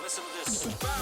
listen to this. Bad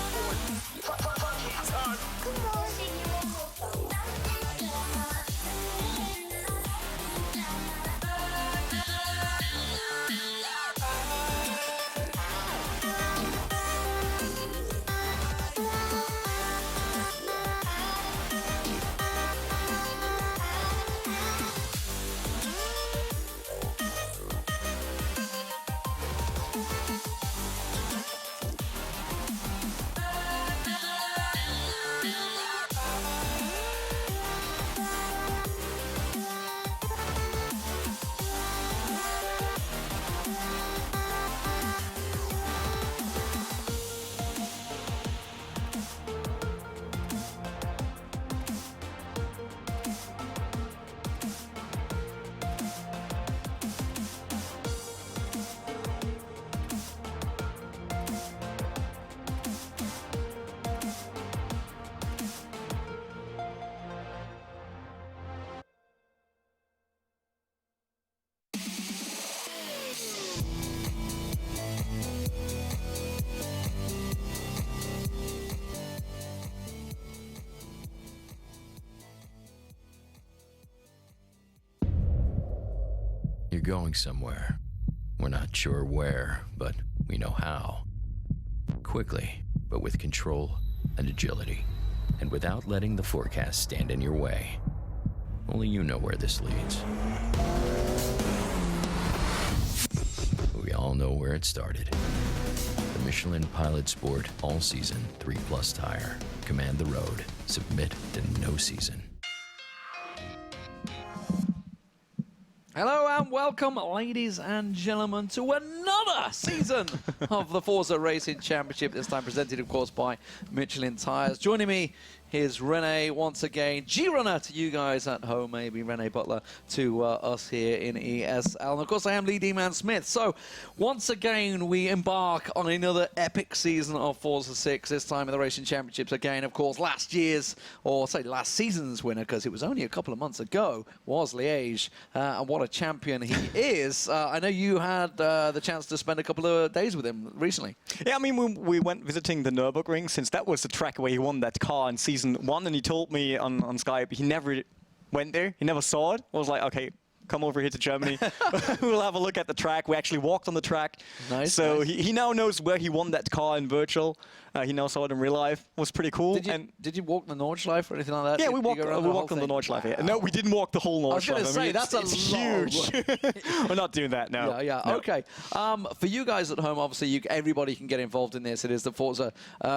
You're going somewhere. We're not sure where, but we know how. Quickly, but with control and agility, and without letting the forecast stand in your way. Only you know where this leads. We all know where it started. The Michelin Pilot Sport All-Season 3+ tire. Command the road. Submit to no season. Hello and welcome, ladies and gentlemen, to another season of the Forza Racing Championship, this time presented, of course, by Michelin Tires. Joining me is Rene once again, G-Runner to you guys at home, maybe Rene Butler to us here in ESL. And of course, I am Lee D-Man Smith. So, once again, we embark on another epic season of Forza 6, this time in the Racing Championships again. Of course, last year's, or say last season's winner, because it was only a couple of months ago, was Liège. And what a champion he is. I know you had the chance to spend a couple of days with him recently. Yeah, I mean, we went visiting the Nürburgring, since that was the track where he won that car in Season 1, and he told me on Skype he never went there, he never saw it. I was like, okay, come over here to Germany. We'll have a look at the track. We actually walked on the track. Nice. So nice. He now knows where he won that car in virtual. He now saw it in real life. It was pretty cool. Did you walk the Nordschleife or anything like that? Yeah, Did we walked on the Nordschleife. Wow. Yeah. No, we didn't walk the whole Nordschleife. I was going to say, that's it's huge. We're not doing that now. Yeah, No. okay. For you guys at home, obviously, everybody can get involved in this. It is the Forza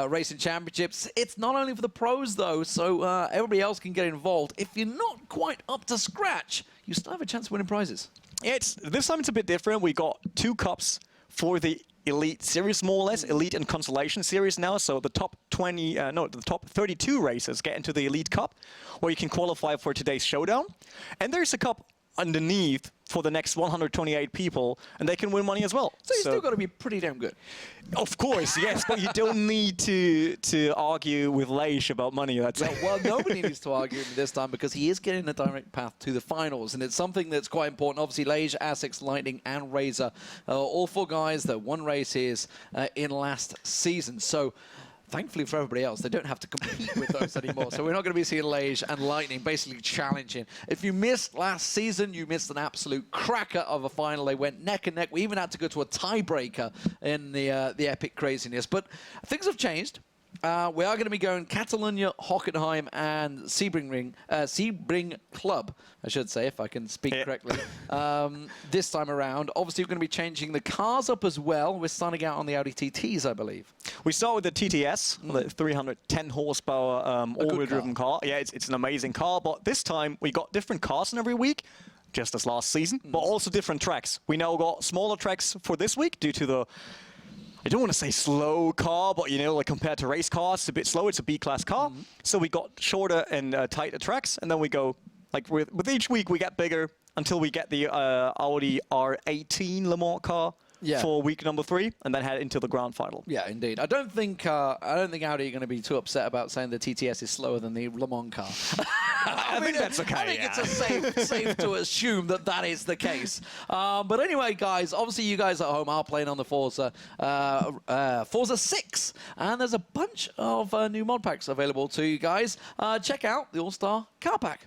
Racing Championships. It's not only for the pros, though, so everybody else can get involved. If you're not quite up to scratch, you still have a chance of winning prizes. This time it's a bit different. We got 2 cups for the Elite Series, more or less, Elite and Consolation Series now. So the top 32 racers get into the Elite Cup, where you can qualify for today's Showdown. And there's a cup underneath for the next 128 people, and they can win money as well. So you still got to be pretty damn good. Of course, yes, but you don't need to argue with Liège about money. That's well, nobody needs to argue this time, because he is getting a direct path to the finals, and it's something that's quite important. Obviously, Liège, Asics, Lightning, and Razor, all 4 guys that won races in last season. So, thankfully for everybody else, they don't have to compete with those anymore. So we're not going to be seeing Liège and Lightning basically challenging. If you missed last season, you missed an absolute cracker of a final. They went neck and neck. We even had to go to a tiebreaker in the epic craziness. But things have changed. We are going to be going Catalonia, Hockenheim, and Sebring Club, I should say, if I can speak correctly, this time around. Obviously, we're going to be changing the cars up as well. We're starting out on the Audi TTS, I believe. We start with the TTS, the 310 horsepower all-wheel driven car. Yeah, it's an amazing car, but this time we got different cars in every week, just as last season, but also different tracks. We now got smaller tracks for this week due to the, I don't want to say slow car, but, you know, like compared to race cars, it's a bit slow. It's a B-class car. So we got shorter and tighter tracks, and then we go, like with each week we get bigger until we get the Audi R18 Le Mans car, for week number 3, and then head into the grand final. Yeah, indeed. I don't think Audi are going to be too upset about saying the TTS is slower than the Le Mans car. I think that's okay. I think it's safe to assume that that is the case. But anyway, guys, obviously you guys at home are playing on the Forza 6, and there's a bunch of new mod packs available to you guys. Check out the All-Star Car Pack.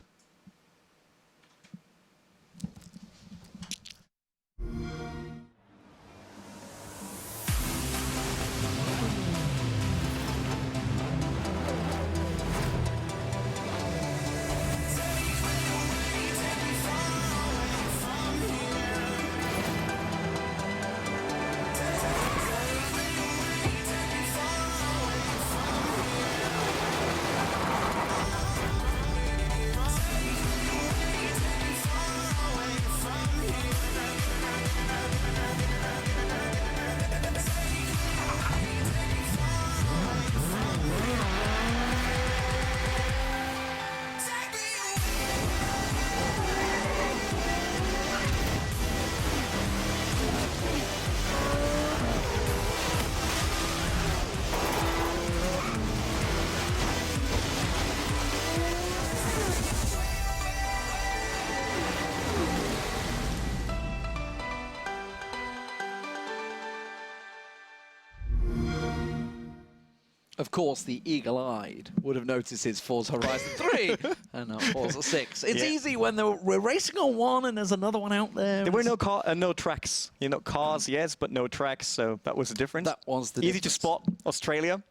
Of course, the eagle-eyed would have noticed it's Forza Horizon 3 and not Forza 6. It's easy when we're racing on one and there's another one out there. There were no tracks. You know, cars, yes, but no tracks, so that was the difference. That was the Easy to spot Australia.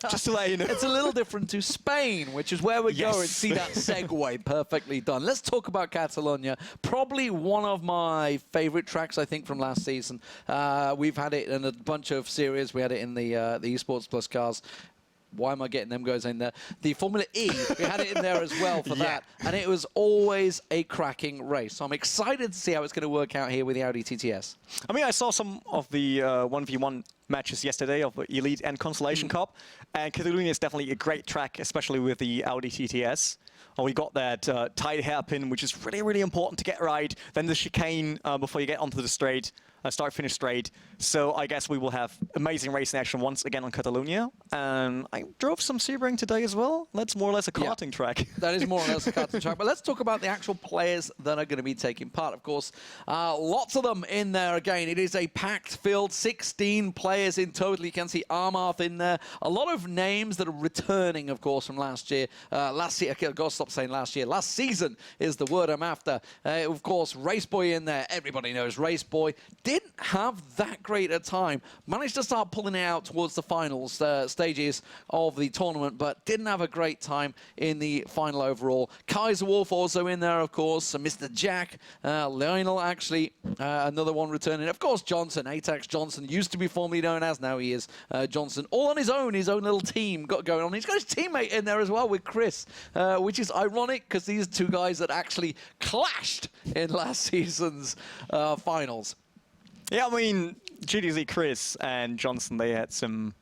Just to let you know. It's a little different to Spain, which is where we go and see that segue perfectly done. Let's talk about Catalonia. Probably one of my favorite tracks, I think, from last season. We've had it in a bunch of series. We had it in the Esports Plus cars. Why am I getting them guys in there? The Formula E, we had it in there as well for that. And it was always a cracking race. So I'm excited to see how it's going to work out here with the Audi TTS. I mean, I saw some of the 1v1 matches yesterday of the Elite and Consolation Cup. And Catalonia is definitely a great track, especially with the Audi TTS. We got that tight hairpin, which is really, really important to get right. Then the chicane before you get onto the straight. Start-finish straight. So I guess we will have amazing racing action once again on Catalonia. I drove some Sebring today as well. That's more or less a karting track. That is more or less a karting track. But let's talk about the actual players that are going to be taking part. Of course, lots of them in there again. It is a packed field, 16 players in total. You can see Armarth in there. A lot of names that are returning, of course, from last year. Last year, I've got to stop saying last year. Last season is the word I'm after. Of course, Raceboy in there. Everybody knows Raceboy. Didn't have that great a time. Managed to start pulling it out towards the finals stages of the tournament, but didn't have a great time in the final overall. Kaiser Wolf also in there, of course. Mr. Jack, Lionel actually, another one returning. Of course, Johnson, Atax Johnson, used to be formerly known as, now he is Johnson. All on his own little team got going on. He's got his teammate in there as well with Chris, which is ironic because these are two guys that actually clashed in last season's finals. Yeah, I mean, GDZ Chris and Johnson, they had some,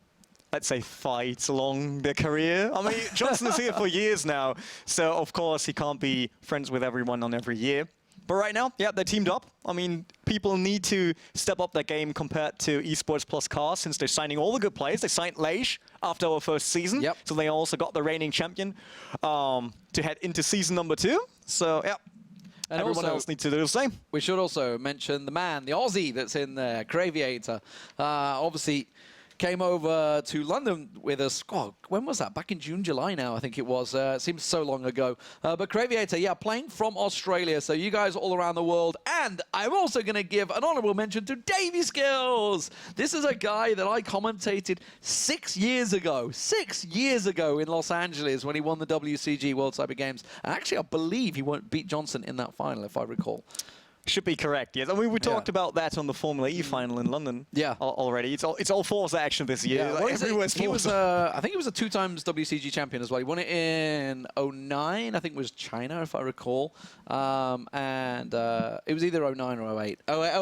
let's say, fights along their career. I mean, Johnson is here for years now, so of course he can't be friends with everyone on every year. But right now, yeah, they're teamed up. I mean, people need to step up their game compared to Esports Plus cars since they're signing all the good players. They signed Leish after our first season, so they also got the reigning champion to head into season number 2. So, yeah. And everyone else needs to do the same. We should also mention the man, the Aussie that's in there, Craviator. Obviously came over to London with us. God, when was that? Back in June, July now, I think it was. It seems so long ago. But Craviator, yeah, playing from Australia. So you guys all around the world. And I'm also going to give an honorable mention to Davey Skills. This is a guy that I commentated 6 years ago. 6 years ago in Los Angeles when he won the WCG World Cyber Games. And actually, I believe he won't beat Johnson in that final, if I recall. Should be correct, yes. I mean, we talked about that on the Formula E final in London already. It's all Forza action this year. Yeah. Like, he was, I think he was a 2 times WCG champion as well. He won it in 09, I think it was China, if I recall. And it was either 09 or 08.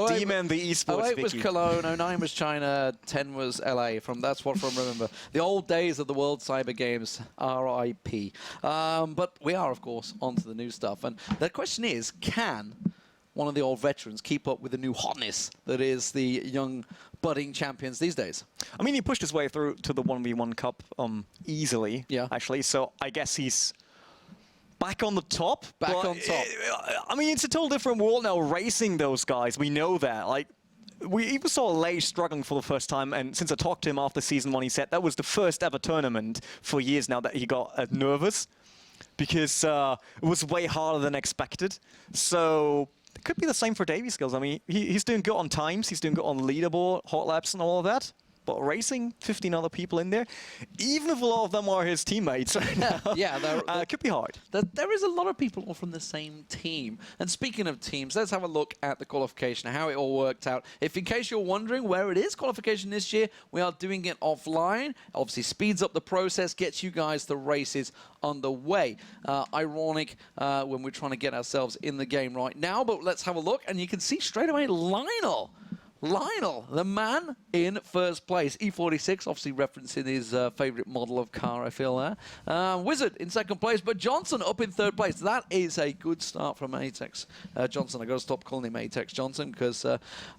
Demon, the esports 08 was Cologne, 09 was China, 10 was LA. That's what from remember. The old days of the World Cyber Games, RIP. But we are, of course, on to the new stuff. And the question is, can one of the old veterans keep up with the new hotness that is the young budding champions these days? I mean, he pushed his way through to the 1v1 Cup easily, Yeah. actually. So I guess he's back on the top. Back on top. I mean, it's a total different world now racing those guys. We know that. Like, we even saw Lei struggling for the first time, and since I talked to him after Season 1, he said that was the first ever tournament for years now that he got nervous because it was way harder than expected. So it could be the same for Davey Skills. I mean, he's doing good on times, he's doing good on leaderboard, hot laps and all of that. But racing 15 other people in there, even if a lot of them are his teammates right now, it could be hard. There is a lot of people all from the same team. And speaking of teams, let's have a look at the qualification, how it all worked out. If in case you're wondering where it is, qualification this year, we are doing it offline. Obviously speeds up the process, gets you guys the races underway. Ironic when we're trying to get ourselves in the game right now, but let's have a look. And you can see straight away Lionel, the man in first place. E46, obviously referencing his favorite model of car, I feel there. Wizard in second place, but Johnson up in third place. That is a good start from Atex Johnson. I've got to stop calling him Atex Johnson because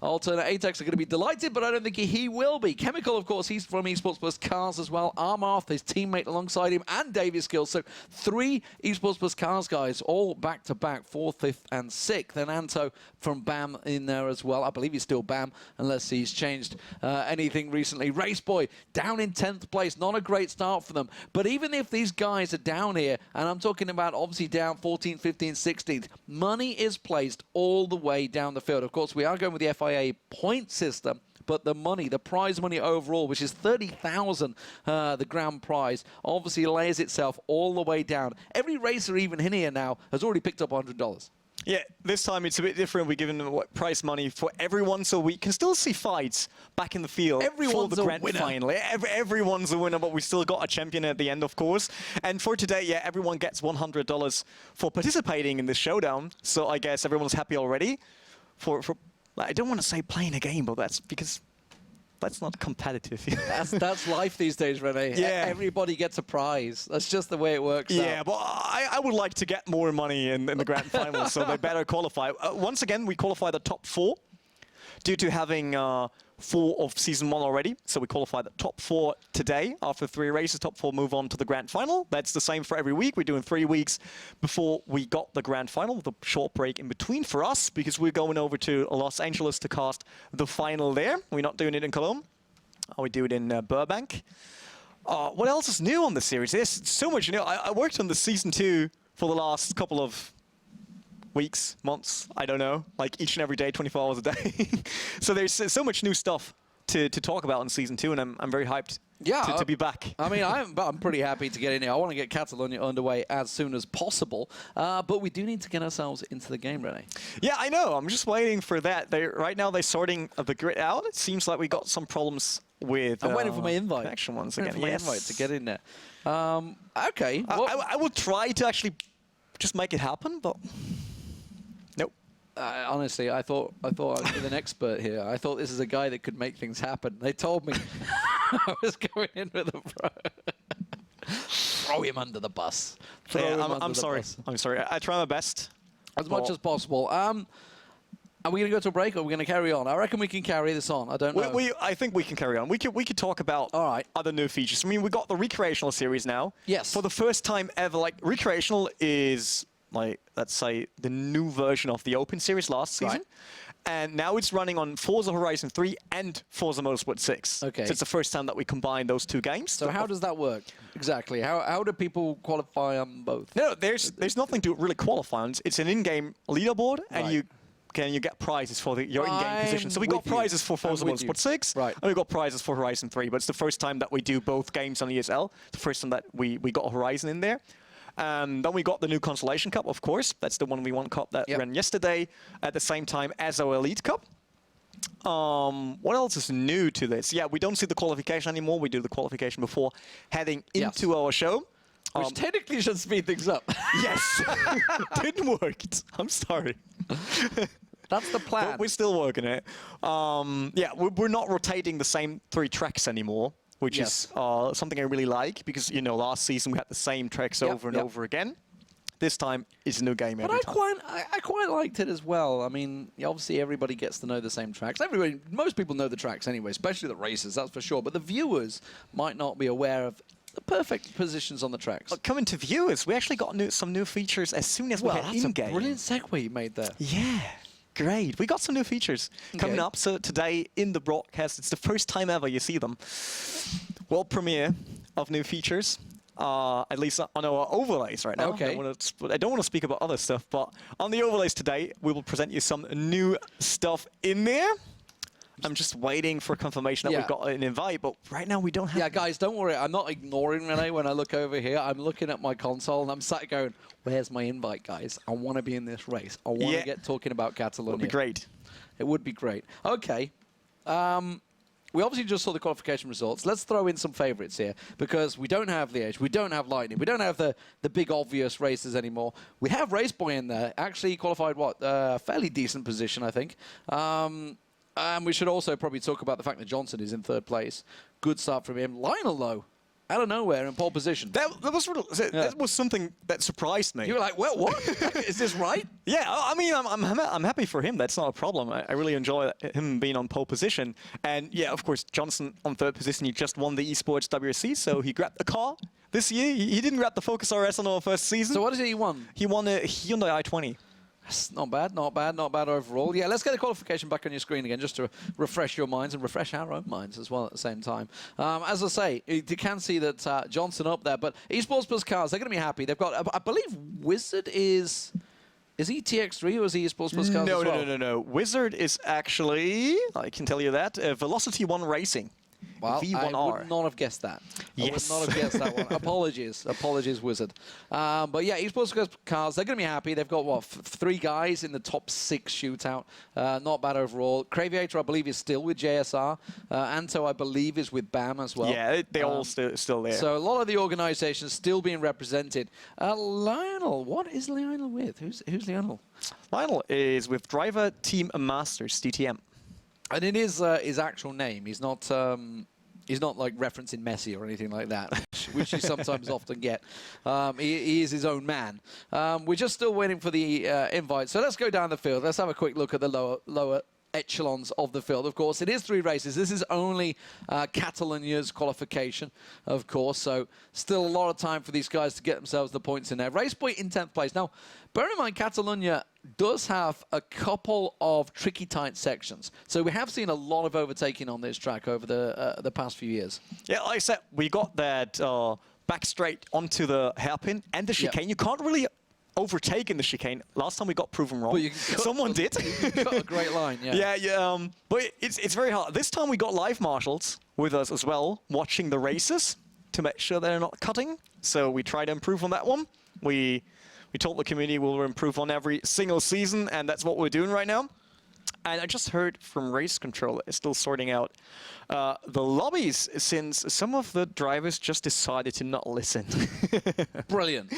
alternate Atex are going to be delighted, but I don't think he will be. Chemical, of course, he's from Esports Plus Cars as well. Armarth, his teammate alongside him, and Davey Skills. So 3 Esports Plus Cars guys, all back-to-back, 4th, 5th, and 6th. Then Anto from BAM in there as well. I believe he's still BAM, unless he's changed anything recently. Race Boy down in 10th place. Not a great start for them. But even if these guys are down here, and I'm talking about obviously down 14th, 15th, 16th, money is placed all the way down the field. Of course, we are going with the FIA point system, but the money, the prize money overall, which is 30,000, the grand prize, obviously lays itself all the way down. Every racer even in here now has already picked up $100. Yeah, this time it's a bit different. We're giving prize money for everyone, so we can still see fights back in the field for the grand final. Everyone's a winner, but we still got a champion at the end, of course. And for today, yeah, everyone gets $100 for participating in this showdown. So I guess everyone's happy already. I don't want to say playing a game, but that's because that's not competitive. That's life these days, Rene. Yeah. Everybody gets a prize. That's just the way it works out. Yeah, but I would like to get more money in the grand final, so they better qualify. Once again, we qualify the top 4 due to having 4 of Season 1 already. So we qualify the top 4 today. After 3 races, top 4 move on to the grand final. That's the same for every week. We're doing 3 weeks before we got the grand final, with a short break in between for us, because we're going over to Los Angeles to cast the final there. We're not doing it in Cologne. We do it in Burbank. What else is new on the series? There's so much new. I worked on the Season 2 for the last couple of weeks, months, I don't know, like each and every day, 24 hours a day. So there's so much new stuff to talk about in Season 2, and I'm very hyped to be back. I mean, I'm pretty happy to get in here. I want to get Catalonia underway as soon as possible, but we do need to get ourselves into the game, Rene. Yeah, I know. I'm just waiting for that. Right now, they're sorting the grid out. It seems like we got some problems with I'm waiting for my invite. connection once again. My invite to get in there. Okay. I will try to actually just make it happen, but nope. Honestly, I thought I was an expert here. I thought this is a guy that could make things happen. They told me I was going in with a pro. Throw him under the bus. I'm sorry. I'm sorry. I try my best. As much as possible. Are we going to go to a break, or are we going to carry on? I reckon we can carry this on. I don't know. I think we can carry on. We could talk about other new features. I mean, we got the recreational series now. Yes. For the first time ever, like, recreational is, like, let's say, the new version of the Open series last season. Right. And now it's running on Forza Horizon 3 and Forza Motorsport 6. Okay. So it's the first time that we combine those 2 games. So how does that work exactly? How do people qualify on both? No, there's nothing to really qualify on. It's an in-game leaderboard, and you get prizes for your in-game position. So we got prizes for Forza Motorsport 6, and we got prizes for Horizon 3. But it's the first time that we do both games on ESL. The first time that we got Horizon in there. Then we got the new Consolation Cup, of course. That's the 1v1 Cup that ran yesterday at the same time as our Elite Cup. What else is new to this? Yeah, we don't see the qualification anymore. We do the qualification before heading into our show. Which technically should speed things up. Yes. Didn't work. I'm sorry. That's the plan. But we're still working it. Yeah, we're not rotating the same 3 tracks anymore, which is something I really like, because, you know, last season we had the same tracks over and over again. this time it's a new game every time. I quite liked it as well. I mean, obviously everybody gets to know the same tracks. Most people know the tracks anyway, especially the racers, that's for sure. But the viewers might not be aware of the perfect positions on the tracks. Coming to viewers, we actually got some new features as soon as we hit in-game. That's a brilliant segue you made there. Yeah. Great. We got some new features coming up. So today in the broadcast, it's the first time ever you see them. World premiere of new features, at least on our overlays right now. Okay. I don't want to speak about other stuff, but on the overlays today, we will present you some new stuff in there. I'm just waiting for confirmation that we've got an invite, but right now we don't have. Yeah, guys, don't worry. I'm not ignoring Rene when I look over here. I'm looking at my console and I'm sat going, where's my invite, guys? I want to be in this race. I want to get talking about Catalonia. It would be great. It would be great. Okay. We obviously just saw the qualification results. Let's throw in some favorites here because we don't have Liège, we don't have Lightning, we don't have the big obvious races anymore. We have Raceboy in there. Actually qualified, fairly decent position, I think. And we should also probably talk about the fact that Johnson is in 3rd place. Good start from him. Lionel, though, out of nowhere in pole position. That was something that surprised me. You were like, well, what? Is this right? Yeah, I mean, I'm happy for him. That's not a problem. I really enjoy him being on pole position. And yeah, of course, Johnson on 3rd position. He just won the Esports WRC, so he grabbed the car this year. He didn't grab the Focus RS on our first season. So what is it he won? He won a Hyundai i20. That's not bad, not bad, not bad overall. Yeah, let's get the qualification back on your screen again, just to refresh your minds and refresh our own minds as well at the same time. As I say, you can see that Johnson up there, but Esports Plus Cars, they're going to be happy. They've got, I believe, Wizard is he TX3 or is he Esports Plus Cars as well? No. Wizard is actually, I can tell you that, Velocity 1 Racing. Well, V1R. I would not have guessed that. Yes. I would not have guessed that one. Apologies, Wizard. But yeah, Esports Cars, they're going to be happy. They've got, 3 guys in the top 6 shootout. Not bad overall. Craviator, I believe, is still with JSR. Anto, I believe, is with BAM as well. Yeah, they're all still there. So a lot of the organizations still being represented. Lionel, what is Lionel with? Who's Lionel? Lionel is with Driver Team Masters, DTM. And it is his actual name. He's not like referencing Messi or anything like that, which you sometimes often get. He is his own man. We're just still waiting for the invite. So let's go down the field. Let's have a quick look at the lower echelons of the field. Of course, it is 3 races. This is only Catalonia's qualification, of course. So still a lot of time for these guys to get themselves the points in there. Raceboy in 10th place. Now, bear in mind, Catalonia does have a couple of tricky, tight sections. So we have seen a lot of overtaking on this track over the past few years. Yeah, like I said, we got that back straight onto the hairpin and the chicane. Yep. You can't really overtake in the chicane. Last time we got proven wrong. Someone did. You got a great line, yeah. Yeah. But it's very hard. This time we got live marshals with us as well, watching the races to make sure they're not cutting. So we try to improve on that one. We told the community we'll improve on every single season, and that's what we're doing right now. And I just heard from Race Control is still sorting out the lobbies since some of the drivers just decided to not listen. Brilliant.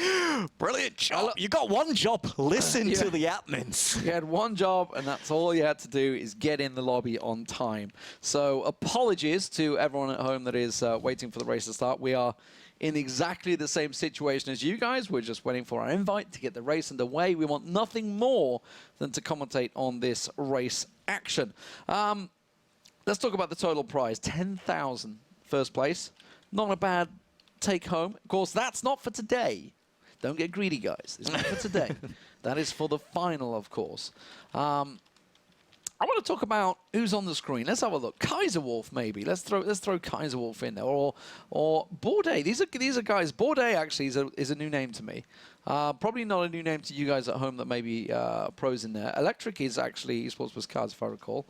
Brilliant job. You got one job. Listen to the admins. You had one job, and that's all you had to do is get in the lobby on time. So apologies to everyone at home that is waiting for the race to start. We are in exactly the same situation as you guys. We're just waiting for our invite to get the race underway. We want nothing more than to commentate on this race action. Let's talk about the total prize. 10,000 first place. Not a bad take home. Of course, that's not for today. Don't get greedy, guys. It's not for today. That is for the final, of course. I want to talk about who's on the screen. Let's have a look. Kaiserwolf, maybe. Let's throw Kaiserwolf in there, or Bourdais. These are guys. Bourdais actually is a new name to me. Probably not a new name to you guys at home that may be pros in there. Electric is actually Esports Plus Cars, if I recall.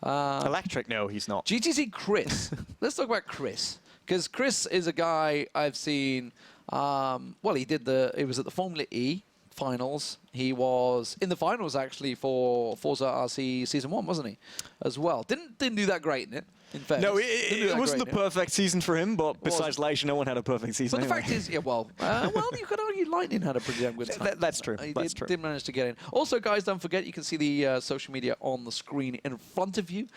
Electric, no, he's not. GTC Chris. Let's talk about Chris, because Chris is a guy I've seen. Well, he was at the Formula E finals He was in the finals, actually, for Forza RC Season 1, wasn't he? As well. Didn't do that great in it. In fairness. No, it wasn't the perfect season for him, but besides Leish, no one had a perfect season. But the anyway. fact is, yeah, well, you could argue Lightning had a pretty damn good time. That's true. He That's true. did manage to get in. Also, guys, don't forget, you can see the social media on the screen in front of you.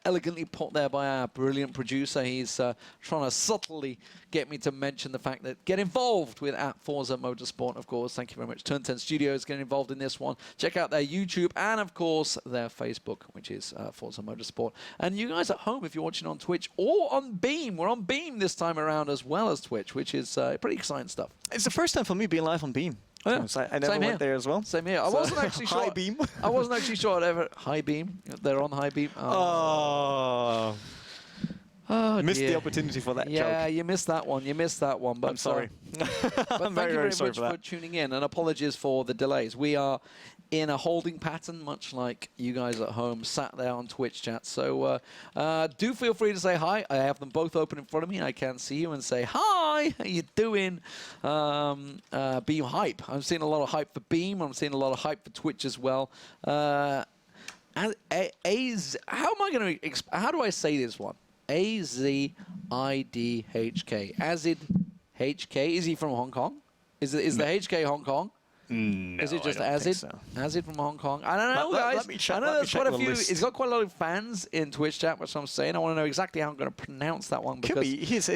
Elegantly put there by our brilliant producer. He's trying to subtly get me to mention the fact that get involved with @Forza Motorsport, of course. Thank you very much. Turn 10 Studios getting involved in this one. Check out their YouTube and, of course, their Facebook, which is Forza Motorsport. And you guys at home, if you're watching on Twitch or on Beam, we're on Beam this time around as well as Twitch, which is pretty exciting stuff. It's the first time for me being live on Beam. Oh, yeah. So I never went there as well. Same here. I wasn't actually sure. High Beam. I wasn't actually sure I'd ever... High Beam? They're on High Beam? Oh, missed the opportunity for that joke. Yeah, you missed that one. You missed that one. But I'm sorry. But I'm thank you very sorry much for tuning in, and apologies for the delays. We are in a holding pattern, much like you guys at home sat there on Twitch chat. So do feel free to say hi. I have them both open in front of me. I can see you and say hi. How you doing? Beam hype. I'm seeing a lot of hype for Beam. I'm seeing a lot of hype for Twitch as well. How am I going to? How do I say this one? AZIDHK. Azid HK. Is he from Hong Kong? Is the HK Hong Kong? No, is it just Azid? So. Azid from Hong Kong? I don't know, guys. Let me check, I know there's quite a few. list. He's got quite a lot of fans in Twitch chat, which I'm saying. I want to know exactly how I'm going to pronounce that one. Could be. His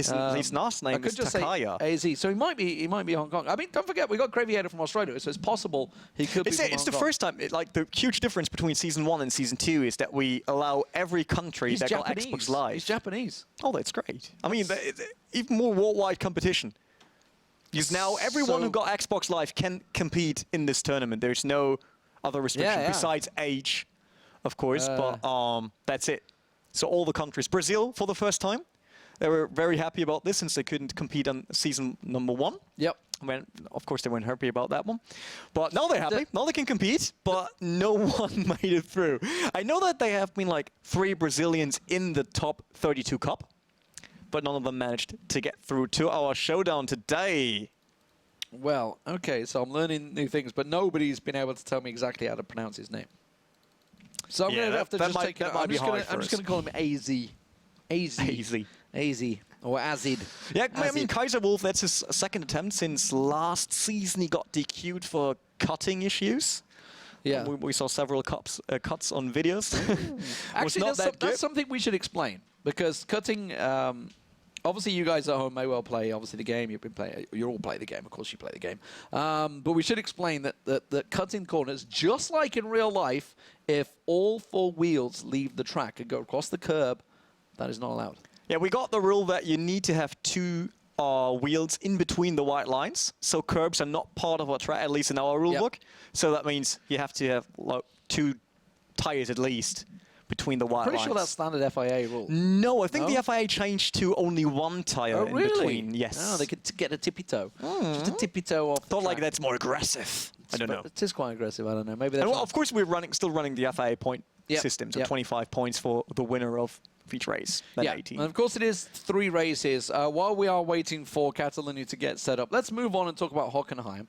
last name is Takaya. AZ. So he might be Hong Kong. I mean, don't forget, we got Graviator from Australia, so it's possible he could be from Hong It's the Kong. first time, like, the huge difference between Season 1 and Season 2 is that we allow every country that got Xbox Live. He's Japanese. Oh, that's great. I mean, even more worldwide competition. Because now everyone who got Xbox Live can compete in this tournament. There's no other restriction besides age, of course, but that's it. So all the countries. Brazil, for the first time, they were very happy about this since they couldn't compete on season number 1. Yep. Of course, they weren't happy about that one. But now they're happy. Now they can compete, but no one made it through. I know that they have been like 3 Brazilians in the top 32 cup, but none of them managed to get through to our showdown today. Well, okay, so I'm learning new things, but nobody's been able to tell me exactly how to pronounce his name. So I'm going to have to just take it. I'm just going to call him AZ. AZ. Or Azid. Yeah, I mean, Kaiser Wolf, that's his second attempt since last season. He got DQ'd for cutting issues. Yeah. We saw several cuts on videos. Actually, that's something we should explain, because cutting... obviously, you guys at home may well play, obviously, the game. You all play the game. Of course, you play the game. But we should explain that cutting corners, just like in real life, if all 4 wheels leave the track and go across the curb, that is not allowed. Yeah, we got the rule that you need to have 2 wheels in between the white lines. So curbs are not part of our track, at least in our rule book. So that means you have to have 2 tires at least between the white lines. Pretty sure that's standard FIA rule. No, I think the FIA changed to only 1 tire in between. Yes. Oh, they could get a tippy toe. Just a tippy toe off. Thought like that's more aggressive. I don't know. It is quite aggressive. I don't know. Maybe that's. Well, of course, we're still running the FIA point system, so 25 points for the winner of each race. Then 18. And of course it is 3 races. While we are waiting for Catalonia to get set up, let's move on and talk about Hockenheim.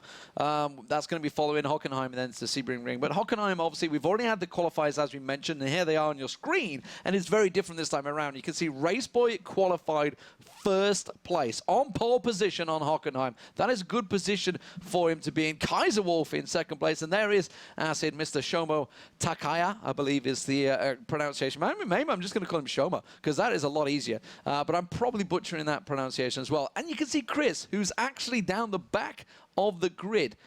That's going to be following Hockenheim and then it's the Sebring Ring. But Hockenheim, obviously, we've already had the qualifiers, as we mentioned, and here they are on your screen. And it's very different this time around. You can see Raceboy qualified first place, on pole position on Hockenheim. That is a good position for him to be in. Kaiser Wolf in second place. And there is, as I said, Mr. Shomo Takaya, I believe is the pronunciation. Maybe I'm just going to call him Shomo, because that is a lot easier. But I'm probably butchering that pronunciation as well. And you can see Chris, who's actually down the back of the grid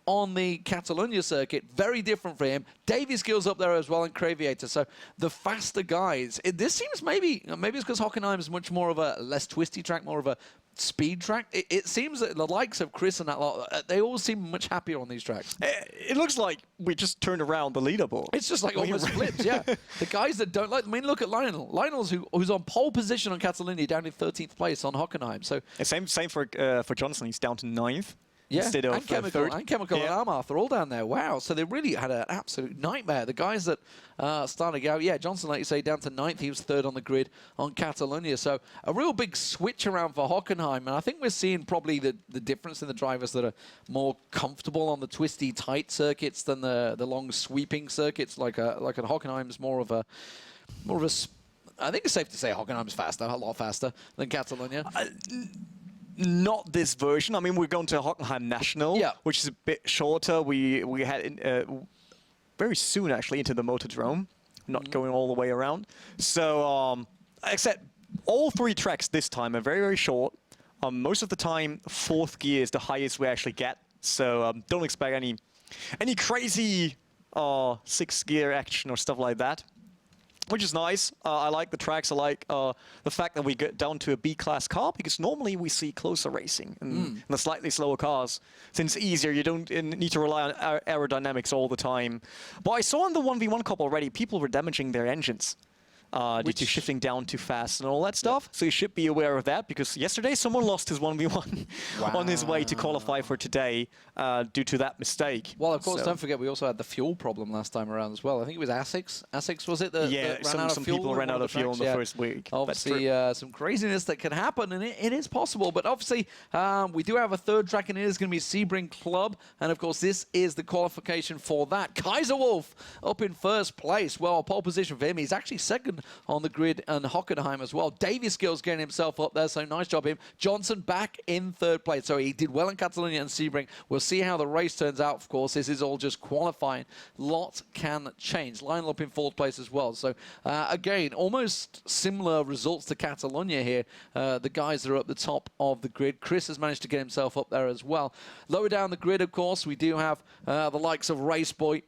on the Catalonia circuit. Very different for him. Davey Skills up there as well, and Craviator. So the faster guys. This seems maybe it's because Hockenheim is much more of a less twisty track, more of a speed track. It seems that the likes of Chris and that lot, they all seem much happier on these tracks. It looks like we just turned around the leaderboard. It's just like almost flipped, yeah. The guys that don't like, I mean, look at Lionel. Lionel's who's on pole position on Catalonia, down in 13th place on Hockenheim. So same for Johnson. He's down to 9th. instead of Chemical, third. and Chemical and Armath are all down there. Wow, so they really had an absolute nightmare. The guys that started out, Johnson, like you say, down to 9th. He was 3rd on the grid on Catalonia. So a real big switch around for Hockenheim. And I think we're seeing probably the difference in the drivers that are more comfortable on the twisty, tight circuits than the long sweeping circuits. Like a Hockenheim's more of a I think it's safe to say Hockenheim's faster, a lot faster than Catalonia. Not this version. I mean, we're going to Hockenheim National, which is a bit shorter. We had very soon, actually, into the Motordrome, not going all the way around. So, except all 3 tracks this time are very, very short. Most of the time, 4th gear is the highest we actually get. So, don't expect any crazy 6th gear action or stuff like that. Which is nice. I like the tracks. I like the fact that we get down to a B-class car, because normally we see closer racing in the slightly slower cars. Since it's easier, you don't need to rely on aerodynamics all the time. But I saw in the 1v1 Cup already, people were damaging their engines due to shifting down too fast and all that stuff. So you should be aware of that, because yesterday someone lost his 1v1 on his way to qualify for today due to that mistake. Well, of course, don't forget, we also had the fuel problem last time around as well. I think it was Asics. Asics, was it? That ran out of fuel? People ran out of fuel in the first week. Obviously, some craziness that can happen, and it is possible. But obviously, we do have a 3rd track, and it is going to be Sebring Club. And of course, this is the qualification for that. Kaiser Wolf up in 1st place. Well, pole position for him. He's actually 2nd on the grid, and Hockenheim as well. Davies Skills getting himself up there, so nice job him. Johnson back in 3rd place. So he did well in Catalonia and Sebring. We'll see how the race turns out, of course. This is all just qualifying. Lot can change. Lionel up in 4th place as well. So, again, almost similar results to Catalonia here. The guys that are up the top of the grid. Chris has managed to get himself up there as well. Lower down the grid, of course, we do have the likes of Raceboy.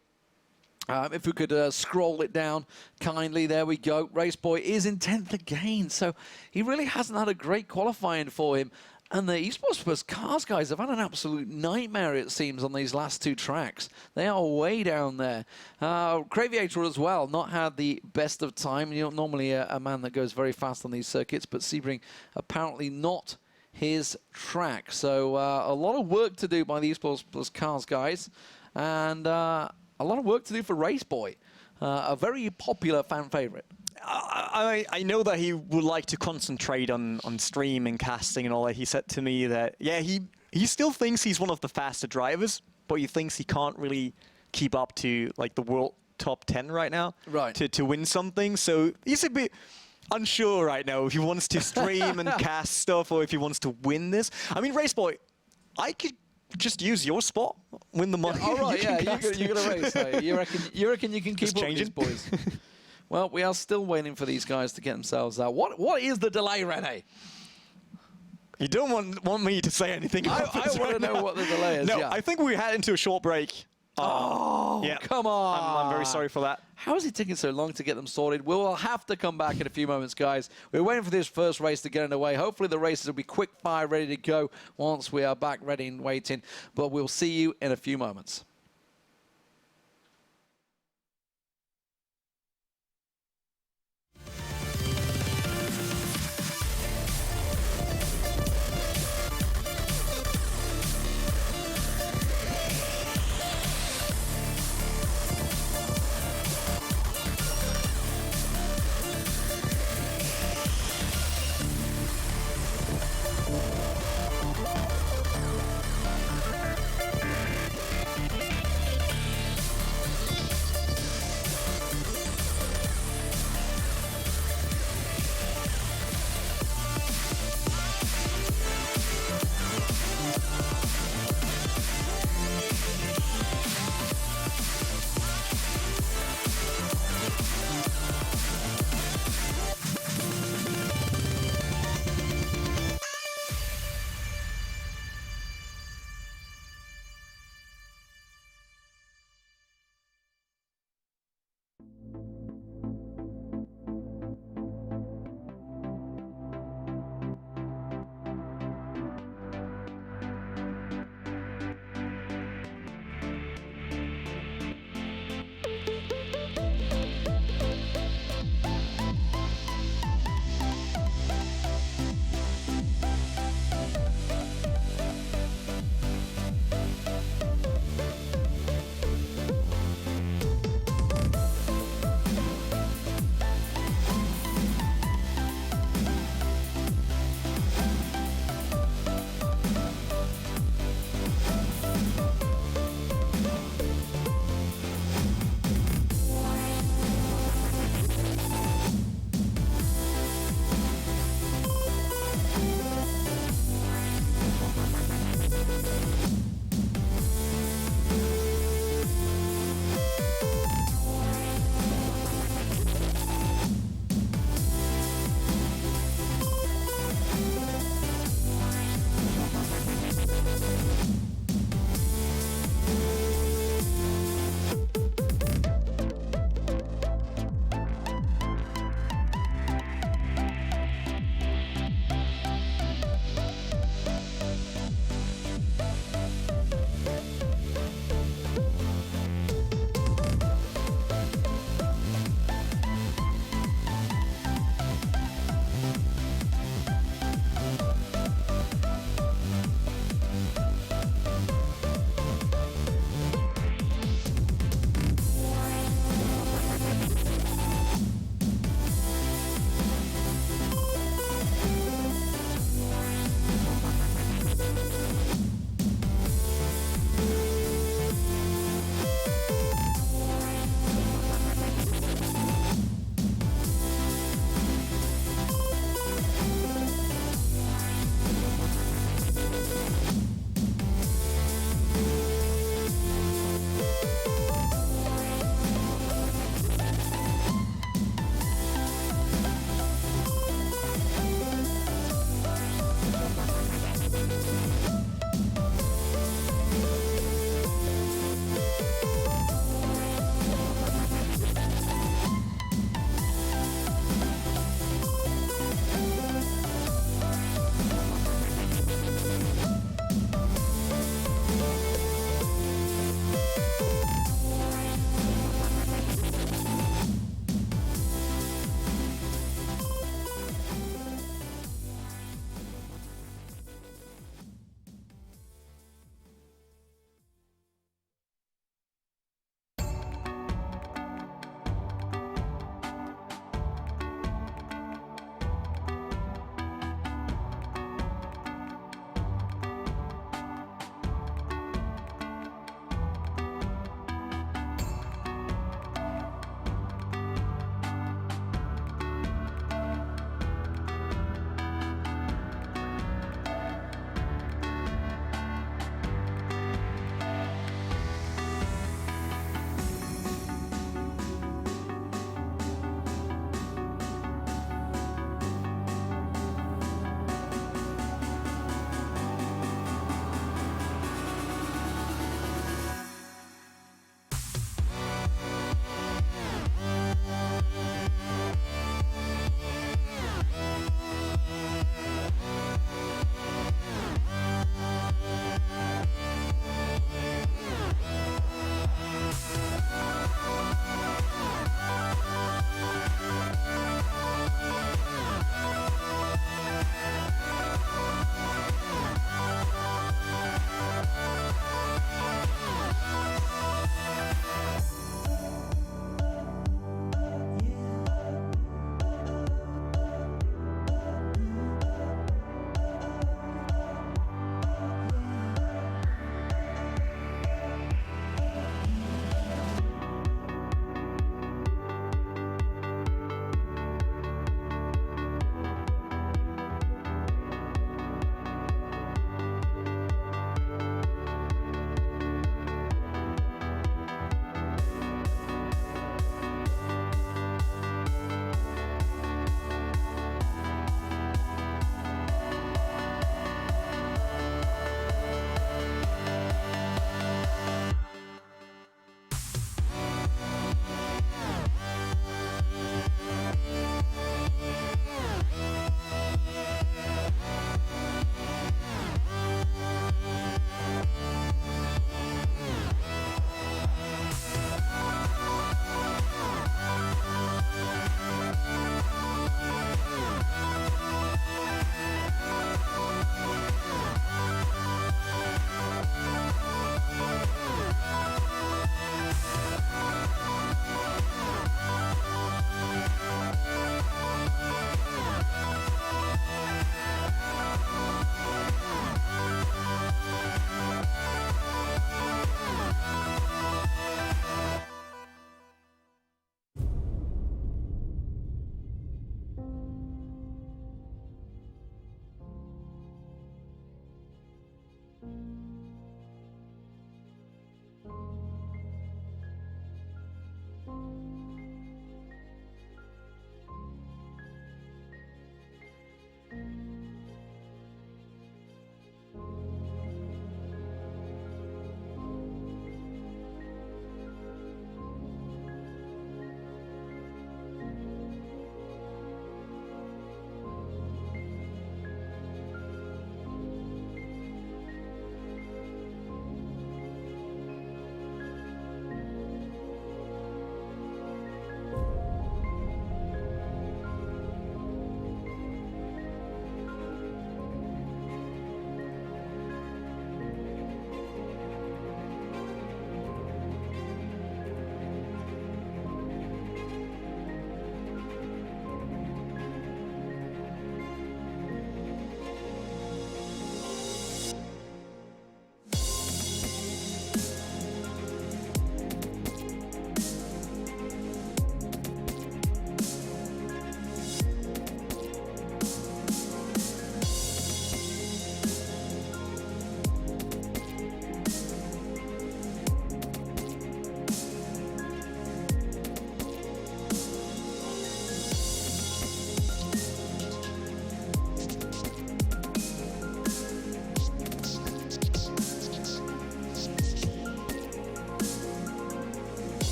If we could scroll it down kindly, there we go. Raceboy is in 10th again, so he really hasn't had a great qualifying for him. And the Esports Plus Cars guys have had an absolute nightmare, it seems, on these last 2 tracks. They are way down there. Craviator as well, not had the best of time. You're normally a man that goes very fast on these circuits, but Sebring apparently not his track. So a lot of work to do by the Esports Plus Cars guys. And a lot of work to do for Raceboy, a very popular fan favorite. I know that he would like to concentrate on stream and casting and all that. He said to me that, he still thinks he's one of the faster drivers, but he thinks he can't really keep up to like the world top 10 right now to win something. So he's a bit unsure right now if he wants to stream and cast stuff or if he wants to win this. I mean, Raceboy, I could just use your spot, win the money. All right, you're going to race. So you reckon you can keep up with these boys? Well, we are still waiting for these guys to get themselves out. What is the delay, Rene? You don't want me to say anything. I want to know what the delay is. No, I think we had into a short break. Come on. I'm very sorry for that. How is it taking so long to get them sorted? We'll have to come back in a few moments, guys. We're waiting for this first race to get underway. Hopefully the races will be quick fire, ready to go once we are back ready and waiting. But we'll see you in a few moments.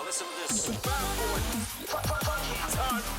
listen to this. Bad boy. Funky's on.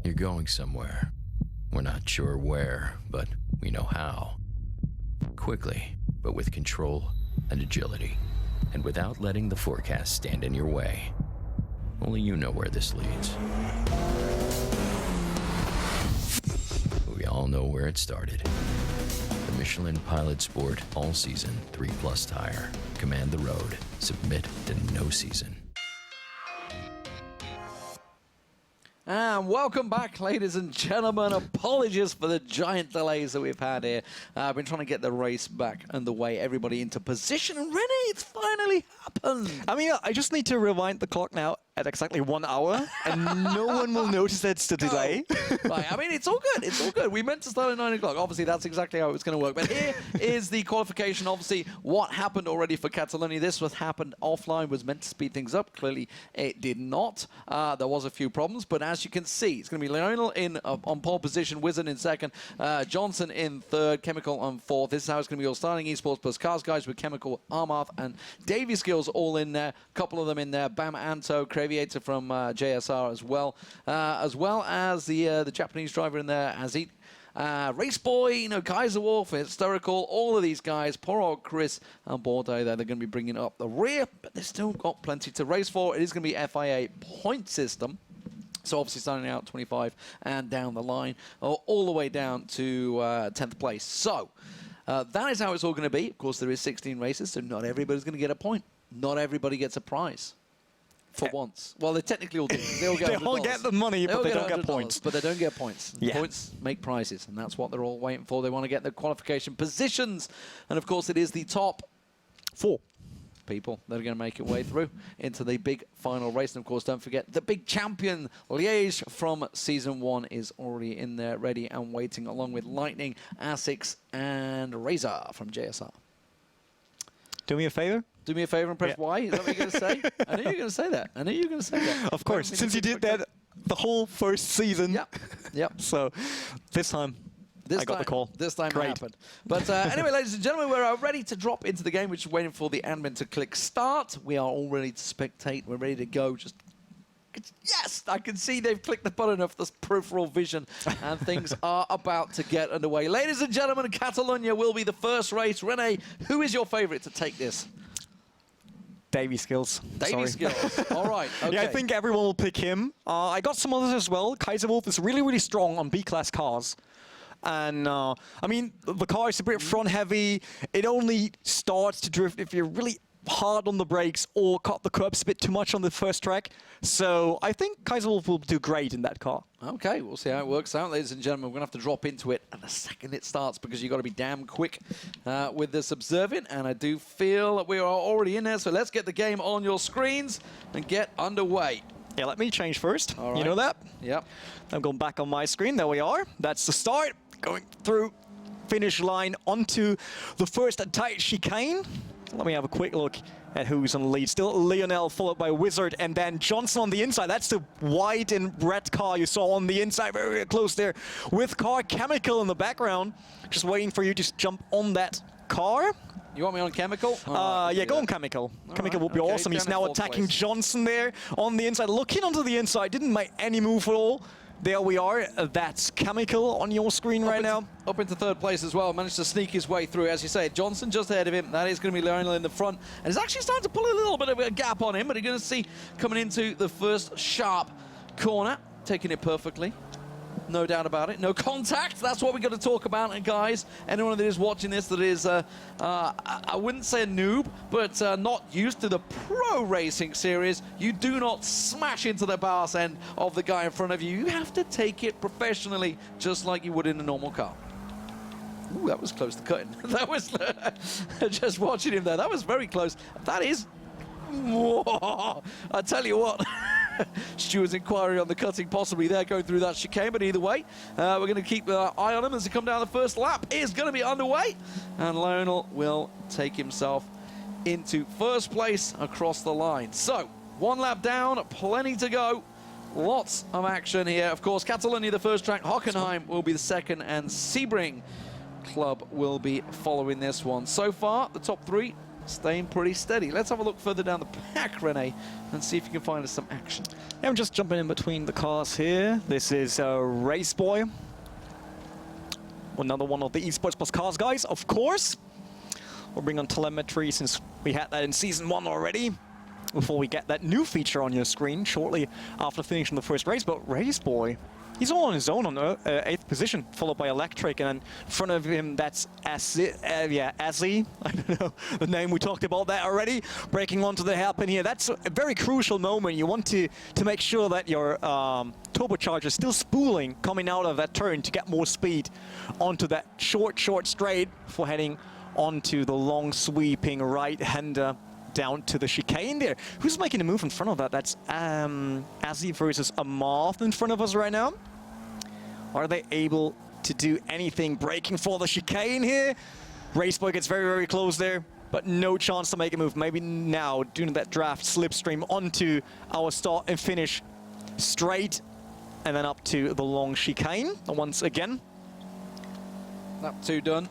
You're going somewhere. We're not sure where, but we know how. Quickly, but with control and agility, and without letting the forecast stand in your way. Only you know where this leads. We all know where it started. The Michelin Pilot Sport All-Season 3+ tire. Command the road. Submit to no season. And welcome back, ladies and gentlemen. Apologies for the giant delays that we've had here. I've been trying to get the race back underway, everybody into position, and Rene, it's finally happened. I mean, I just need to rewind the clock now at exactly 1 hour, and no one will notice that's the delay. Right, I mean, it's all good. It's all good. We meant to start at 9 o'clock. Obviously, that's exactly how it was going to work. But here is the qualification. Obviously, what happened already for Catalonia. This was happened offline, was meant to speed things up. Clearly, it did not. There was a few problems. But as you can see, it's going to be Lionel on pole position, Wizard in second, Johnson in third, Chemical on fourth. This is how it's going to be all starting. Esports plus Cars Guys with Chemical, Armarth, and Davy Skills all in there. A couple of them in there. Bam Anto, Aviator from JSR as well as the Japanese driver in there, Azit. Race Boy, you know, Kaiser Wolf, Historical, all of these guys, poor old Chris and Bordeaux there, they're going to be bringing up the rear, but they've still got plenty to race for. It is going to be FIA point system. So obviously starting out 25 and down the line, all the way down to 10th place. So that is how it's all going to be. Of course, there is 16 races, so not everybody's going to get a point. Not everybody gets a prize. For once. Well, they technically all do. They all get the money, but they don't get points. But they don't get points. Yeah. Points make prizes, and that's what they're all waiting for. They want to get the qualification positions. And, of course, it is the top 4 people that are going to make it way through into the big final race. And, of course, don't forget, the big champion, Liège, from Season 1 is already in there, ready and waiting, along with Lightning, Asics, and Razor from JSR. Do me a favor. Do me a favor and press Y? Is that what you're going to say? I knew you were going to say that. I knew you were going to say that. Of course, since you did that the whole first season. Yep. So this time, I got the call. This time Great. it happened. But anyway, ladies and gentlemen, we're ready to drop into the game. We're just waiting for the admin to click start. We are all ready to spectate. We're ready to go. Yes, I can see they've clicked the button of this peripheral vision, and things are about to get underway. Ladies and gentlemen, Catalonia will be the first race. Rene, who is your favorite to take this? Davy Skills. Davy Skills. All right. Okay. Yeah, I think everyone will pick him. I got some others as well. Kaiser Wolf is really, really strong on B-class cars. And, I mean, the car is a bit front-heavy. It only starts to drift if you're really hard on the brakes or cut the curbs a bit too much on the first track. So I think Kaiser Wolf will do great in that car. Okay, we'll see how it works out, ladies and gentlemen. We're going to have to drop into it the second it starts because you've got to be damn quick with this observing. And I do feel that we are already in there. So let's get the game on your screens and get underway. Yeah, let me change first. All right. You know that? Yep. I'm going back on my screen. There we are. That's the start. Going through finish line onto the first tight chicane. Let me have a quick look at who's on the lead. Still Lionel, followed by Wizard, and then Johnson on the inside. That's the white and red car you saw on the inside, very, very close there, with car Chemical in the background. Just waiting for you to jump on that car. You want me on Chemical? Yeah, go on Chemical. Chemical will be awesome. He's now attacking Johnson there on the inside. Looking onto the inside, didn't make any move at all. There we are. That's Chemical on your screen right now. Up into third place as well. Managed to sneak his way through. As you say, Johnson just ahead of him. That is going to be Lionel in the front. And he's actually starting to pull a little bit of a gap on him. But you're going to see coming into the first sharp corner. Taking it perfectly. No doubt about it. No contact. That's what we're going to talk about. And guys, anyone that is watching this that is, I wouldn't say a noob, but not used to the pro racing series, you do not smash into the pass end of the guy in front of you. You have to take it professionally, just like you would in a normal car. Ooh, that was close to cutting. That was just watching him there. That was very close. That is... Whoa, I tell you what. Stuart's inquiry on the cutting possibly there going through that chicane, but either way, we're going to keep an eye on him as he come down the first lap. Is going to be underway, and Lionel will take himself into first place across the line. So, one lap down, plenty to go. Lots of action here. Of course, Catalonia the first track, Hockenheim will be the second, and Sebring Club will be following this one. So far, the top three staying pretty steady. Let's have a look further down the pack, Rene, and see if you can find us some action. Yeah, I'm just jumping in between the cars here. This is Race Boy. Another one of the Esports Plus Cars guys, of course. We'll bring on telemetry since we had that in Season 1 already, before we get that new feature on your screen shortly after finishing the first race. But Race Boy, he's all on his own on 8th position, followed by Electric, and then in front of him, that's Azzy. I don't know the name, we talked about that already. Breaking onto the hairpin here. That's a very crucial moment. You want to make sure that your turbocharger is still spooling coming out of that turn to get more speed onto that short straight for heading onto the long sweeping right-hander down to the chicane there. Who's making a move in front of that? That's Azzy versus Amarth in front of us right now. Are they able to do anything breaking for the chicane here? Raceboy gets very, very close there, but no chance to make a move. Maybe now, doing that draft slipstream onto our start and finish straight, and then up to the long chicane once again. Lap 2 done.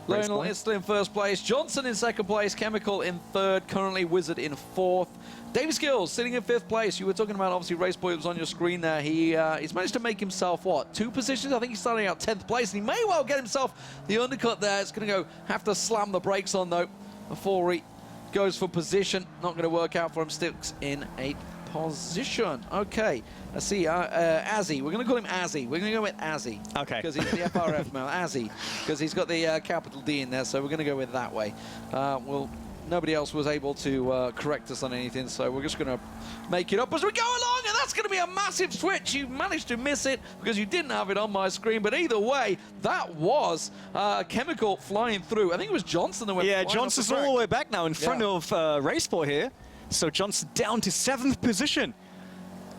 Lionel is still in first place. Johnson in second place. Chemical in third. Currently Wizard in fourth. Davey Skills sitting in fifth place. You were talking about, obviously, Raceboy was on your screen there. He's managed to make himself, what, 2 positions? I think he's starting out 10th place, and he may well get himself the undercut there. It's going to have to slam the brakes on, though, before he goes for position. Not going to work out for him. Sticks in 8th position. Okay, let's see. Azzy. We're going to call him Azzy. We're going to go with Azzy. Okay. Because he's the FRF male. Azzy. Because he's got the capital D in there, so we're going to go with that way. Nobody else was able to correct us on anything, so we're just going to make it up as we go along, and that's going to be a massive switch. You managed to miss it because you didn't have it on my screen, but either way, that was Chemical flying through. I think it was Johnson that went flying. Yeah, Johnson's all the way back now in front of Raceboy here. So Johnson down to 7th position.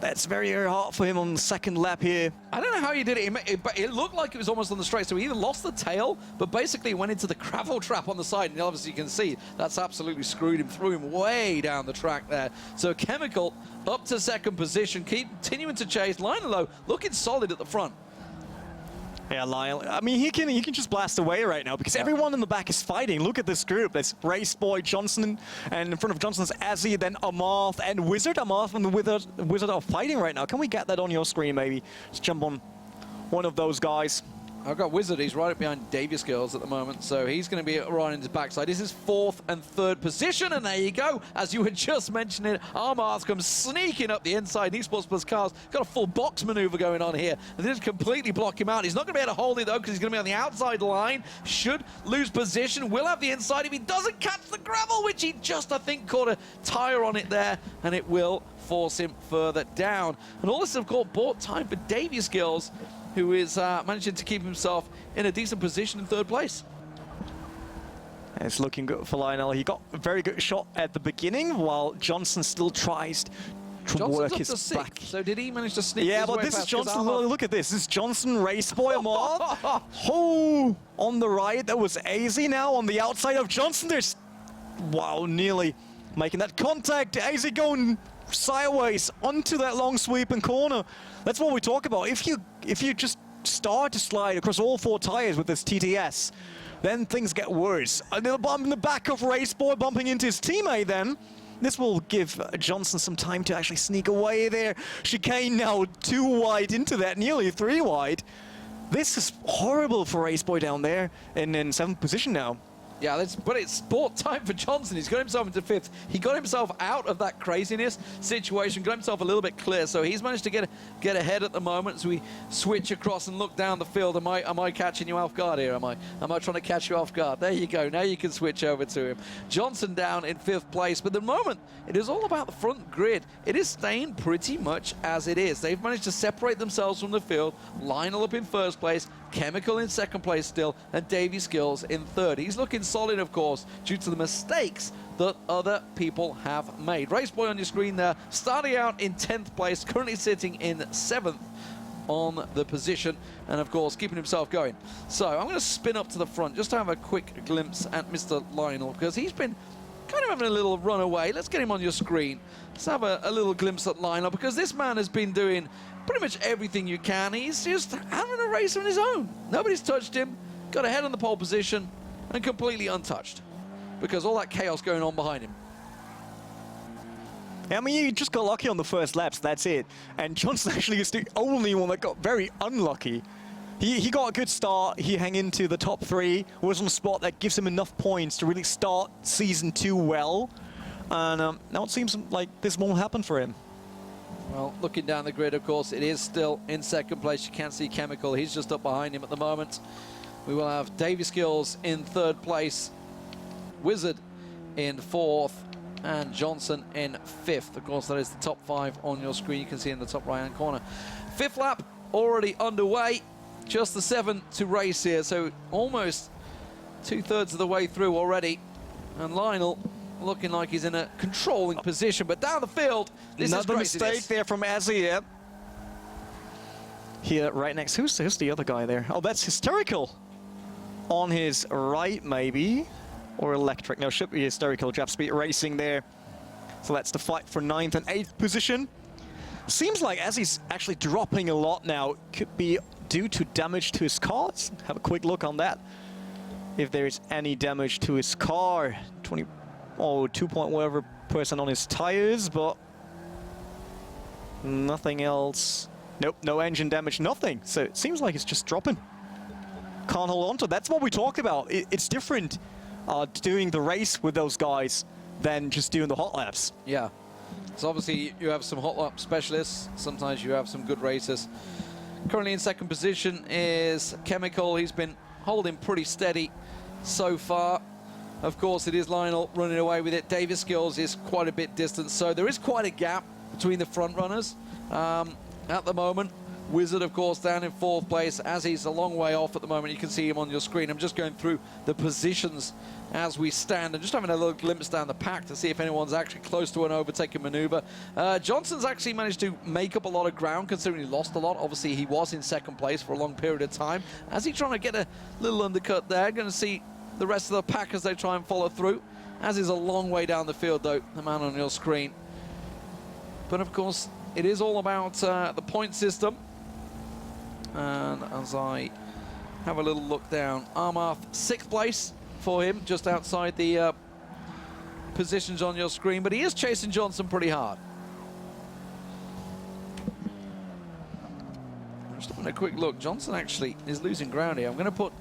That's very, very hard for him on the second lap here. I don't know how he did it, but it looked like it was almost on the straight. So he either lost the tail, but basically went into the gravel trap on the side. And obviously you can see that's absolutely screwed him, threw him way down the track there. So Chemical up to second position, continuing to chase. Lionel looking solid at the front. Yeah, Lyle. I mean, he can just blast away right now because everyone in the back is fighting. Look at this group. That's Raceboy, Johnson, and in front of Johnson's Azzy, then Amarth and Wizard. Amarth and the Wizard are fighting right now. Can we get that on your screen, maybe? Just jump on one of those guys. I've got Wizard. He's right up behind Davey Skills at the moment, so he's going to be right in his backside. This is 4th and 3rd position, and there you go. As you were just mentioning, Armarth comes sneaking up the inside. Esports Plus Cars got a full box maneuver going on here. And they just completely block him out. He's not going to be able to hold it, though, because he's going to be on the outside line. Should lose position. Will have the inside if he doesn't catch the gravel, which he just, I think, caught a tire on it there, and it will force him further down. And all this, of course, bought time for Davey Skills, who is managing to keep himself in a decent position in 3rd place. It's looking good for Lionel. He got a very good shot at the beginning, while Johnson still tries to work his back. So did he manage to sneak his way but this is Johnson. Look at this. This is Johnson, Raceboy, Amarth. Oh, on the right, that was AZ. Now on the outside of Johnson, there's, wow, nearly making that contact. AZ going sideways onto that long sweeping corner. That's what we talk about. If you just start to slide across all 4 tires with this TTS, then things get worse. A little bump in the back of Raceboy, bumping into his teammate then. This will give Johnson some time to actually sneak away there. Chicane now 2 wide into that, nearly 3 wide. This is horrible for Raceboy down there in 7th position now. Yeah, but it's sport time for Johnson. He's got himself into 5th. He got himself out of that craziness situation, got himself a little bit clear. So he's managed to get ahead at the moment as we switch across and look down the field. Am I catching you off guard here? Am I trying to catch you off guard? There you go. Now you can switch over to him. Johnson down in 5th place. But at the moment, it is all about the front grid. It is staying pretty much as it is. They've managed to separate themselves from the field. Lionel up in 1st place. Chemical in 2nd place still, and Davey Skills in 3rd. He's looking solid, of course, due to the mistakes that other people have made. Raceboy on your screen there, starting out in 10th place, currently sitting in 7th on the position, and of course keeping himself going. So I'm going to spin up to the front just to have a quick glimpse at Mr. Lionel, because he's been kind of having a little run away. Let's get him on your screen. Let's have a little glimpse at Lionel, because this man has been doing pretty much everything you can. He's just having a race on his own. Nobody's touched him, got ahead on the pole position, and completely untouched. because all that chaos going on behind him. I mean, you just got lucky on the first laps, that's it. And Johnson actually is the only one that got very unlucky. He got a good start, he hung into the top 3, was on a spot that gives him enough points to really start Season 2 well. And now it seems like this won't happen for him. Well, looking down the grid, of course, it is still in second place. You can't see Chemical, he's just up behind him at the moment. We will have Davy Skills in 3rd place, Wizard in 4th, and Johnson in 5th. Of course, that is the top 5 on your screen. You can see in the top right-hand corner. 5th lap already underway. Just the 7 to race here, so almost 2/3 of the way through already. And Lionel looking like he's in a controlling position, but down the field, this Another is craziness. mistake there from Azzy, yeah. Here, right next, who's the other guy there? Oh, that's Hysterical. On his right, maybe. Or Electric. No, should be Hysterical. Jap Speed Racing there. So that's the fight for 9th and 8th position. Seems like Azzy's actually dropping a lot now. Could be due to damage to his car. Let's have a quick look on that. If there is any damage to his car. 2 point whatever % on his tires, but nothing else. Nope, no engine damage, nothing. So it seems like it's just dropping. Can't hold on to. That's what we talked about. It's different doing the race with those guys than just doing the hot laps. Yeah. So obviously you have some hot lap specialists. Sometimes you have some good racers. Currently in second position is Chemical. He's been holding pretty steady so far. Of course, it is Lionel running away with it. Davis Skills is quite a bit distant, so there is quite a gap between the front runners at the moment. Wizard, of course, down in 4th place, as he's a long way off at the moment. You can see him on your screen. I'm just going through the positions as we stand and just having a little glimpse down the pack to see if anyone's actually close to an overtaking maneuver. Johnson's actually managed to make up a lot of ground, considering he lost a lot. Obviously, he was in second place for a long period of time. As he's trying to get a little undercut there, going to see the rest of the pack as they try and follow through. As is a long way down the field, though, the man on your screen. But, of course, it is all about the point system. And as I have a little look down, Armarth 6th place for him, just outside the positions on your screen, but he is chasing Johnson pretty hard. Just having a quick look, Johnson actually is losing ground here. I'm going to put,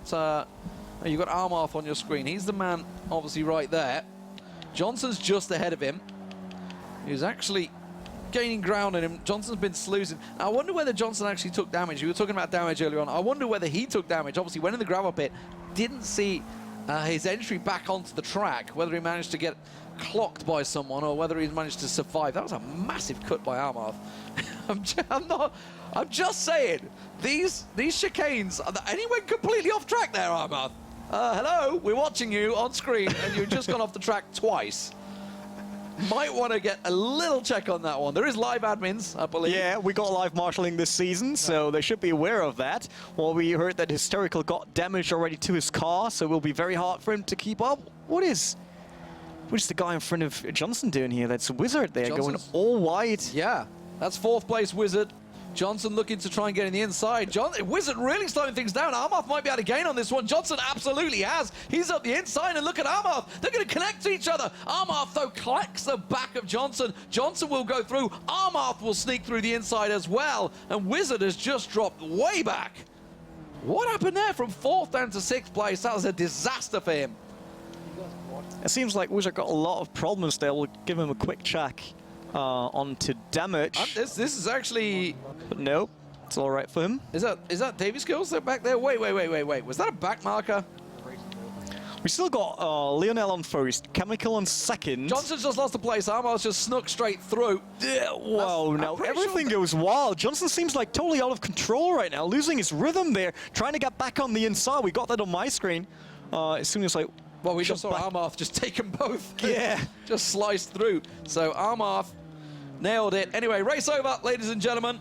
you've got Armarth on your screen. He's the man, obviously, right there. Johnson's just ahead of him. He's actually gaining ground on him. Johnson's been sleuzing. I wonder whether Johnson actually took damage. You were talking about damage earlier on. I wonder whether he took damage. Obviously, went in the gravel pit, didn't see his entry back onto the track, whether he managed to get clocked by someone or whether he managed to survive. That was a massive cut by Armarth. I'm just saying, these chicanes, and he went completely off track there, Armarth. Hello, we're watching you on screen, and you've just gone off the track twice. Might want to get a little check on that one. There is live admins, I believe. Yeah, we got live marshalling this season, so they should be aware of that. Well, we heard that Hysterical got damage already to his car, so it will be very hard for him to keep up. What is the guy in front of Johnson doing here? That's Wizard there, going all wide. Yeah, that's 4th place Wizard. Johnson looking to try and get in the inside. Wizard really slowing things down. Armarth might be able to gain on this one. Johnson absolutely has. He's up the inside, and look at Armarth. They're going to connect to each other. Armarth, though, collects the back of Johnson. Johnson will go through. Armarth will sneak through the inside as well, and Wizard has just dropped way back. What happened there from 4th down to 6th place? That was a disaster for him. It seems like Wizard got a lot of problems there. We'll give him a quick check onto damage. This is actually... But no, it's all right for him. Is that Davy Skills back there? Wait. Was that a back marker? We still got Lionel on 1st, Chemical on 2nd. Johnson's just lost the place. Armar's just snuck straight through. Yeah, wow, now everything goes wild. Johnson seems like totally out of control right now, losing his rhythm there, trying to get back on the inside. We got that on my screen. As soon as well, we just saw Armarth just take them both. Yeah. Just sliced through. So Armarth nailed it. Anyway, race over, ladies and gentlemen.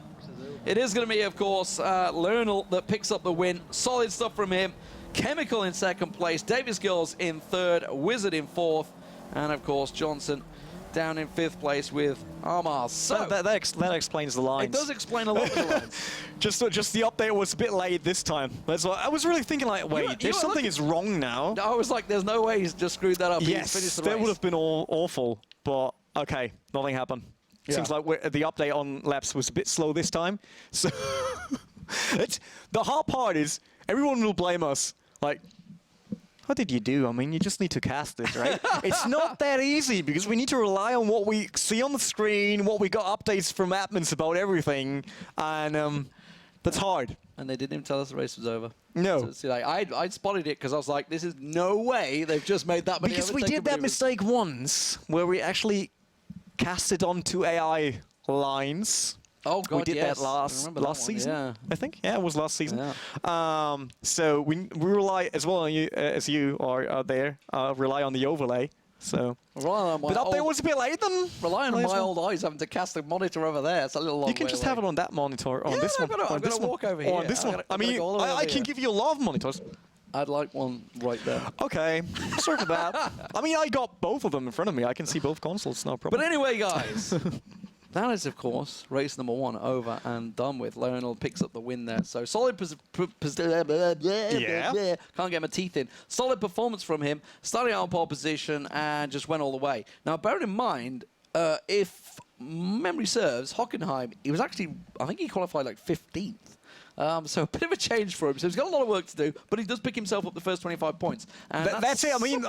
It is going to be, of course, Lionel that picks up the win. Solid stuff from him. Chemical in 2nd place. Davis Gills in 3rd. Wizard in 4th. And, of course, Johnson down in 5th place with Armar. So that explains the lines. it does explain a lot of the lines. just the update was a bit late this time. That's why I was really thinking like, wait, there's something is wrong now. I was like, there's no way he's just screwed that up. Yes, that would have been awful, but okay, nothing happened. Yeah. Seems like the update on laps was a bit slow this time. So the hard part is everyone will blame us. Like, what did you do? I mean, you just need to cast it, right? It's not that easy because we need to rely on what we see on the screen, what we got updates from admins about everything, and that's hard. And they didn't even tell us the race was over. No. So, see, like, I spotted it because I was like, this is no way they've just made that many Because we did that mistake once where we actually casted onto AI lines. Oh god, we did yes. that last season. Yeah. I think. Yeah, it was last season. Yeah. So we rely as well on you as you are there. Rely on the overlay. So. Relying on my But update was a bit late then. Relying on my old eyes having to cast a monitor over there. It's a little long. You can just have it on that monitor. On this one. I've got to walk over here. Or on this one. I mean, I can give you a lot of monitors. I'd like one right there. Okay, sorry for that. I mean, I got both of them in front of me. I can see both consoles, no problem. But anyway, guys, that is, of course, race number 1 over and done with. Lionel picks up the win there. So solid, yeah. Can't get my teeth in. Solid performance from him, starting out on pole position and just went all the way. Now, bear in mind, if memory serves, Hockenheim, he was actually, I think he qualified like 15th. So a bit of a change for him. So he's got a lot of work to do, but he does pick himself up the first 25 points. And that's it. I mean,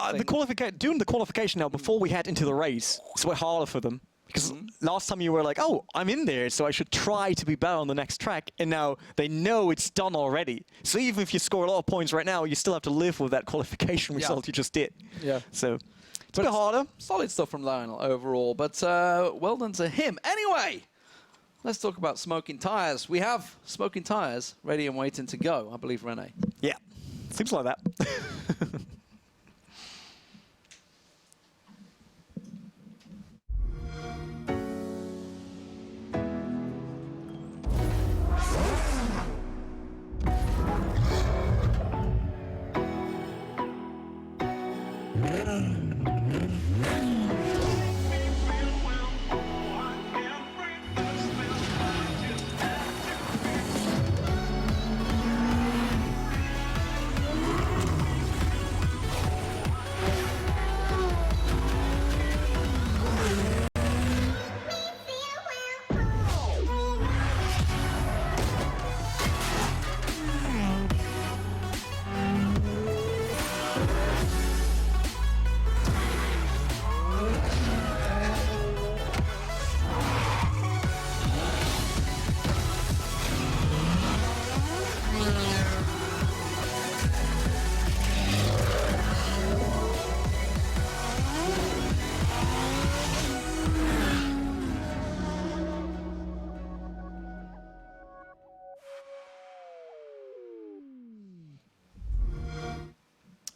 doing the qualification now before we head into the race, it's way harder for them. Because last time you were like, oh, I'm in there, so I should try to be better on the next track. And now they know it's done already. So even if you score a lot of points right now, you still have to live with that qualification result you just did. Yeah. So it's a bit harder. Solid stuff from Lionel overall, but well done to him. Anyway, let's talk about smoking tyres. We have smoking tyres ready and waiting to go, I believe, Rene. Yeah, seems like that.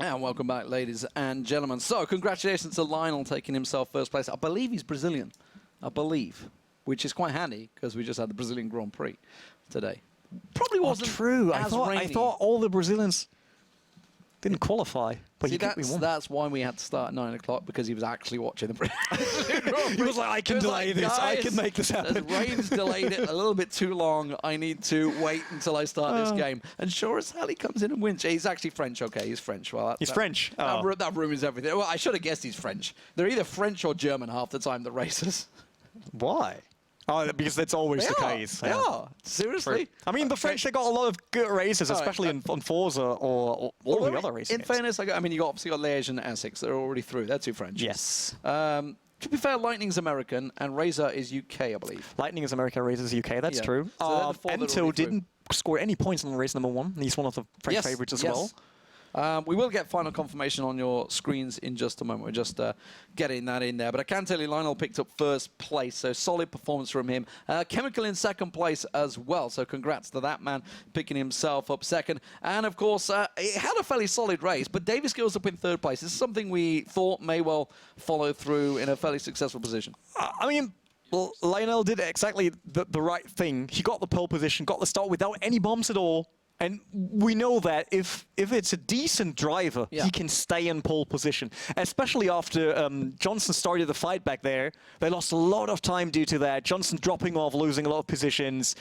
And welcome back, ladies and gentlemen. So, congratulations to Lionel taking himself first place. I believe he's Brazilian. I believe. Which is quite handy, because we just had the Brazilian Grand Prix today. Probably wasn't true. as I thought all the Brazilians didn't qualify. But see, that's why we had to start at 9 o'clock, because he was actually watching the Brazilian Grand Prix. He was like, I can delay this. I can make this happen. The rain's delayed it a little bit too long. I need to wait until I start this game. And sure as hell, he comes in and wins. He's actually French, okay? He's French. Well, he's French. That ruins everything. Well, I should have guessed he's French. They're either French or German half the time, the races. Why? Oh, because that's always the case. They are. Seriously. I mean, the French, they got a lot of good races, especially on Forza or all the other races. In fairness, I mean, you obviously got Liège and Essex. They're already through. They're two French. Yes. To be fair, Lightning's American and Razor is UK, I believe. Lightning is American, Razor is UK. That's true. So Ento didn't score any points on race number 1. He's one of the French favorites as well. We will get final confirmation on your screens in just a moment. We're just getting that in there. But I can tell you Lionel picked up first place, so solid performance from him. Chemical in second place as well, so congrats to that man picking himself up second. And, of course, it had a fairly solid race, but Davis Gills up in third place. This is something we thought may well follow through in a fairly successful position. I mean, Lionel did exactly the right thing. He got the pole position, got the start without any bombs at all. And we know that if it's a decent driver, he can stay in pole position. Especially after Johnson started the fight back there. They lost a lot of time due to that. Johnson dropping off, losing a lot of positions.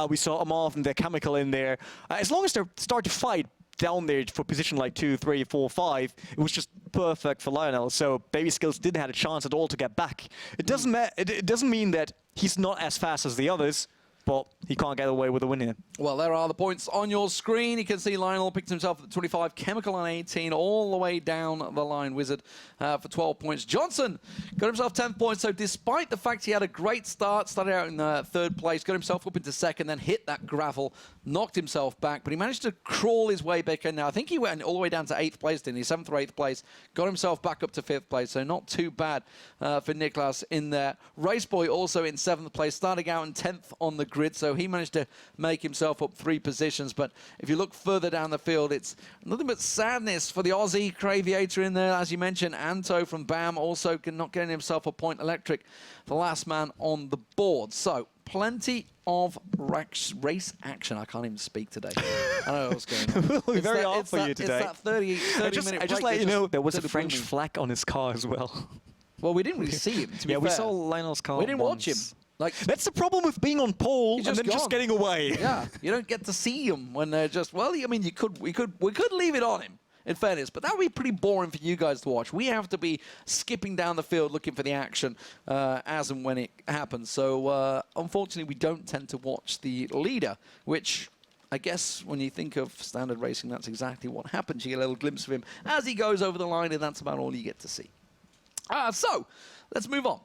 We saw Amarth and their chemical in there. As long as they start to fight down there for position like 2, 3, 4, 5, it was just perfect for Lionel. So Baby Skills didn't have a chance at all to get back. It doesn't it doesn't mean that he's not as fast as the others, but he can't get away with a win here. Well, there are the points on your screen. You can see Lionel picked himself at 25, Chemical on 18, all the way down the line. Wizard for 12 points. Johnson got himself 10 points. So despite the fact he had a great start, started out in third place, got himself up into second, then hit that gravel, knocked himself back, but he managed to crawl his way back in. Now, I think he went all the way down to 8th place, didn't he? 7th or 8th place, got himself back up to 5th place, so not too bad for Niklas in there. Raceboy also in 7th place, starting out in 10th on the grid, so he managed to make himself up 3 positions. But if you look further down the field, it's nothing but sadness for the Aussie Craviator in there, as you mentioned. Anto from BAM also not getting himself a point. Electric, the last man on the board. So plenty of race action. I can't even speak today. I don't know what's going on. It's very hard for you today. It's that 30 minute break. I just let you know there was a French flag on his car as well. Well, we didn't really see him, to be fair. We saw Lionel's car. We didn't watch him. Like, that's the problem with being on pole and then just getting away. Yeah, you don't get to see them when they're just, well, I mean, we could leave it on him, in fairness, but that would be pretty boring for you guys to watch. We have to be skipping down the field looking for the action as and when it happens. So, unfortunately, we don't tend to watch the leader, which I guess when you think of standard racing, that's exactly what happens. You get a little glimpse of him as he goes over the line, and that's about all you get to see. So, let's move on.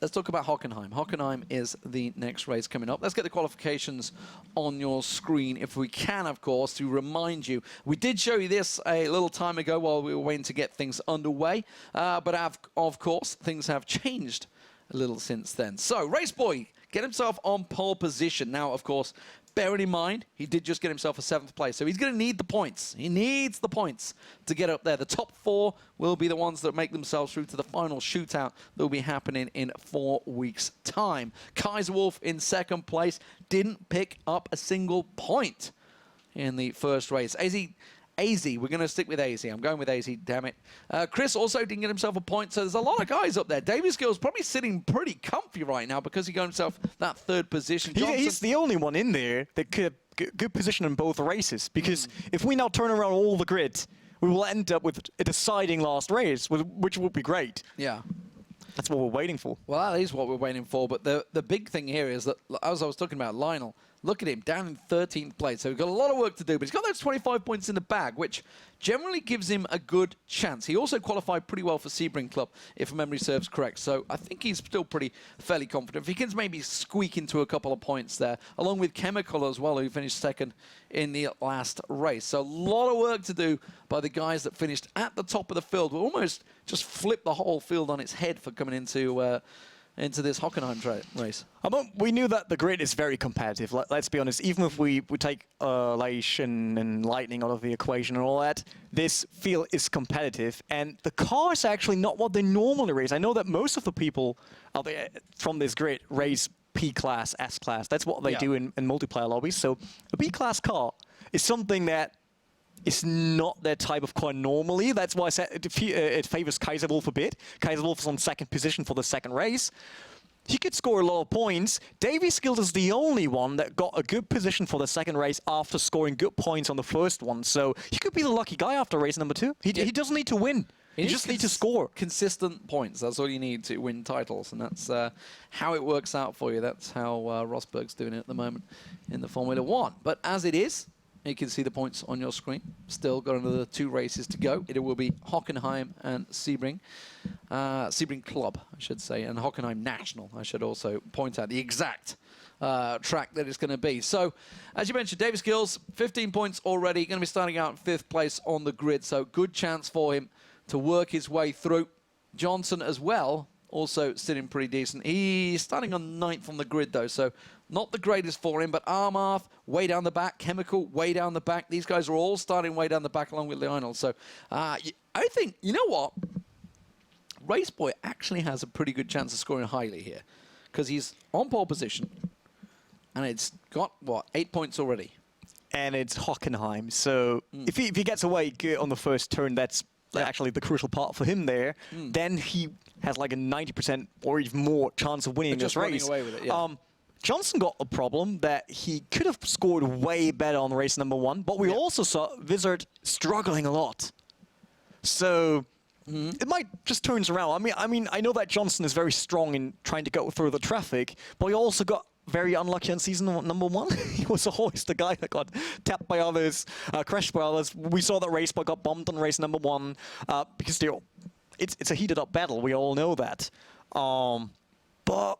Let's talk about Hockenheim. Hockenheim is the next race coming up. Let's get the qualifications on your screen, if we can, of course, to remind you. We did show you this a little time ago while we were waiting to get things underway. But of course, things have changed a little since then. So, Raceboy, get himself on pole position. Now, of course, bearing in mind, he did just get himself a 7th place, so he's going to need the points. He needs the points to get up there. The top 4 will be the ones that make themselves through to the final shootout that will be happening in 4 weeks' time. Kaiser Wolf in 2nd place, didn't pick up a single point in the first race. AZ, we're going to stick with AZ. I'm going with AZ, damn it. Chris also didn't get himself a point, so there's a lot of guys up there. Davies Gill's probably sitting pretty comfy right now because he got himself that 3rd position. He's the only one in there that could have good position in both races, because if we now turn around all the grid, we will end up with a deciding last race, which would be great. Yeah. That's what we're waiting for. Well, that is what we're waiting for, but the big thing here is that, as I was talking about Lionel, look at him, down in 13th place. So we've got a lot of work to do, but he's got those 25 points in the bag, which generally gives him a good chance. He also qualified pretty well for Sebring Club, if memory serves correct. So I think he's still fairly confident. If he can maybe squeak into a couple of points there, along with Chemical as well, who finished 2nd in the last race. So a lot of work to do by the guys that finished at the top of the field. We'll almost just flip the whole field on its head for coming into this Hockenheim race. We knew that the grid is very competitive. Let's be honest. Even if we take Leish and Lightning out of the equation and all that, this field is competitive. And the car is actually not what they normally race. I know that most of the people out there from this grid race P-Class, S-Class. That's what they do in multiplayer lobbies. So a B-Class car is something that is not their type of car normally. That's why I said it favors Kaiser Wolf a bit. Kaiser Wolf is on 2nd position for the 2nd race. He could score a lot of points. Davies Guild is the only one that got a good position for the 2nd race after scoring good points on the first one. So he could be the lucky guy after race number 2. He doesn't need to win. You just need to score. Consistent points. That's all you need to win titles. And that's how it works out for you. That's how Rosberg's doing it at the moment in the Formula 1. But as it is, you can see the points on your screen. Still got another 2 races to go. It will be Hockenheim and Sebring. Sebring Club, I should say, and Hockenheim National. I should also point out the exact track that it's going to be. So, as you mentioned, Davis Gills, 15 points already. Going to be starting out in 5th place on the grid. So, good chance for him to work his way through. Johnson as well, also sitting pretty decent. He's starting on 9th on the grid, though, so not the greatest for him, but Armarth, way down the back, Chemical, way down the back. These guys are all starting way down the back along with Lionel. So I think, you know what? Raceboy actually has a pretty good chance of scoring highly here because he's on pole position, and it's got, what, 8 points already? and it's Hockenheim. So if he gets away good on the first turn, that's actually the crucial part for him there. Then he has like a 90% or even more chance of winning this race. Just running away with it, yeah. Johnson got a problem that he could have scored way better on race number 1, but we also saw Wizard struggling a lot. So it might just turns around. I know that Johnson is very strong in trying to go through the traffic, but he also got very unlucky on season number 1. He was always the guy that got tapped by others, crashed by others. We saw that race, but got bumped on race number 1 because it's a heated up battle. We all know that. But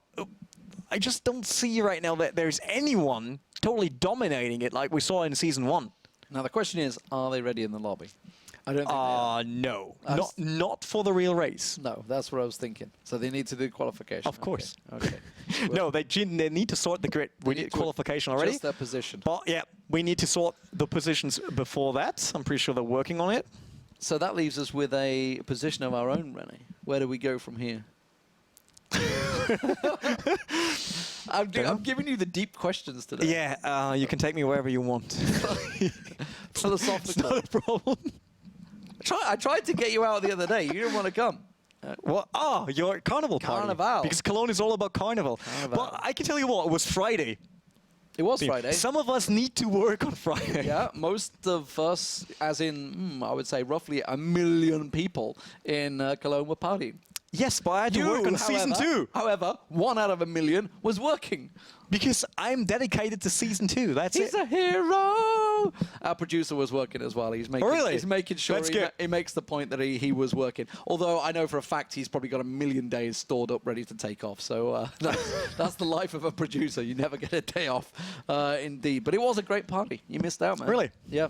I just don't see right now that there's anyone totally dominating it like we saw in season 1. Now the question is, are they ready in the lobby? I don't think they are. No. Not for the real race. No, that's what I was thinking. So they need to do qualification. Of course. Okay. No, they need to sort the grid. We need qualification already. Just their position. But yeah, we need to sort the positions before that. I'm pretty sure they're working on it. So that leaves us with a position of our own, Rene. Where do we go from here? I'm giving you the deep questions today. Yeah, you can take me wherever you want. Philosophical. It's not a problem. I tried to get you out the other day. You didn't want to come. What? Oh, your carnival party. Carnival. Because Cologne is all about carnival. But I can tell you what, it was Friday. It was Friday. Some of us need to work on Friday. Yeah, most of us, as in, I would say roughly 1 million people in Cologne were partying. Yes, but I had to work on season 2. However, 1 out of 1 million was working. Because I'm dedicated to season 2. That's He's a hero. Our producer was working as well. He's making sure he makes the point that he was working. Although I know for a fact he's probably got 1 million days stored up ready to take off. So that's the life of a producer. You never get a day off, indeed. But it was a great party. You missed out, man. Really? Yeah.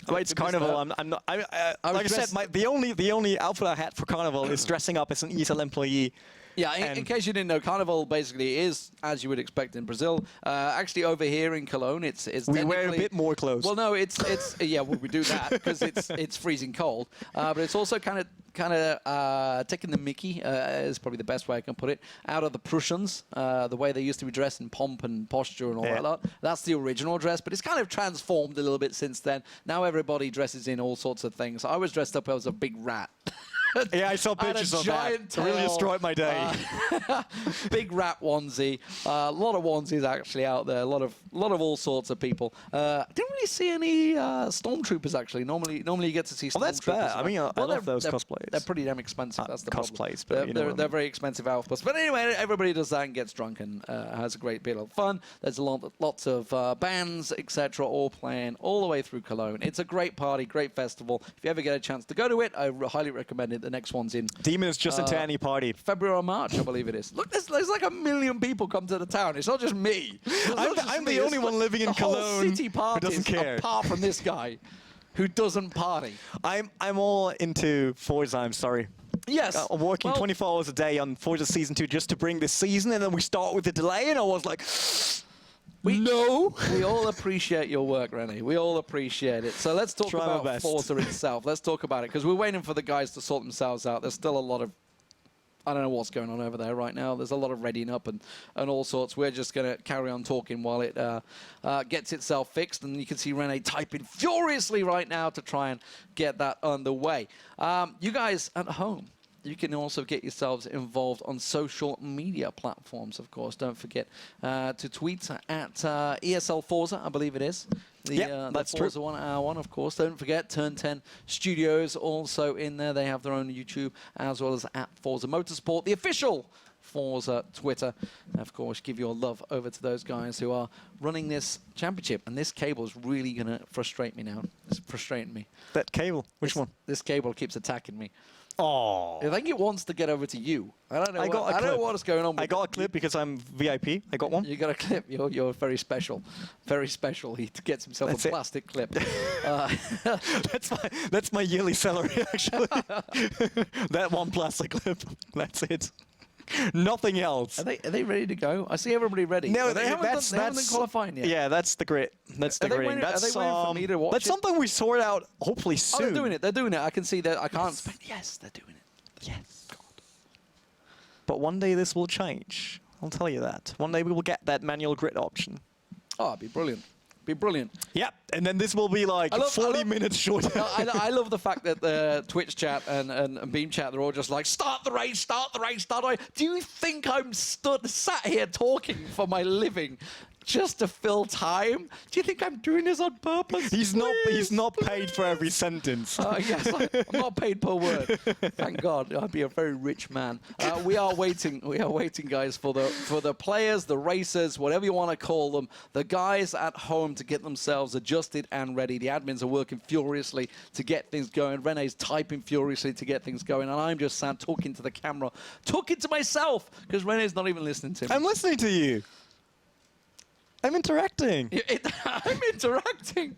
Well, it's carnival. I'm not. Like I said, the only outfit I had for carnival is dressing up as an ESL employee. Yeah, in case you didn't know, Carnival basically is, as you would expect in Brazil. Actually, over here in Cologne, it's we wear a bit more clothes. Well, no, it's yeah, well, we do that because it's freezing cold. But it's also kind of taking the mickey is probably the best way I can put it out of the Prussians, the way they used to be dressed in pomp and posture and all that lot. That's the original dress, but it's kind of transformed a little bit since then. Now everybody dresses in all sorts of things. I was dressed up as a big rat. Yeah, I saw pictures of that. It really destroyed my day. Big rat onesie. A lot of onesies actually out there. A lot of all sorts of people. Didn't really see any stormtroopers actually. Normally you get to see stormtroopers. Oh, that's bad. I mean, I love those cosplays. They're pretty damn expensive. That's the cosplays, problem. but they're very expensive outputs. But anyway, everybody does that and gets drunk and has a great deal of fun. There's lots of bands, etc., all playing all the way through Cologne. It's a great party, great festival. If you ever get a chance to go to it, I highly recommend it. The next one's in Demon is just into any party. February or March, I believe it is. Look, there's like 1 million people come to the town. It's not just me. I'm the only one living in Cologne whole city who doesn't care. Apart from this guy, who doesn't party. I'm all into Forza. I'm sorry. Yes. I'm working 24 hours a day on Forza Season 2 just to bring this season, and then we start with the delay, and I was like, no. We all appreciate your work, Rene. We all appreciate it. So let's talk about Forza itself. Let's talk about it, because we're waiting for the guys to sort themselves out. There's still a lot of, I don't know what's going on over there right now. There's a lot of readying up and all sorts. We're just going to carry on talking while it gets itself fixed. And you can see Rene typing furiously right now to try and get that underway. You guys at home, you can also get yourselves involved on social media platforms, of course. Don't forget to tweet at ESL Forza, I believe it is. That's Forza true. 1 hour 1, of course. Don't forget, Turn 10 Studios also in there. They have their own YouTube as well as at Forza Motorsport, the official Forza Twitter. And of course, give your love over to those guys who are running this championship. And this cable is really going to frustrate me now. It's frustrating me. That cable? Which one? This cable keeps attacking me. Oh. I think it wants to get over to you. I don't know. I don't know what is going on with I got a clip because I'm VIP. I got one. You got a clip. You're very special. Very special. He gets himself a plastic clip. That's my yearly salary, actually. That one plastic clip. That's it. Nothing else. Are they ready to go? I see everybody ready. No, they haven't done qualifying yet. Yeah, that's the grid. That's the grid. Are they waiting for me to watch That's something we sort out hopefully soon. Oh, they're doing it. They're doing it. I can see that. I can't. Yes, they're doing it. Yes. God. But one day this will change. I'll tell you that. One day we will get that manual grid option. Oh, it'd be brilliant. Be brilliant. Yep, and then this will be like 40 minutes shorter. I love the fact that the Twitch chat and Beam chat, they're all just like, start the race, start the race, start the race. Do you think I'm sat here talking for my living just to fill time? Do you think I'm doing this on purpose? He's not paid for every sentence. Yes, I'm not paid per word. Thank God, I'd be a very rich man. We are waiting, guys, for the players, the racers, whatever you want to call them, the guys at home to get themselves adjusted and ready. The admins are working furiously to get things going. Rene's typing furiously to get things going, and I'm just sat talking to the camera, talking to myself, because Rene's not even listening to me. I'm listening to you. I'm interacting. I'm interacting.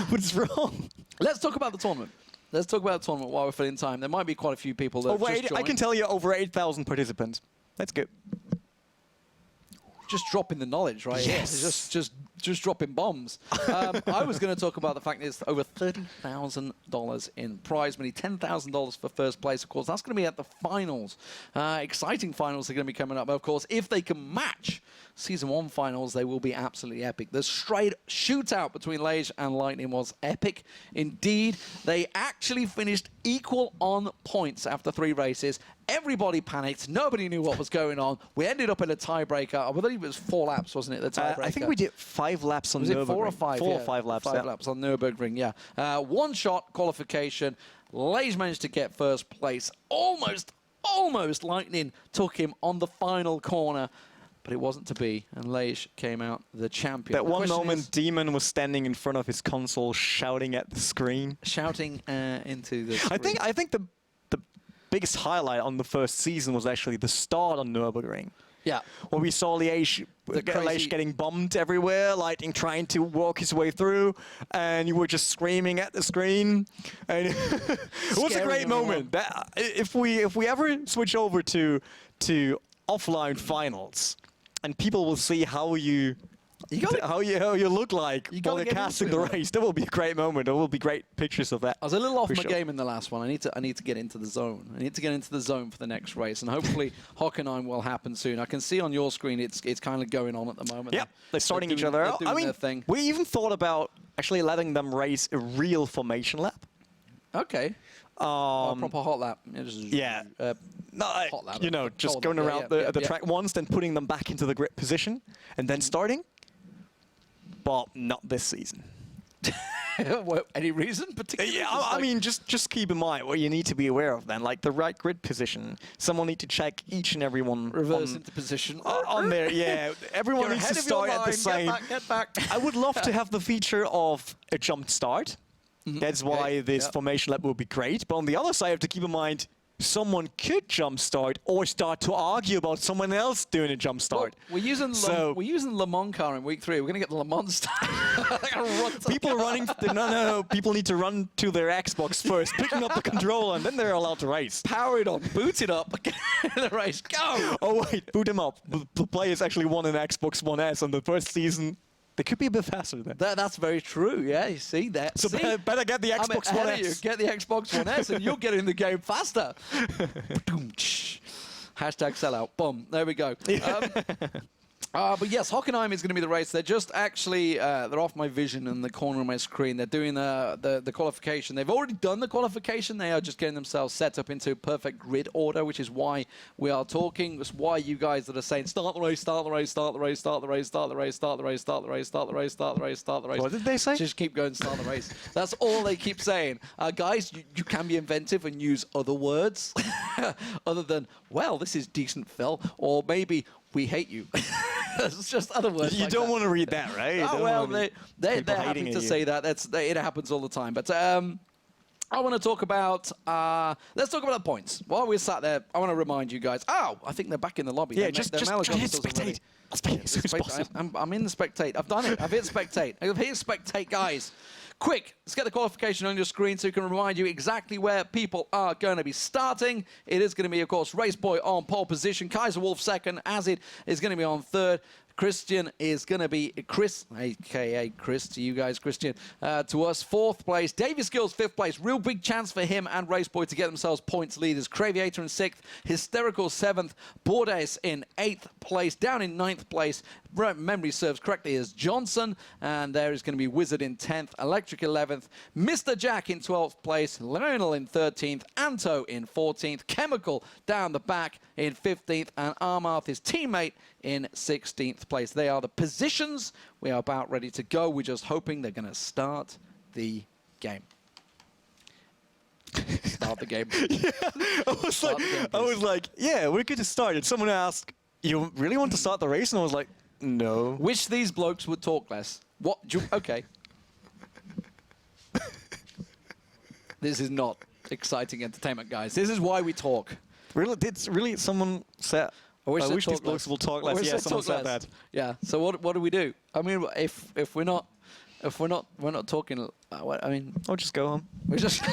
What's wrong? Let's talk about the tournament. Let's talk about the tournament while we're filling time. There might be quite a few people that just joined. I can tell you over 8,000 participants. That's good. Just dropping the knowledge right here. Just dropping bombs. I was going to talk about the fact that it's over $30,000 in prize money, $10,000 for first place. Of course, that's going to be at the finals. Exciting finals are going to be coming up. But of course, if they can match Season 1 finals, they will be absolutely epic. The straight shootout between Lage and Lightning was epic. Indeed, they actually finished equal on points after 3 races. Everybody panicked. Nobody knew what was going on. We ended up in a tiebreaker. I believe it was 4 laps, wasn't it, the tiebreaker? I think we did 5 laps on Nürburgring. Was it 4 or 5? 4 or 5 laps. 5 laps on Nürburgring, yeah. One-shot qualification. Lage managed to get first place. Almost Lightning took him on the final corner. But it wasn't to be, and Lage came out the champion. That one moment, Demon was standing in front of his console, shouting at the screen. Shouting into the screen. I think the biggest highlight on the first season was actually the start on Nürburgring. Yeah. Where we saw Lage getting bombed everywhere, Lightning trying to walk his way through, and you were just screaming at the screen. And it was a great moment. If we ever switch over to offline finals, and people will see how you look like while they're casting the race. That will be a great moment. There will be great pictures of that. I was a little off my game in the last one. I need to get into the zone. I need to get into the zone for the next race, and hopefully Hockenheim will happen soon. I can see on your screen it's kind of going on at the moment. Yeah, they're sorting each other out. I mean, we even thought about actually letting them race a real formation lap. Okay. A proper hot lap. Yeah. Hot lap. You know, just going around the track once, then putting them back into the grid position, and then starting. But not this season. Any reason particularly? Yeah, I mean, just keep in mind what you need to be aware of then, like the right grid position. Someone need to check each and every one. Reverse into position. On there, yeah. Everyone needs to start at the same. Get back. I would love to have the feature of a jump start. That's why this formation lap will be great. But on the other side, you have to keep in mind, someone could jump start or start to argue about someone else doing a jump start. Well, we're using Le Mans car in week 3. We're going to get the Le Mans start. People are running. No. People need to run to their Xbox first, picking up the controller, and then they're allowed to race. Power it on, boot it up, get in the race, go! Oh wait, boot him up. The players actually won an Xbox One S on the first season. They could be a bit faster then. That's very true, yeah, you see that. So better get the Xbox One S. Get the Xbox One S and you'll get in the game faster. Hashtag sellout. Boom. There we go. But yes, Hockenheim is going to be the race. They're just actually, they're off my vision in the corner of my screen. They're doing the qualification. They've already done the qualification. They are just getting themselves set up into perfect grid order, which is why we are talking. It's why you guys that are saying, start the race, start the race, start the race, start the race, start the race, start the race, start the race, start the race, start the race, start the race. What did they say? Just keep going, start the race. That's all they keep saying. Guys, you can be inventive and use other words other than, well, this is decent, Phil, or maybe we hate you. It's just other words. You don't want to read that, right? Oh, well, they're happy to say that. It happens all the time. But I want to talk about, let's talk about the points. While we're sat there, I want to remind you guys, I think they're back in the lobby. Yeah, just hit spectate. I'm in the spectate. I've done it. I've hit spectate. I've hit spectate, guys. Quick, let's get the qualification on your screen so we can remind you exactly where people are going to be starting. It is going to be, of course, Race Boy on pole position, Kaiser Wolf second, Azid is going to be on third, Christian is going to be Chris, a.k.a. Chris to you guys, Christian, to us, 4th place. Davy Skills, 5th place. Real big chance for him and Raceboy to get themselves points leaders. Craviator in 6th, Hysterical 7th, Bordes in 8th place. Down in 9th place, memory serves correctly, is Johnson, and there is going to be Wizard in 10th, Electric 11th, Mr. Jack in 12th place, Lionel in 13th, Anto in 14th, Chemical down the back in 15th, and Armarth, his teammate, in 16th place. They are the positions. We are about ready to go. We're just hoping they're going to start the game. Start the game. Yeah, I was like, yeah, we're good to start. And someone asked, you really want to start the race? And I was like, no. Wish these blokes would talk less. What? Okay. This is not exciting entertainment, guys. This is why we talk. Really? Did someone say? I wish these blokes will talk less. Yeah, someone said that. Yeah. So what do we do? I mean, if we're not talking. I mean, I'll just go home. We just.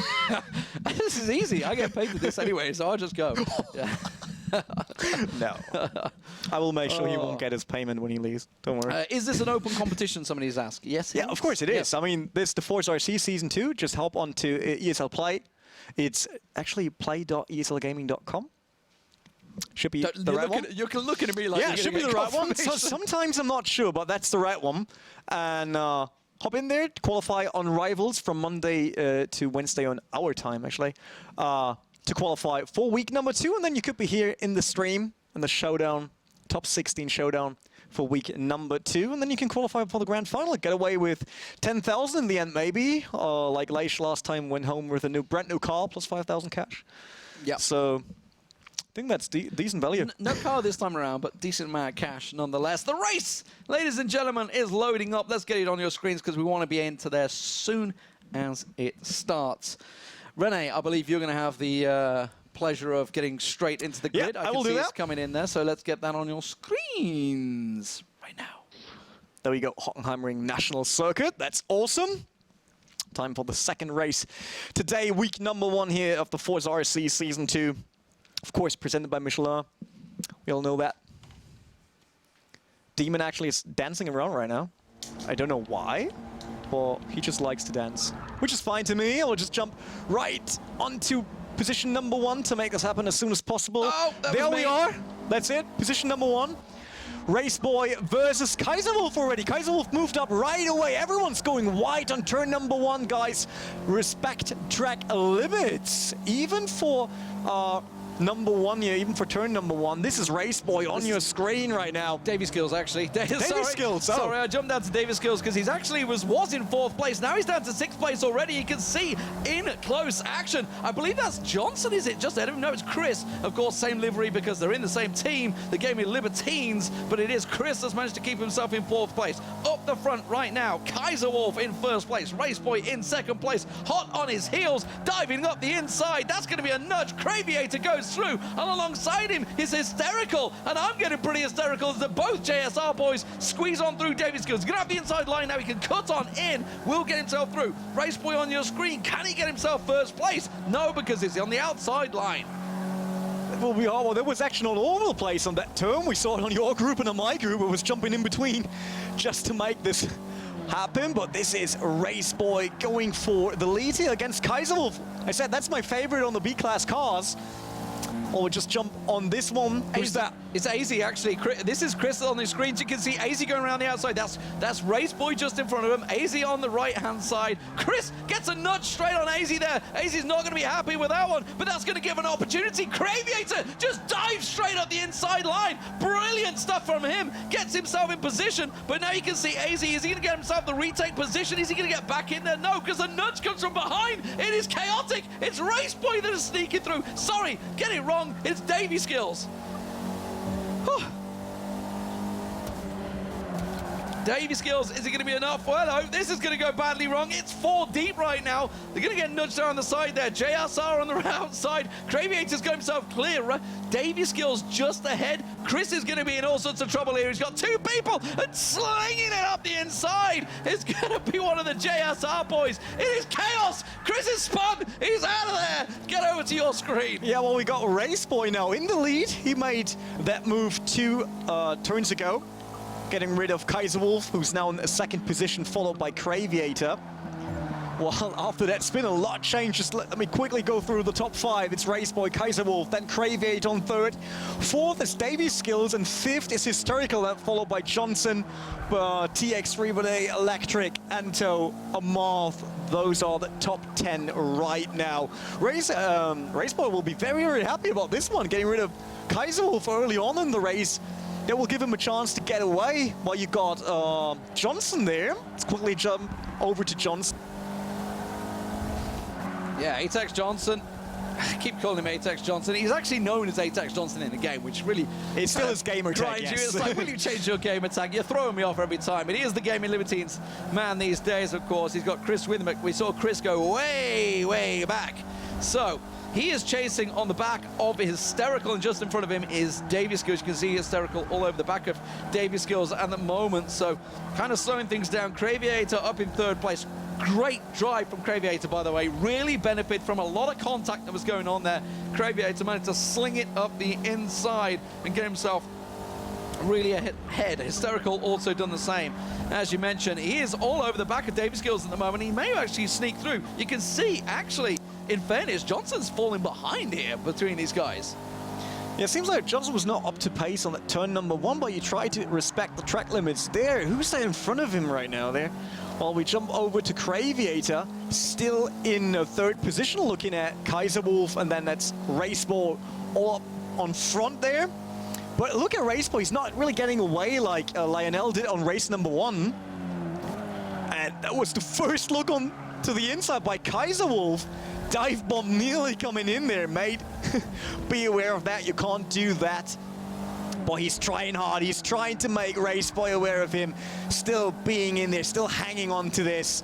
This is easy. I get paid for this anyway, so I'll just go. Yeah. No. I will make sure he won't get his payment when he leaves. Don't worry. Is this an open competition? Somebody's asked. Yes. Yeah, of course it is. I mean, this is the Forza RC Season 2. Just hop on to ESL Play. It's actually play.eslgaming.com. Should be the right one. You're looking at me like yeah, it should be the right one. So sometimes I'm not sure, but that's the right one. And hop in there, qualify on Rivals from Monday to Wednesday on our time, actually, to qualify for week number 2. And then you could be here in the stream and the Showdown, top 16 Showdown for week number 2. And then you can qualify for the grand final, get away with 10,000 in the end, maybe. Like Leish last time went home with a brand new car plus 5,000 cash. Yeah. So I think that's decent value. No car this time around, but decent amount of cash nonetheless. The race, ladies and gentlemen, is loading up. Let's get it on your screens because we want to be into there soon as it starts. Rene, I believe you're going to have the pleasure of getting straight into the grid. Yeah, I will do that. It's coming in there, so let's get that on your screens right now. There we go, Hockenheim Ring National Circuit. That's awesome. Time for the second race today, week number 1 here of the Forza RC Season 2. Of course, presented by Michelin. We all know that. Demon actually is dancing around right now. I don't know why, but he just likes to dance, which is fine to me. I'll just jump right onto position number 1 to make this happen as soon as possible. Oh, there we are. That's it. Position number 1. Raceboy versus Kaiserwolf already. Kaiserwolf moved up right away. Everyone's going wide on turn number 1, guys. Respect track limits. Even for number 1 here, even for turn number 1. This is Raceboy on your screen right now. Davy Skills, actually. Davy Skills, oh. Sorry, I jumped down to Davy Skills because he's actually was in 4th place. Now he's down to 6th place already. You can see in close action. I believe that's Johnson, is it? Just ahead of him. No, it's Chris. Of course, same livery because they're in the same team. The game is Libertines, but it is Chris that's managed to keep himself in 4th place. Up the front right now, Kaiserwolf in 1st place. Raceboy in 2nd place. Hot on his heels, diving up the inside. That's going to be a nudge. Craviator goes through, and alongside him is Hysterical, and I'm getting pretty hysterical as both JSR boys squeeze on through Davy Skills. He's going to have the inside line now. He can cut on in, will get himself through. Raceboy on your screen, can he get himself 1st place? No, because it's on the outside line. Well, there was action all over the place on that turn. We saw it on your group and on my group. It was jumping in between just to make this happen, but this is Raceboy going for the lead here against Kaiserwolf. I said that's my favorite on the B-class cars. Or just jump on this one. Who's that? It's AZ, actually. This is Chris on the screen. You can see AZ going around the outside. That's Raceboy just in front of him. AZ on the right-hand side. Chris gets a nudge straight on AZ there. AZ's not going to be happy with that one, but that's going to give an opportunity. Craviator just dives straight up the inside line. Brilliant stuff from him. Gets himself in position, but now you can see AZ. Is he going to get himself the retake position? Is he going to get back in there? No, because the nudge comes from behind. It is chaotic. It's Raceboy that is sneaking through. Sorry, get it wrong. It's Davy Skills. Whew. Davy Skills, is it going to be enough? Well, no, this is going to go badly wrong. It's 4 deep right now. They're going to get nudged down the side there. JSR on the outside. Craviator's got himself clear. Davy Skills just ahead. Chris is going to be in all sorts of trouble here. He's got 2 people and slinging it up the inside. It's going to be one of the JSR boys. It is chaos. Chris is spun. He's out of there. Get over to your screen. Yeah, well, we got Raceboy now in the lead. He made that move 2 turns ago. getting rid of Kaiserwolf, who's now in a second position, followed by Craviator. Well, after that spin, a lot changed. Just let me quickly go through the top 5. It's Raceboy, Kaiserwolf, then Craviator on 3rd. 4th is Davy Skills, and 5th is Hysterical, followed by Johnson, TX3 Relay, Electric, Anto, Amarth. Those are the top 10 right now. Raceboy will be very, very happy about this one, getting rid of Kaiserwolf early on in the race. That will give him a chance to get away, while you got Johnson there. Let's quickly jump over to Johnson. Yeah, Atex Johnson. I keep calling him Atex Johnson. He's actually known as Atex Johnson in the game, which really... It's still his gamer tag, yes. It's like, will you change your gamer tag? You're throwing me off every time. But he is the Gaming Libertines man these days, of course. He's got Chris with him. We saw Chris go way, way back. So he is chasing on the back of Hysterical, and just in front of him is Davy Skills. You can see Hysterical all over the back of Davy Skills at the moment. So kind of slowing things down. Craviator up in 3rd place. Great drive from Craviator, by the way. Really benefit from a lot of contact that was going on there. Craviator managed to sling it up the inside and get himself really ahead. Hysterical also done the same. As you mentioned, he is all over the back of Davy Skills at the moment. He may actually sneak through. You can see, actually, in fairness, Johnson's falling behind here between these guys. Yeah, it seems like Johnson was not up to pace on that turn number 1, but you try to respect the track limits there. Who's there in front of him right now there? While we jump over to Craviator, still in 3rd position, looking at Kaiserwolf, and then that's Raceboy all up on front there. But look at Raceboy, he's not really getting away like Lionel did on race number 1. And that was the first look on to the inside by Kaiserwolf. Dive bomb nearly coming in there, mate. Be aware of that, you can't do that. But he's trying hard, he's trying to make Raceboy aware of him, still being in there, still hanging on to this.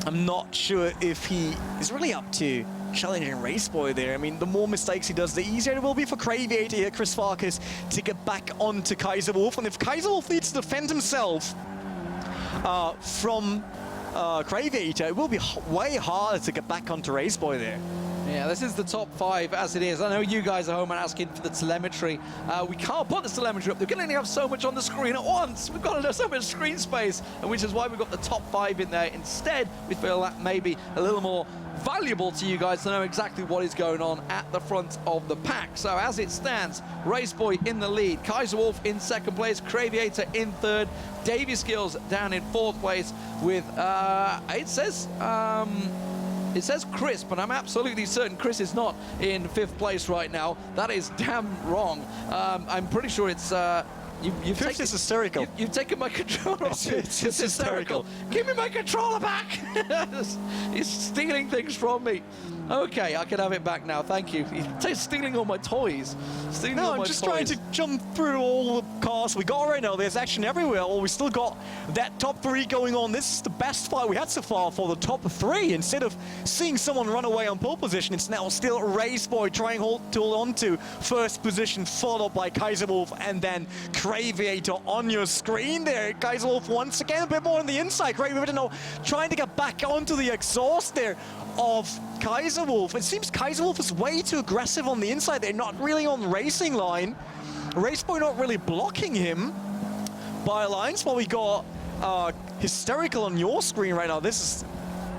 I'm not sure if he is really up to challenging Raceboy there. I mean, the more mistakes he does, the easier it will be for Craviator here, Chris Farkas, to get back onto Kaiserwolf. And if Kaiserwolf needs to defend himself from Craviator, it will be way harder to get back onto Raceboy there. Yeah, this is the top 5 as it is. I know you guys are home and asking for the telemetry. We can't put the telemetry up. They can only have so much on the screen at once. We've got so much screen space, and which is why we've got the top 5 in there. Instead, we feel that may be a little more valuable to you guys to know exactly what is going on at the front of the pack. So as it stands, Raceboy in the lead, Kaiserwolf in 2nd place, Craviator in 3rd, Davy Skills down in 4th place with, it says Chris, but I'm absolutely certain Chris is not in 5th place right now. That is damn wrong. I'm pretty sure it's... You've taken, it's Hysterical. You've taken my controller off. It's Hysterical. Give me my controller back! He's stealing things from me. Okay, I can have it back now. Thank you. He's stealing all my toys. No, I'm just trying to jump through all the cars we got right now. There's action everywhere. Well, we still got that top 3 going on. This is the best fight we had so far for the top 3. Instead of seeing someone run away on pole position, it's now still Raceboy trying to hold on to 1st position, followed by Kaiserwolf, and then Craviator on your screen there. Kaiserwolf once again a bit more on the inside. Craviator now trying to get back onto the exhaust there of Kaiserwolf. It seems Kaiserwolf is way too aggressive on the inside. They're not really on the racing line. Raceboy not really blocking him by lines, while we got Hysterical on your screen right now. This is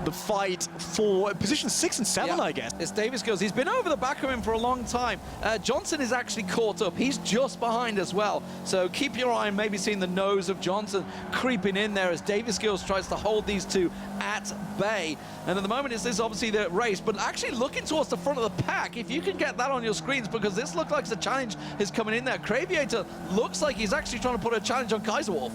the fight for position 6 and 7, I guess. It's Davy Skills. He's been over the back of him for a long time. Johnson is actually caught up. He's just behind as well. So keep your eye on maybe seeing the nose of Johnson creeping in there as Davy Skills tries to hold these two at bay. And at the moment, it's obviously the race, but actually looking towards the front of the pack, if you can get that on your screens, because this looks like the challenge is coming in there. Craviator looks like he's actually trying to put a challenge on Kaiserwolf.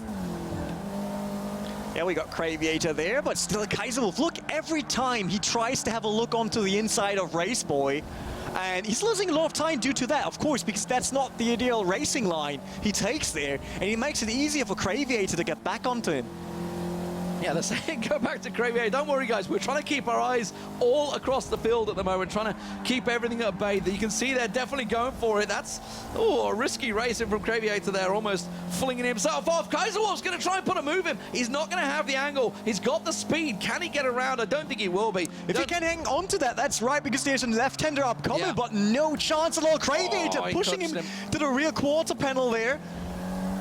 Yeah, we got Craviator there, but still Kaiserwolf. Look, every time he tries to have a look onto the inside of Raceboy, and he's losing a lot of time due to that, of course, because that's not the ideal racing line he takes there, and he makes it easier for Craviator to get back onto him. Yeah, they're saying go back to Craviator. Don't worry, guys. We're trying to keep our eyes all across the field at the moment, trying to keep everything at bay. You can see they're definitely going for it. That's a risky racing from Craviator there, almost flinging himself off. Kaiserwolf's going to try and put a move in. He's not going to have the angle. He's got the speed. Can he get around? I don't think he will be. If he can hang on to that, that's right, because there's a left-hander upcoming, but no chance at all. Craviator pushing him to the rear quarter panel there.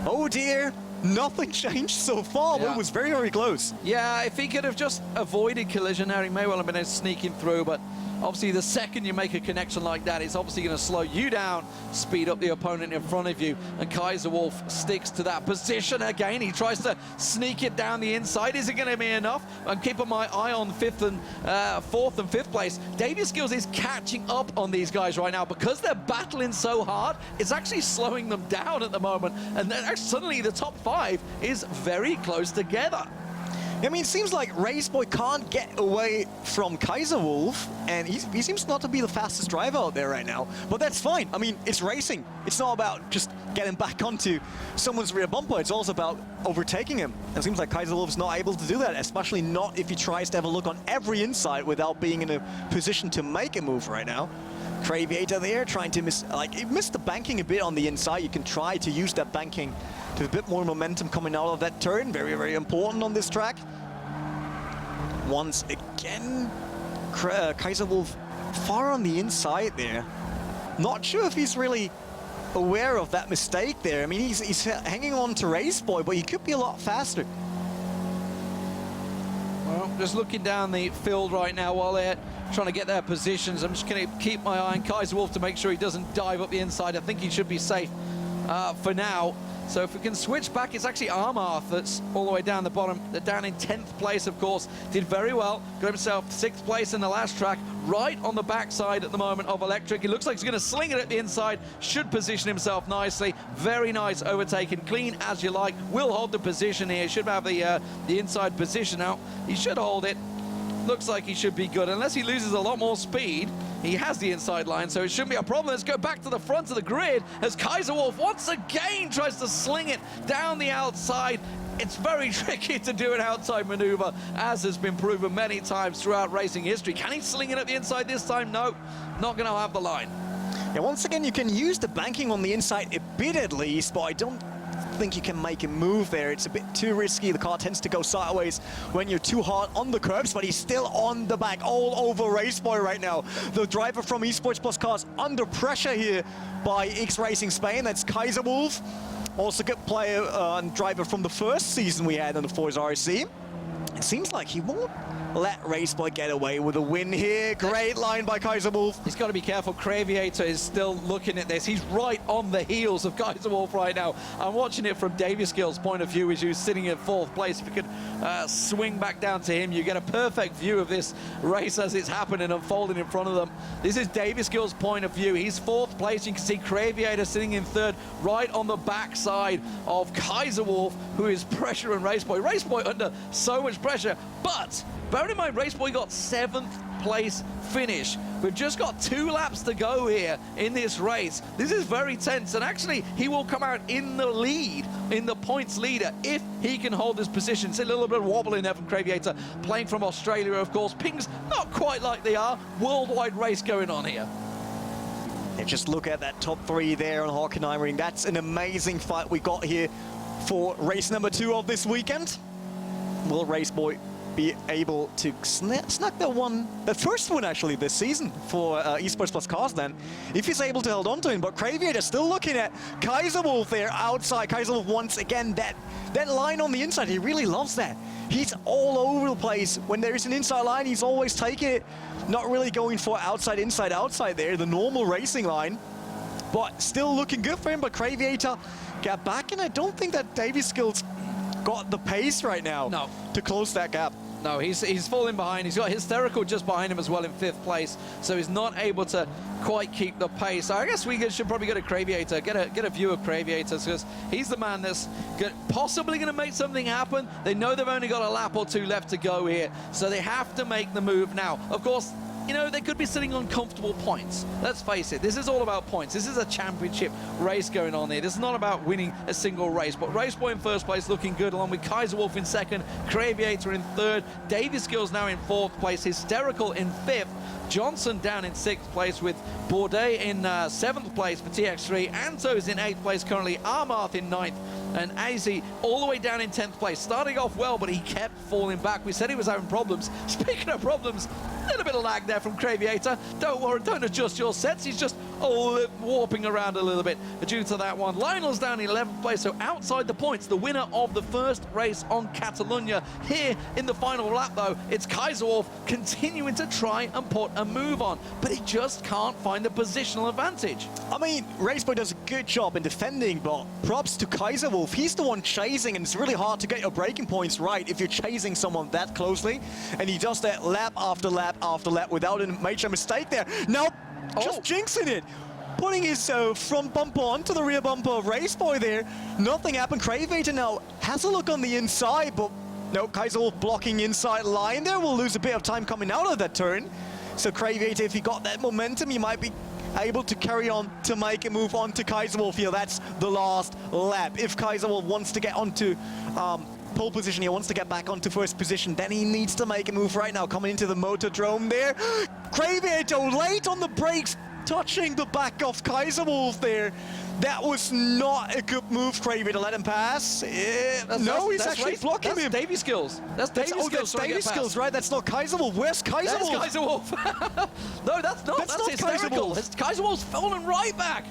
Oh dear. nothing changed so far, but it was very, very close. Yeah, if he could have just avoided collision there, he may well have been able to sneak him through, but obviously the second you make a connection like that, it's obviously going to slow you down, speed up the opponent in front of you, and Kaiser Wolf sticks to that position again. He tries to sneak it down the inside. Is it going to be enough? I'm keeping my eye on fourth and fifth place. Davey Skills is catching up on these guys right now because they're battling so hard. It's actually slowing them down at the moment, and then actually suddenly the top 5 is very close together. I mean, it seems like Raceboy can't get away from Kaiser Wolf, and he seems not to be the fastest driver out there right now. But that's fine. I mean, it's racing. It's not about just getting back onto someone's rear bumper. It's also about overtaking him. And it seems like Kaiser Wolf is not able to do that, especially not if he tries to have a look on every inside without being in a position to make a move right now. Craviator there trying to he missed the banking a bit on the inside. You can try to use that banking to a bit more momentum coming out of that turn. Very, very important on this track. Once again, Kaiser Wolf far on the inside there. Not sure if he's really aware of that mistake there. I mean, he's hanging on to Raceboy, but he could be a lot faster. Well, just looking down the field right now while they're trying to get their positions. I'm just going to keep my eye on Kaiser Wolf to make sure he doesn't dive up the inside. I think he should be safe for now. So if we can switch back, it's actually Armarth that's all the way down the bottom. They're down in 10th place, of course. Did very well. Got himself 6th place in the last track, right on the backside at the moment of Electric. It looks like he's going to sling it at the inside. Should position himself nicely. Very nice overtaking. Clean as you like. Will hold the position here. Should have the inside position out. He should hold it. Looks like he should be good. Unless he loses a lot more speed, he has the inside line, so it shouldn't be a problem. Let's go back to the front of the grid as Kaiser Wolf once again tries to sling it down the outside. It's very tricky to do an outside maneuver, as has been proven many times throughout racing history. Can he sling it at the inside this time? No, not going to have the line. Yeah, once again, you can use the banking on the inside a bit at least, but I don't think you can make a move there. It's a bit too risky. The car tends to go sideways when you're too hard on the curbs, but he's still on the back, all over Raceboy right now. The driver from Esports Plus Cars under pressure here by X Racing Spain. That's Kaiser Wolf. Also good player and driver from the first season we had on the Forza RC. It seems like he won't let Raceboy get away with a win here. Great line by Kaiser Wolf. He's got to be careful. Craviator is still looking at this. He's right on the heels of Kaiser Wolf right now. I'm watching it from Davey Skill's point of view as he's sitting in 4th place. If you could swing back down to him, you get a perfect view of this race as it's happening and unfolding in front of them. This is Davey Skill's point of view. He's 4th place. You can see Craviator sitting in 3rd, right on the backside of Kaiser Wolf, who is pressuring Raceboy. Raceboy under so much pressure, but bear in mind, Raceboy got 7th place finish. We've just got 2 laps to go here in this race. This is very tense, and actually, he will come out in the lead, in the points leader, if he can hold his position. It's a little bit of wobbling there from Craviator, playing from Australia, of course. Pings not quite like they are. Worldwide race going on here. And just look at that top 3 there on Hockenheim ring. That's an amazing fight we got here for race number 2 of this weekend. Will Raceboy be able to snag the first one actually this season for Esports Plus Cars then, if he's able to hold on to him. But Craviator still looking at Kaiser Wolf there outside. Kaiser Wolf once again, that line on the inside, he really loves that. He's all over the place. When there's an inside line, he's always taking it, not really going for outside, inside, outside there, the normal racing line. But still looking good for him. But Craviator got back, and I don't think that Davey Skills got the pace right now to close that gap. No, he's falling behind. He's got Hysterical just behind him as well in 5th place, so he's not able to quite keep the pace. So I guess we should probably go to Craviator, get a view of Craviator, because he's the man that's possibly going to make something happen. They know they've only got a lap or 2 left to go here, so they have to make the move now. Of course, you know, they could be sitting on comfortable points. Let's face it, this is all about points. This is a championship race going on here. This is not about winning a single race. But Raceboy in 1st place looking good, along with Kaiser Wolf in 2nd, Craviator in 3rd, Davey Skills now in 4th place, Hysterical in 5th, Johnson down in 6th place, with Bourdais in 7th place for TX3, Anto's in 8th place currently, Armarth in 9th, and AZ all the way down in 10th place. Starting off well, but he kept falling back. We said he was having problems. Speaking of problems, a little bit of lag there from Craviator. Don't worry, don't adjust your sets. He's just warping around a little bit due to that one. Lionel's down in 11th place, so outside the points, the winner of the first race on Catalonia. Here in the final lap, though, it's Kaiserwolf continuing to try and put a move on, but he just can't find the positional advantage. I mean, Raceboy does a good job in defending, but props to Kaiserwolf. He's the one chasing, and it's really hard to get your braking points right if you're chasing someone that closely, and he does that lap after lap after lap without a major mistake there. Now, just jinxing it. Putting his front bumper onto the rear bumper of Raceboy there. Nothing happened. Craveator now has a look on the inside, but no, Kaiserwolf blocking inside line there. Will lose a bit of time coming out of that turn. So Craveator, if he got that momentum, he might be able to carry on to make a move on to Kaiserwolf here. That's the last lap. If Kaiserwolf wants to get onto pole position, he wants to get back onto first position, then he needs to make a move right now. Coming into the Motordrome there. Craveator late on the brakes, touching the back of Kaiserwolf there. That was not a good move, Craveator, to let him pass. No, he's actually blocking him. That's Davey Skills. That's Davey Skills. That's Davey Skills, right? That's not Kaiserwolf. Where's Kaiserwolf? That's Kaiserwolf. No, that's not. That's hysterical. Kaiserwolf's fallen right back.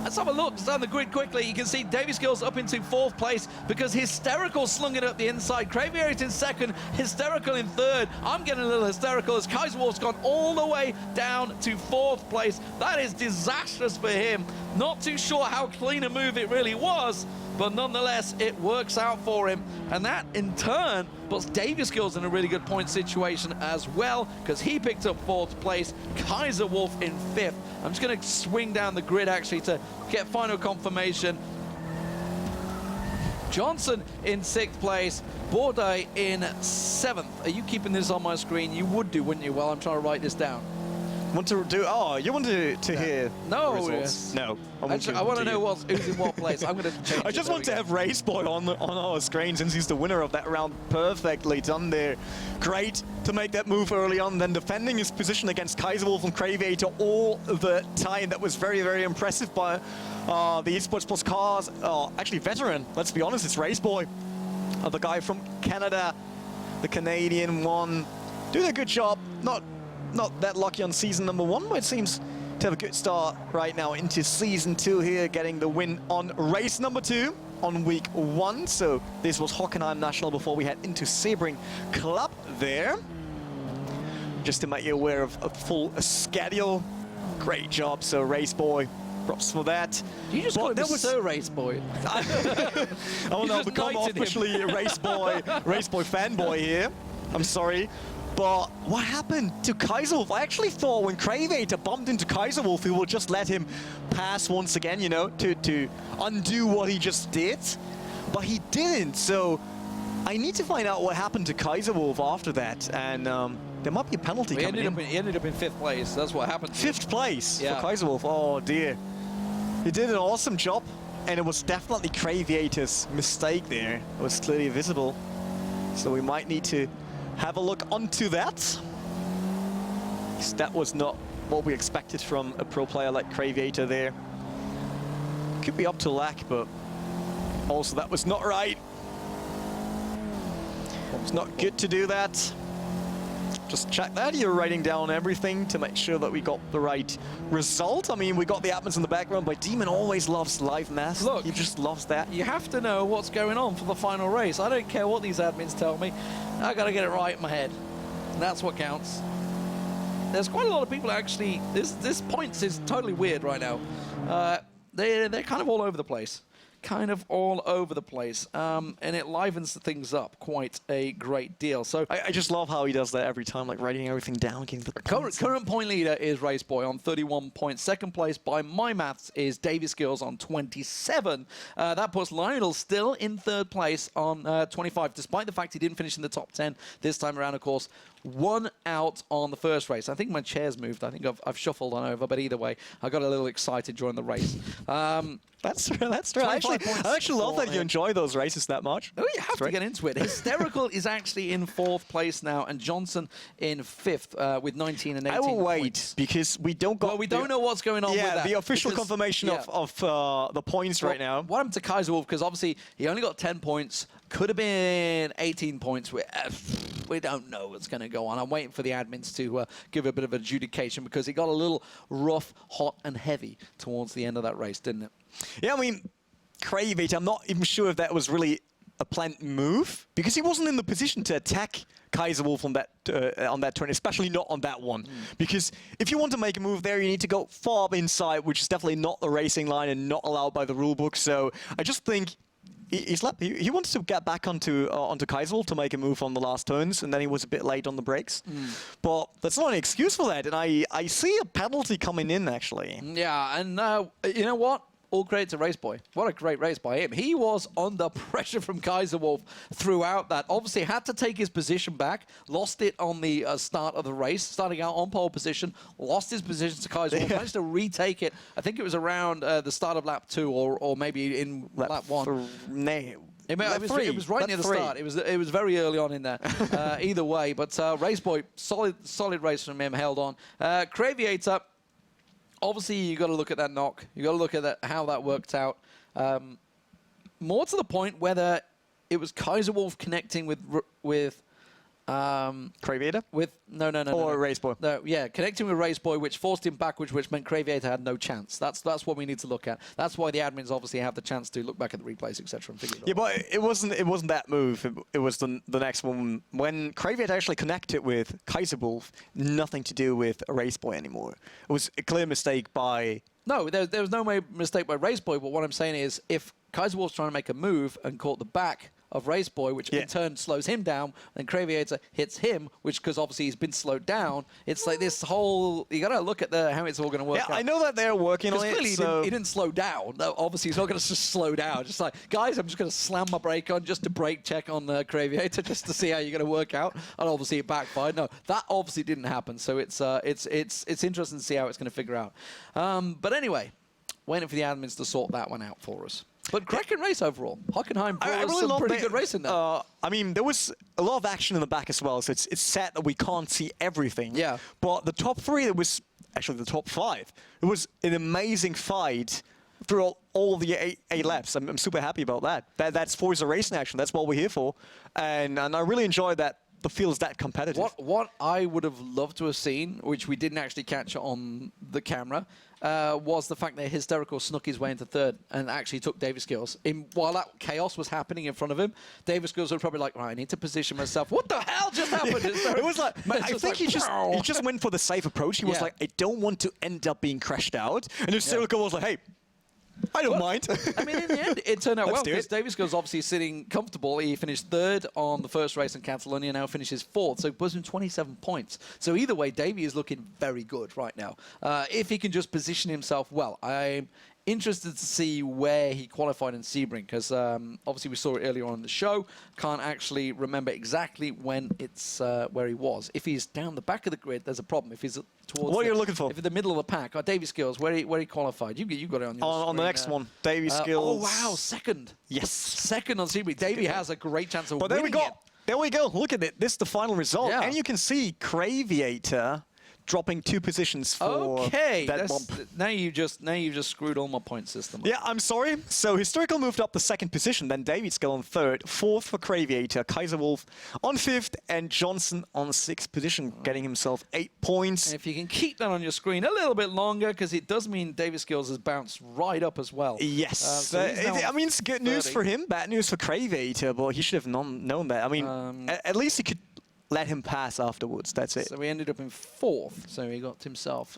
Let's have a look down the grid quickly. You can see Davey Skills up into 4th place because Hysterical slung it up the inside. Craveator in 2nd, Hysterical in 3rd. I'm getting a little hysterical as Kaiserwolf's gone all the way down to 4th place. That is disastrous for him. Not too sure how clean a move it really was, but nonetheless, it works out for him. And that, in turn, puts Davey Skills in a really good point situation as well, because he picked up 4th place, Kaiserwolf in 5th. I'm just going to swing down the grid, actually, to get final confirmation. Johnson in 6th place, Bourdais in 7th. Are you keeping this on my screen? You would do, wouldn't you? Well, I'm trying to write this down. Want to do? Oh, you want to hear? No, results? No. I want to know who's in what place. I'm going to change. I just want to have Raceboy on our screen since he's the winner of that round. Perfectly done there. Great to make that move early on, then defending his position against Kaiserwolf and Craveator all the time. That was very, very impressive by the Esports Plus cars. Actually, veteran. Let's be honest, it's Raceboy, the guy from Canada, the Canadian one, doing a good job. Not that lucky on season number 1, but it seems to have a good start right now into season 2 here, getting the win on race number 2 on week 1. So this was Hockenheim National before we head into Sebring Club there. Just to make you aware of a full schedule. Great job, so Raceboy, props for that. You just call him so Raceboy. I will now become officially a Raceboy fanboy here. I'm sorry. But what happened to Kaiserwolf? I actually thought when Craveator bumped into Kaiserwolf, he would just let him pass once again, you know, to undo what he just did. But he didn't, so I need to find out what happened to Kaiserwolf after that. And there might be a penalty coming in. He ended up in 5th place. That's what happened. 5th place for Kaiserwolf. Oh, dear. He did an awesome job, and it was definitely Craveator's mistake there. It was clearly visible. So we might need to have a look onto that. That was not what we expected from a pro player like Craveator there. Could be up to lack, but also that was not right. It's not good to do that. Just check that. You're writing down everything to make sure that we got the right result. I mean, we got the admins in the background, but Demon always loves live math. Look, he just loves that. You have to know what's going on for the final race. I don't care what these admins tell me. I got to get it right in my head. And that's what counts. There's quite a lot of people actually. This points is totally weird right now. They're kind of all over the place. And it livens things up quite a great deal. So I just love how he does that every time, like writing everything down. Current point leader is Raceboy on 31 points. 2nd place by my maths is Davey Skills on 27. That puts Lionel still in 3rd place on 25, despite the fact he didn't finish in the top 10 this time around, of course. 1 out on the first race. I think my chair's moved. I think I've shuffled on over, but either way, I got a little excited during the race. That's right. I actually love that you enjoy those races that much. Oh, you have to get into it. Hysterical is actually in 4th place now, and Johnson in 5th with 19 and 18 I will wait points. Because we don't know what's going on with that. The official confirmation of the points right now. What happened to Kaiserwolf? Because obviously he only got 10 points. Could have been 18 points. We don't know what's going to go on. I'm waiting for the admins to give a bit of adjudication because it got a little rough, hot, and heavy towards the end of that race, didn't it? Yeah, I mean, Cravate, I'm not even sure if that was really a planned move because he wasn't in the position to attack Kaiserwolf on that turn, especially not on that one. Because if you want to make a move there, you need to go far up inside, which is definitely not the racing line and not allowed by the rulebook. So I just think he wanted to get back onto Kaiserwolf to make a move on the last turns, and then he was a bit late on the brakes. But that's not an excuse for that, and I see a penalty coming in, actually. Yeah, and you know what? All credit to Raceboy. What a great race by him. He was under pressure from Kaiserwolf throughout that. Obviously, had to take his position back. Lost it on the start of the race. Starting out on pole position. Lost his position to Kaiserwolf. Managed to retake it. I think it was around the start of lap 2 or maybe in lap 1. It was right near the start. It was very early on in there. Either way, but Raceboy, solid race from him, held on. Craviator, obviously, you got to look at that knock. You got to look at how that worked out. More to the point, whether it was Kaiserwolf connecting with Craviator? No. Or Raceboy? No, yeah, connecting with Raceboy, which forced him backwards, which meant Craviator had no chance. That's what we need to look at. That's why the admins obviously have the chance to look back at the replays, etc. and figure it out. Yeah, but it wasn't that move. It was the next one. When Craviator actually connected with Kaiserwolf, nothing to do with Raceboy anymore. It was a clear mistake by... No, there was no mistake by Raceboy, but what I'm saying is if Kaiserwolf's trying to make a move and caught the back of Raceboy, which in turn slows him down, and Craviator hits him, which, because obviously he's been slowed down, it's like this whole... You got to look at how it's all going to work out. I know that they're working on it, clearly he didn't slow down. No, obviously, he's not going to just slow down. Just like, guys, I'm just going to slam my brake on just to brake check on the Craviator just to see how you're going to work out. And obviously, it backfired. No, that obviously didn't happen. So it's interesting to see how it's going to figure out. But anyway, waiting for the admins to sort that one out for us. But cracking race overall. Hockenheim brought us some pretty good racing there. I mean, there was a lot of action in the back as well, so it's sad that we can't see everything. Yeah. But the top 3, it was actually the top 5. It was an amazing fight through all the 8 laps. I'm super happy about that. That's Forza racing action. That's what we're here for. And I really enjoyed that. The field's that competitive. What I would have loved to have seen, which we didn't actually catch on the camera, was the fact that Hysterical snuck his way into third and actually took David Skills. While that chaos was happening in front of him, David Skills was probably like, right, I need to position myself. What the hell just happened? It was like, I think he just went for the safe approach. He was like, I don't want to end up being crashed out. And Hysterical was like, hey, I don't mind. I mean, in the end, it turned out well because David Skills obviously sitting comfortable. He finished 3rd on the first race in Catalonia, now finishes 4th, so it puts him 27 points. So either way, Davey is looking very good right now. If he can just position himself well. I'm interested to see where he qualified in Sebring because obviously we saw it earlier on in the show. Can't actually remember exactly when it's where he was. If he's down the back of the grid, there's a problem. If he's towards what are you looking for? If in the middle of the pack, Davey Skills, where he qualified. You got it on your screen. On the next one, Davey Skills. Oh wow, 2nd. Yes, 2nd on Sebring. Davey has a great chance of winning. But there we go. There we go. Look at it. This is the final result, yeah. and you can see Craviator dropping 2 positions for that bump. Now you just screwed all my point system up. Yeah, I'm sorry. So Hysterical moved up the 2nd position, then David Skill on 3rd, 4th for Craviator, Kaiserwolf on 5th, and Johnson on 6th position, getting himself 8 points. And if you can keep that on your screen a little bit longer, because it does mean David Skills has bounced right up as well. Yes. I mean, it's good news for him, bad news for Craviator, but he should have known that. I mean, at least he could let him pass afterwards. That's it. So we ended up in 4th. So he got himself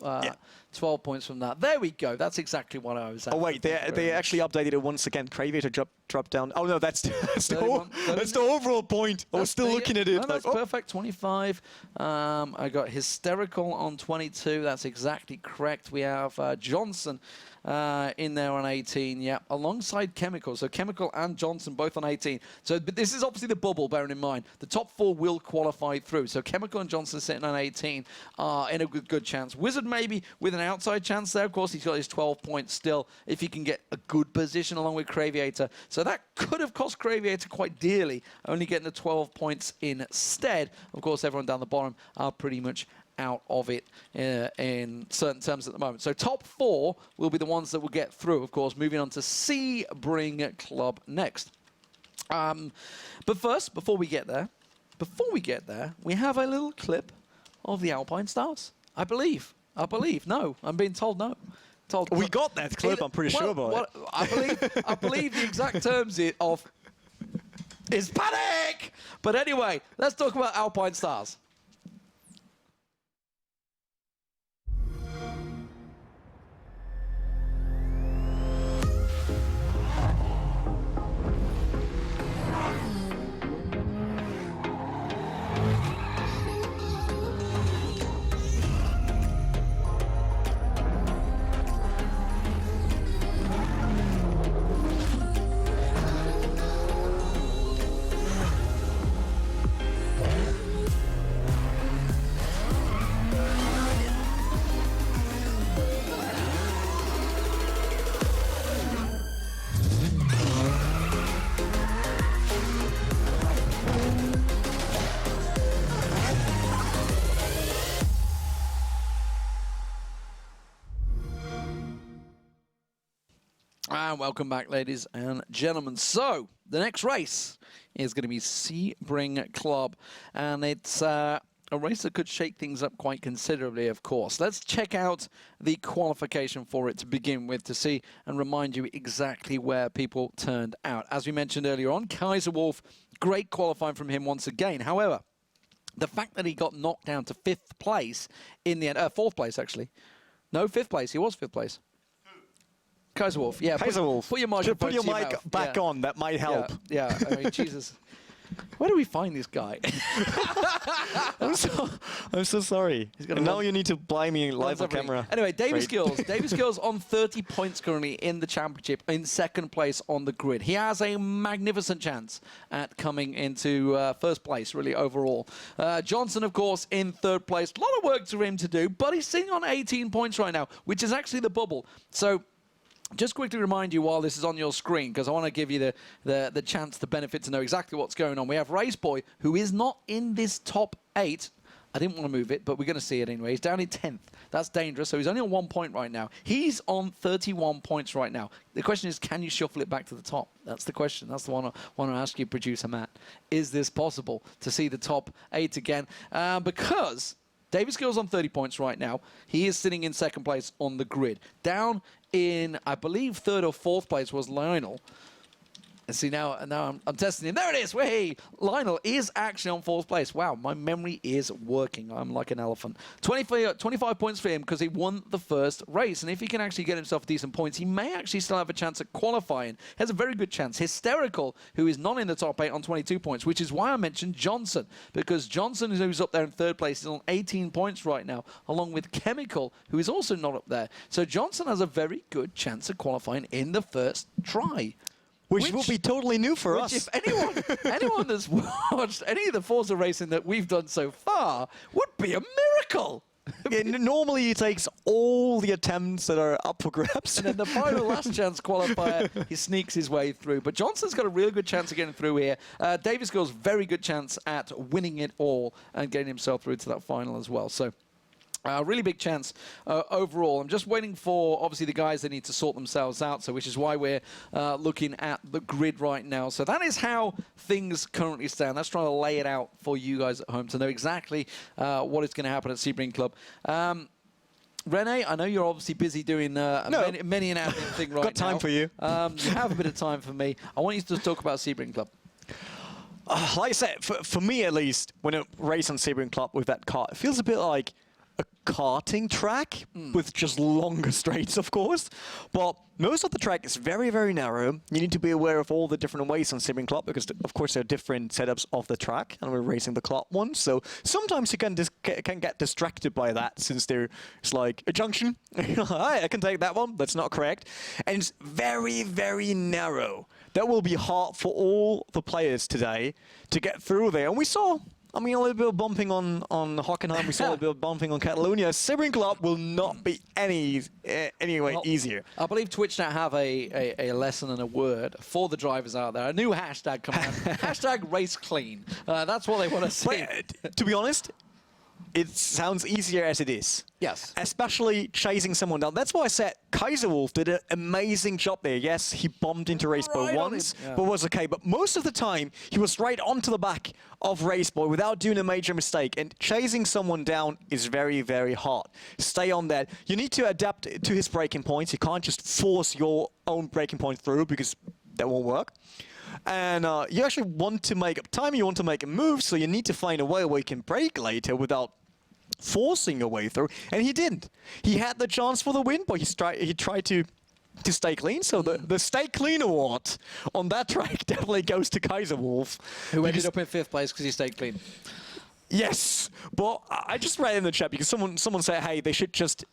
12 points from that. There we go. That's exactly what I was at. Oh, wait. They actually updated it once again. Craviator dropped down. Oh, no. That's the overall point. I was still looking at it. No, that's perfect. 25. I got Hysterical on 22. That's exactly correct. We have Johnson in there on 18, yeah, alongside Chemical. So Chemical and Johnson both on 18. So but this is obviously the bubble, bearing in mind. The top 4 will qualify through. So Chemical and Johnson sitting on 18 are in a good chance. Wizard maybe with an outside chance there. Of course, he's got his 12 points still if he can get a good position along with Craviator. So that could have cost Craviator quite dearly, only getting the 12 points instead. Of course, everyone down the bottom are pretty much out of it in certain terms at the moment. So top 4 will be the ones that will get through, of course, moving on to Sebring Club next. But first, before we get there, we have a little clip of the Alpine Stars. I believe. No, I'm being told no. We got that clip, I'm pretty sure about it. I believe the exact terms of is panic! But anyway, let's talk about Alpine Stars. And welcome back, ladies and gentlemen. So, the next race is going to be Sebring Club, and it's a race that could shake things up quite considerably, of course. Let's check out the qualification for it to begin with to see and remind you exactly where people turned out. As we mentioned earlier on, Kaiser Wolf, great qualifying from him once again. However, the fact that he got knocked down to 5th place in the end, 4th place actually. No, 5th place. He was 5th place. Kaiser Wolf, yeah. Kaiser Wolf. Put your mic back on. That might help. Yeah. I mean, Jesus. Where do we find this guy? I'm so sorry. And now you need to blame me live on camera. Anyway, Davey Skills on 30 points currently in the championship, in 2nd place on the grid. He has a magnificent chance at coming into 1st place, really, overall. Johnson, of course, in 3rd place. A lot of work for him to do, but he's sitting on 18 points right now, which is actually the bubble. So, just quickly remind you while this is on your screen, because I want to give you the chance, the benefit to know exactly what's going on. We have Raceboy, who is not in this top 8. I didn't want to move it, but we're going to see it anyway. He's down in 10th. That's dangerous. So he's only on 1 point right now. He's on 31 points right now. The question is, can you shuffle it back to the top? That's the question. That's the one I want to ask you, producer Matt. Is this possible to see the top 8 again? Because David Skill's on 30 points right now. He is sitting in 2nd place on the grid. Down in, I believe, 3rd or 4th place was Lionel. And see, now I'm testing him. There it is. Whee! Lionel is actually on 4th place. Wow, my memory is working. I'm like an elephant. 25 points for him because he won the 1st race. And if he can actually get himself decent points, he may actually still have a chance at qualifying. He has a very good chance. Hysterical, who is not in the top 8 on 22 points, which is why I mentioned Johnson. Because Johnson, who's up there in 3rd place, is on 18 points right now, along with Chemical, who is also not up there. So Johnson has a very good chance of qualifying in the 1st try. Which will be totally new for us. If anyone that's watched any of the Forza racing that we've done so far, would be a miracle. Yeah, normally it takes all the attempts that are up for grabs. And then the final last chance qualifier, he sneaks his way through. But Johnson's got a really good chance of getting through here. Davis Gill's very good chance at winning it all and getting himself through to that final as well. So, really big chance overall. I'm just waiting for, obviously, the guys that need to sort themselves out, so which is why we're looking at the grid right now. So that is how things currently stand. Let's try to lay it out for you guys at home to know exactly what is going to happen at Sebring Club. Rene, I know you're obviously busy doing many an admin thing right now. Got time for you. You have a bit of time for me. I want you to talk about Sebring Club. Like I said, for me at least, when I race on Sebring Club with that car, it feels a bit like a karting track with just longer straights, of course. But most of the track is very, very narrow. You need to be aware of all the different ways on Sebring Club because, of course, there are different setups of the track, and we're racing the club one. So sometimes you can get distracted by that since there's like a junction. I can take that one. That's not correct. And it's very, very narrow. That will be hard for all the players today to get through there. And we saw, I mean, a little bit of bumping on Hockenheim. We saw a little bit of bumping on Catalonia. Sebring Club will not be anyway easier. I believe TwitchNet have a lesson and a word for the drivers out there. A new hashtag coming out. Hashtag race clean. That's what they want to see. But, to be honest, it sounds easier as it is. Yes. Especially chasing someone down. That's why I said Kaiser Wolf did an amazing job there. Yes, he bumped into Raceboy once, but was okay. But most of the time, he was right onto the back of Raceboy without doing a major mistake. And chasing someone down is very, very hard. Stay on that. You need to adapt to his braking points. You can't just force your own braking point through because that won't work. And you actually want to make up time, you want to make a move, so you need to find a way where you can brake later without forcing your way through. And he didn't. He had the chance for the win, but he tried to stay clean. So the Stay Clean award on that track definitely goes to Kaiser Wolf. Who ended up in 5th place because he stayed clean. Yes, but I just read in the chat because someone said, hey, they should just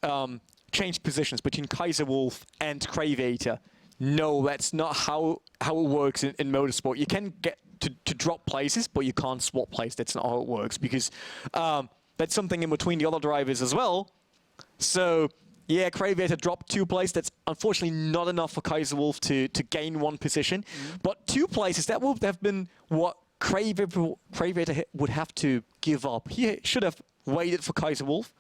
change positions between Kaiser Wolf and Craviator. No, that's not how it works in motorsport. You can get to drop places, but you can't swap places. That's not how it works because that's something in between the other drivers as well. So, yeah, Craviator dropped 2 places. That's unfortunately not enough for Kaiser Wolf to gain 1 position. But 2 places, that would have been what Craviator would have to give up. He should have waited for Kaiser Wolf.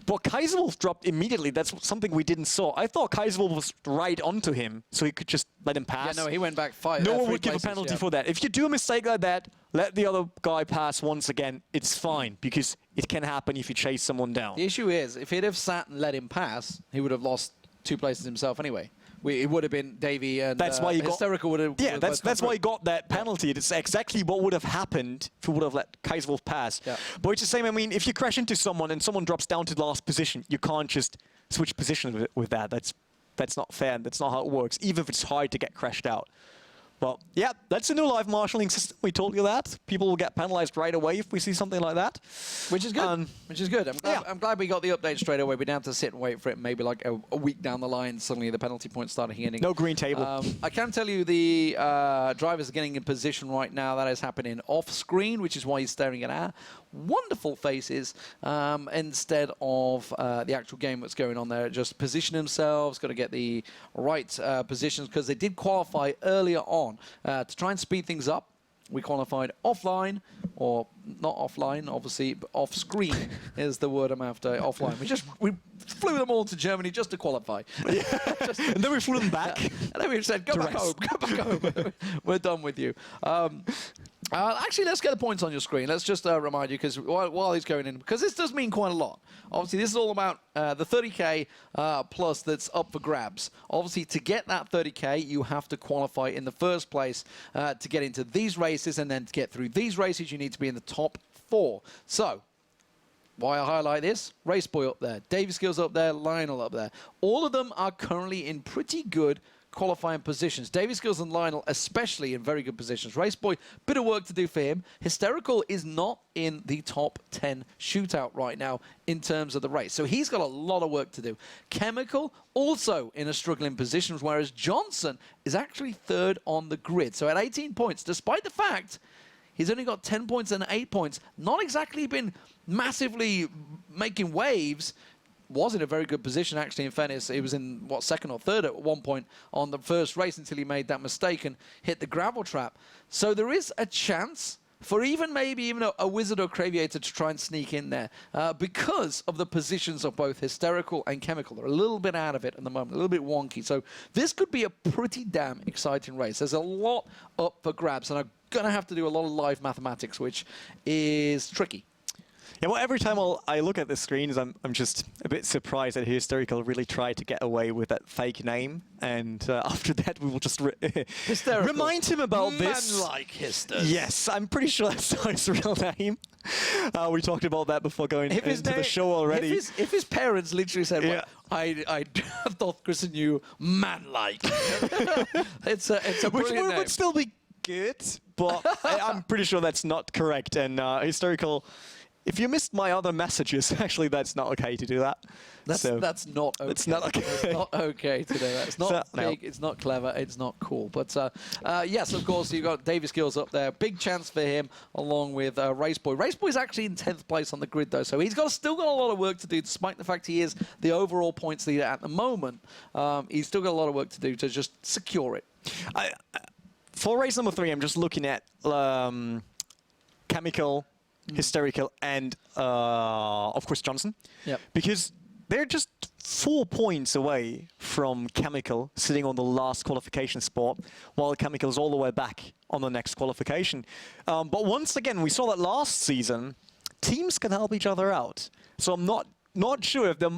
But Kaiser Wolf dropped immediately. That's something we didn't saw. I thought Kaiser Wolf was right onto him, so he could just let him pass. Yeah, no, he went back 5. No one would give a penalty for that. If you do a mistake like that, let the other guy pass once again. It's fine, because it can happen if you chase someone down. The issue is, if he'd have sat and let him pass, he would have lost 2 places himself anyway. It would have been Davey and that's why you Hysterical would have. Yeah, that's why he got that penalty. It's exactly what would have happened if he would have let Kaiser Wolf pass. Yeah. But it's the same. I mean, if you crash into someone and someone drops down to the last position, you can't just switch positions with that. That's not fair. That's not how it works. Even if it's hard to get crashed out. Well, yeah, that's a new live marshalling system. We told you that. People will get penalized right away if we see something like that. Which is good. Which is good. I'm glad we got the update straight away. We didn't have to sit and wait for it. Maybe like a week down the line, suddenly the penalty points started hitting. No green table. I can tell you the drivers are getting in position right now. That is happening off screen, which is why he's staring at our wonderful faces instead of the actual game that's going on there. Just position themselves, got to get the right positions, because they did qualify earlier on to try and speed things up. We qualified offline, or not offline, obviously, but off screen is the word I'm after. Offline. We flew them all to Germany just to qualify. And then we flew them back. And then we said, go back home, go back home. We're done with you. Actually, let's get the points on your screen. Let's just remind you, because while he's going in, because this does mean quite a lot. Obviously, this is all about the 30K plus that's up for grabs. Obviously, to get that 30K, you have to qualify in the first place to get into these races, and then to get through these races, you need to be in the top 4. So, why I highlight this? Raceboy up there, Davey Skills up there, Lionel up there. All of them are currently in pretty good qualifying positions. Davey Skills and Lionel especially in very good positions. Raceboy, bit of work to do for him. Hysterical is not in the top 10 shootout right now in terms of the race. So he's got a lot of work to do. Chemical also in a struggling position, whereas Johnson is actually 3rd on the grid. So at 18 points, despite the fact he's only got 10 points and 8 points, not exactly been massively making waves. Was in a very good position, actually, in fairness. He was in, what, 2nd or 3rd at one point on the first race until he made that mistake and hit the gravel trap. So there is a chance for maybe even a Wizard or Craviator to try and sneak in there because of the positions of both Hysterical and Chemical. They're a little bit out of it at the moment, a little bit wonky. So this could be a pretty damn exciting race. There's a lot up for grabs, and I'm going to have to do a lot of live mathematics, which is tricky. Yeah, well, every time I look at the screens, I'm just a bit surprised that Hysterical really tried to get away with that fake name. And after that, we will just remind him about this. Man-like Hysters. Yes, I'm pretty sure that's not his real name. We talked about that before going into the show already. If his parents literally said, well, I thought christened you man-like. it's a brilliant name. Which would still be good, but I'm pretty sure that's not correct. And Hysterical... If you missed my other messages, actually, that's not okay to do that. That's not okay. It's not okay. It's not okay to do that. It's not big. No. It's not clever. It's not cool. But yes, of course, you've got Davey Skills up there. Big chance for him, along with Raceboy. Raceboy's actually in 10th place on the grid, though, so he's still got a lot of work to do, despite the fact he is the overall points leader at the moment. He's still got a lot of work to do to just secure it. For race number 3, I'm just looking at Chemical Hysterical, and of course Johnson. Yep. Because they're just 4 points away from Chemical sitting on the last qualification spot, while Chemical's all the way back on the next qualification. But once again, we saw that last season, teams can help each other out. So I'm not sure if there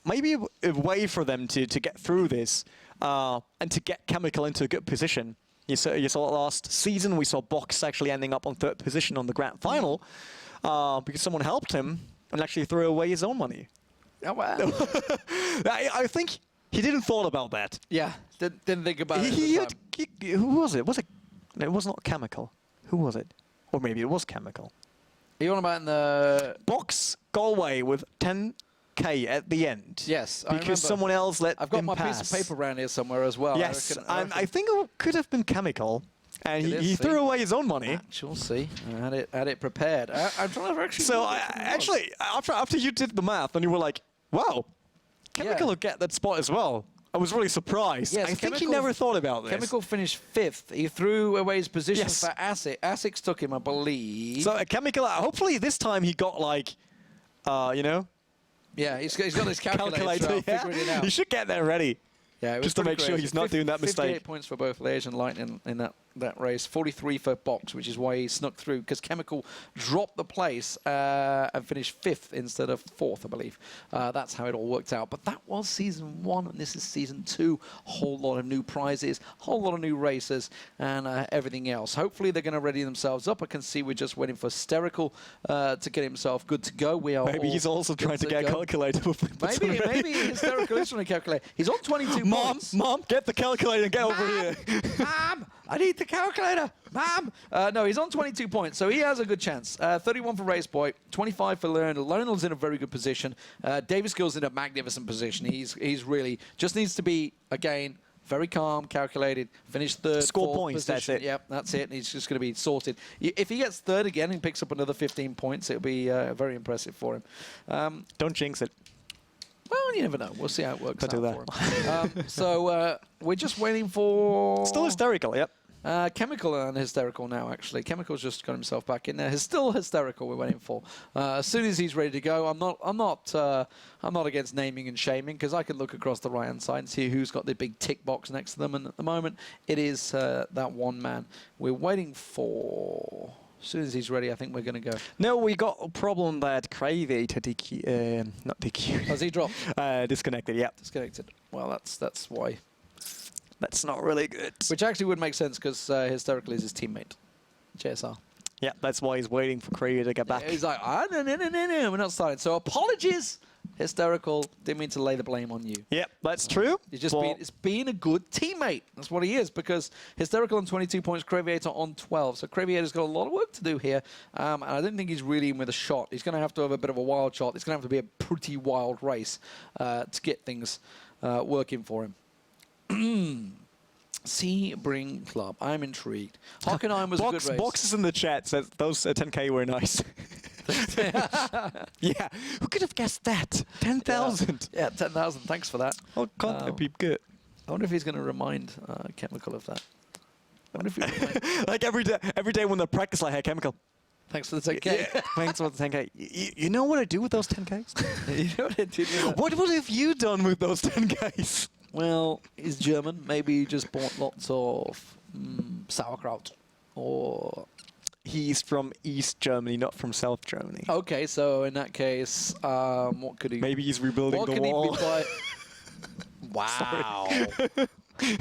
maybe a way for them to get through this and to get Chemical into a good position. You saw it last season. We saw Box actually ending up on 3rd position on the grand final because someone helped him and actually threw away his own money. Oh, wow. I think he didn't thought about that. Yeah, didn't think about it. At the time. Who was it? No, it was not Chemical. Who was it? Or maybe it was Chemical. Are you on about in the... Box got away with 10K at the end. Yes, I because remember. someone else let I've got him my pass. piece of paper around here somewhere as well. Yes, I I think it could have been Chemical, and It is, he see? threw away his own money. We'll see. I had it prepared. I'm trying to actually... So remember what it was. after you did the math, and you were like, "Wow, Chemical will get that spot as well." I was really surprised. Yes, I think he Chemical- never thought about this. Chemical finished 5th. He threw away his position Yes. for ASIC. ASIC's took him, I believe. So Chemical, hopefully this time he got like, you know, yeah, he's got his calculator out, figuring it out. He should get there ready. Yeah, it was Just to pretty make sure crazy. he's not doing that 58 mistake. points for both Liège and Lightning in that race. 43 for Box, which is why he snuck through, because Chemical dropped the place and finished 5th instead of 4th, I believe. That's how it all worked out. But that was Season 1, and this is Season 2. Whole lot of new prizes, whole lot of new races, and everything else. Hopefully they're going to ready themselves up. I can see we're just waiting for Hysterical to get himself good to go. We are Maybe he's also trying to get a calculator. Maybe Hysterical is trying to calculate. He's on 22 points. Mom, get the calculator and get over here. Mom, I need the calculator. Mom. No, he's on 22 points, so he has a good chance. 31 for Race Boy, 25 for Lionel. Lionel's in a very good position. Davis Gill's in a magnificent position. He's really just needs to be, again, very calm, calculated, finish 3rd, Score 4th points, position. that's it. Yep, that's it. And he's just going to be sorted. If he gets 3rd again and picks up another 15 points, it'll be very impressive for him. Don't jinx it. Well, you never know. We'll see how it works Don't out do for him. So we're just waiting for... Still Hysterical, yep. Chemical and Hysterical now, actually. Chemical's just got himself back in there. He's still Hysterical we're waiting for. As soon as he's ready to go, I'm not against naming and shaming, because I can look across the right-hand side and see who's got the big tick box next to them. And at the moment, it is that one man. We're waiting for... As soon as he's ready, I think we're going to go. No, we got a problem that Craviator not DQ. Has he dropped? Disconnected, yeah. Disconnected. Well, that's why. That's not really good. Which actually would make sense, because Hysterical is his teammate, JSR. Yeah, that's why he's waiting for Craviator to get back. Yeah, he's like, no, we're not starting. So apologies, Hysterical. Didn't mean to lay the blame on you. Yep, that's true. He's just being a good teammate. That's what he is, because Hysterical on 22 points, Craviator on 12. So Craviator's got a lot of work to do here, and I don't think he's really in with a shot. He's going to have a bit of a wild shot. It's going to have to be a pretty wild race to get things working for him. Sebring Club. I'm intrigued. Hockenheim was a good race. Boxes in the chat says those 10K were nice. Yeah, who could have guessed that? 10,000. Yeah, 10,000. Thanks for that. Oh, God, that'd be good. I wonder if he's going to remind Chemical of that. I wonder if he reminds. Like every day when they practice, like, hey, Chemical. Thanks for the 10K. Yeah, thanks for the 10K. You know what I do with those 10Ks? You know what I did with that? What have you done with those 10Ks? Well, he's German. Maybe he just bought lots of sauerkraut. Or... He's from East Germany, not from South Germany. Okay, so in that case, what could he... Maybe he's rebuilding the wall. What can he be Wow.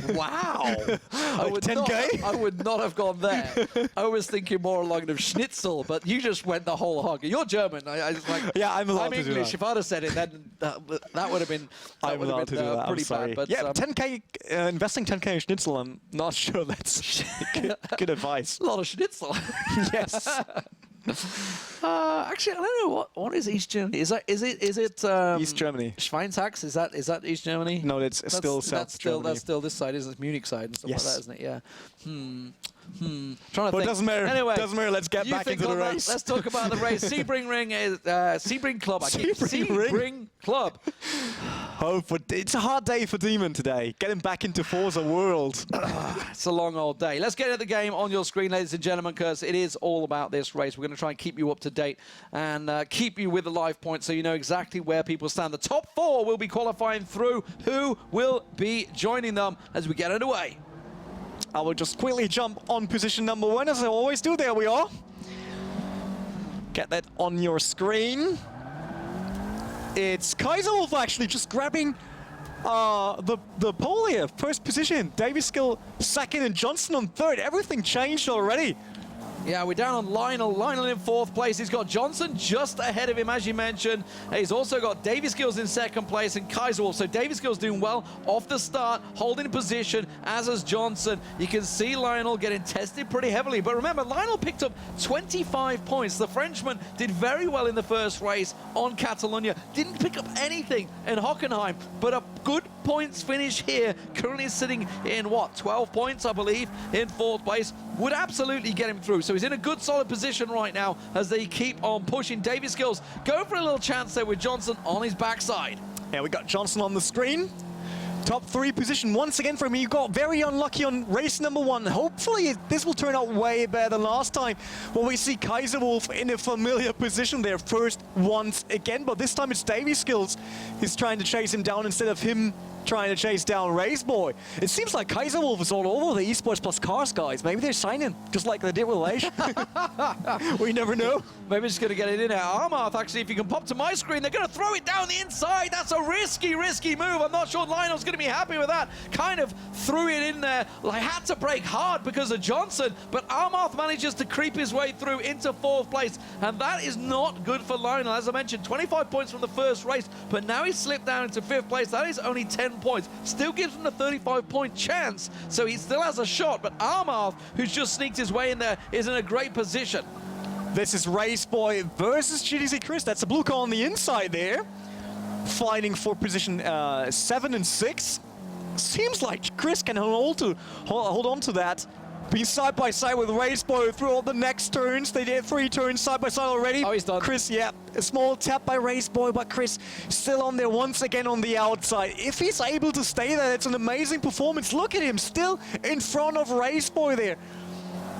Wow. I would 10K? I would not have gone there. I was thinking more along the schnitzel, but you just went the whole hog. You're German. I was like, yeah, I'm allowed to do English. that. If I'd have said it, then that would have been, I'm allowed to do that. pretty I'm sorry. bad. But, yeah, 10K, investing 10K in schnitzel, I'm not sure that's good advice. a lot of schnitzel. Yes. Actually, I don't know what is East Germany. Is it East Germany. Schweintax? Is that East Germany? No, it's still South Germany. That's still this side, isn't it? Munich side and stuff Yes. like that, isn't it? Yeah. Trying to But think. it doesn't matter. Anyway, Doesn't matter. Let's get you back think into the on that. race. Let's talk about the race. Sebring Ring is Sebring Club. Sebring Ring? Sebring Club. hope. But it's a hard day for Demon today. Getting back into Forza world. It's a long old day. Let's get at the game on your screen, ladies and gentlemen, because it is all about this race. We're going to try and keep you up to date and keep you with the live points so you know exactly where people stand. The top 4 will be qualifying through. Who will be joining them as we get underway? I will just quickly jump on position number 1, as I always do. There we are. Get that on your screen. It's Kaiserwolf actually just grabbing the pole here. First position. Daviskill second and Johnson on third. Everything changed already. Yeah, we're down on Lionel. Lionel in 4th place. He's got Johnson just ahead of him, as you mentioned. He's also got Daviskills in 2nd place and Kaiserwolf. So Daviskills doing well off the start, holding position, as is Johnson. You can see Lionel getting tested pretty heavily. But remember, Lionel picked up 25 points. The Frenchman did very well in the first race on Catalonia. Didn't pick up anything in Hockenheim, but a good points finish here. Currently sitting in, what, 12 points, I believe, in 4th place. Would absolutely get him through. So he's in a good, solid position right now as they keep on pushing. Daviskills go for a little chance there with Johnson on his backside. Yeah, we got Johnson on the screen. Top 3 position once again for him. He got very unlucky on race number 1. Hopefully this will turn out way better than last time. Well, we see Kaiserwolf in a familiar position there first once again, but this time it's Daviskills who's trying to chase him down instead of him trying to chase down Raceboy. It seems like Kaiserwolf is all over the Esports Plus Cars guys. Maybe they're signing just like they did with Leish. We never know. Maybe just going to get it in there. Armarth, actually, if you can pop to my screen, they're going to throw it down the inside. That's a risky, risky move. I'm not sure Lionel's going to be happy with that. Kind of threw it in there. Like, had to brake hard because of Johnson, but Armarth manages to creep his way through into 4th place, and that is not good for Lionel. As I mentioned, 25 points from the first race, but now he's slipped down into 5th place. That is only 10 points. Still gives him a 35-point chance, so he still has a shot, but Armarth, who's just sneaked his way in there, is in a great position. This is Raceboy versus GDC Chris. That's a blue car on the inside there. Fighting for position 7 and 6. Seems like Chris can hold on to that. Being side by side with Raceboy through all the next turns. They did 3 turns side by side already. Oh, he's done. Chris, yeah, a small tap by Raceboy, but Chris still on there once again on the outside. If he's able to stay there, it's an amazing performance. Look at him, still in front of Raceboy there.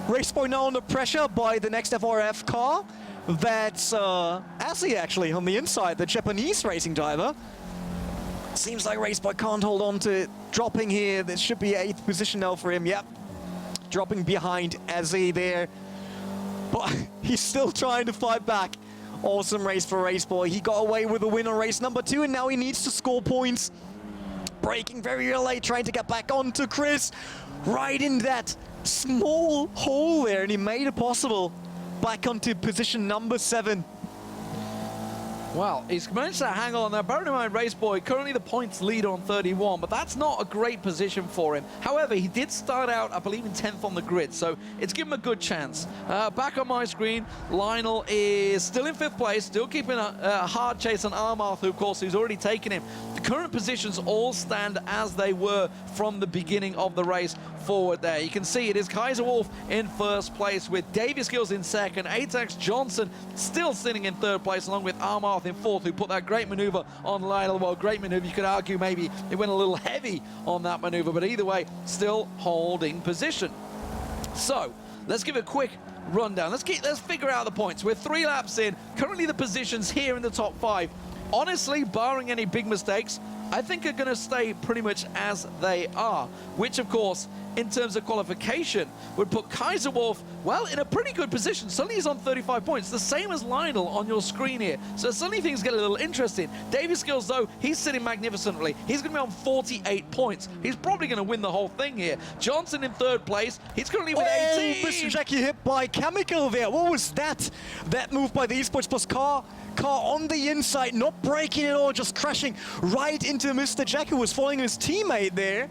Raceboy now under pressure by the next FRF car. That's Asi actually on the inside, the Japanese racing driver. Seems like Raceboy can't hold on to it. Dropping here, this should be 8th position now for him, yep. Dropping behind Azzy there. But he's still trying to fight back. Awesome race for Raceboy. He got away with a win on race number 2, and now he needs to score points. Braking very late, trying to get back onto Chris. Right in that small hole there, and he made it possible. Back onto position number 7. Well, he's managed to hang on there. Bearing in mind, Raceboy currently the points leader on 31, but that's not a great position for him. However, he did start out, I believe, in 10th on the grid, so it's given him a good chance. Back on my screen, Lionel is still in 5th place, still keeping a hard chase on Armarth, who, of course, who's already taken him. The current positions all stand as they were from the beginning of the race forward there. You can see it is Kaiserwolf in 1st place with Daviskills in 2nd, Atax Johnson still sitting in 3rd place, along with Armarth in 4th, who put that great maneuver on Lionel. Well, great maneuver. You could argue maybe it went a little heavy on that maneuver, but either way, still holding position. So let's give a quick rundown. Let's figure out the points. We're 3 laps in. Currently the positions here in the top 5. Honestly, barring any big mistakes, I think are going to stay pretty much as they are, which, of course, in terms of qualification, would put Kaiserwolf, well, in a pretty good position. Suddenly he's on 35 points, the same as Lionel on your screen here. So suddenly things get a little interesting. Daviskills, though, he's sitting magnificently. He's going to be on 48 points. He's probably going to win the whole thing here. Johnson in 3rd place. He's currently with 18. Mr. Jackie hit by Chemical there. What was that? That move by the Esports Plus car on the inside, not braking at all, just crashing right into Mr. Jack, who was following his teammate there.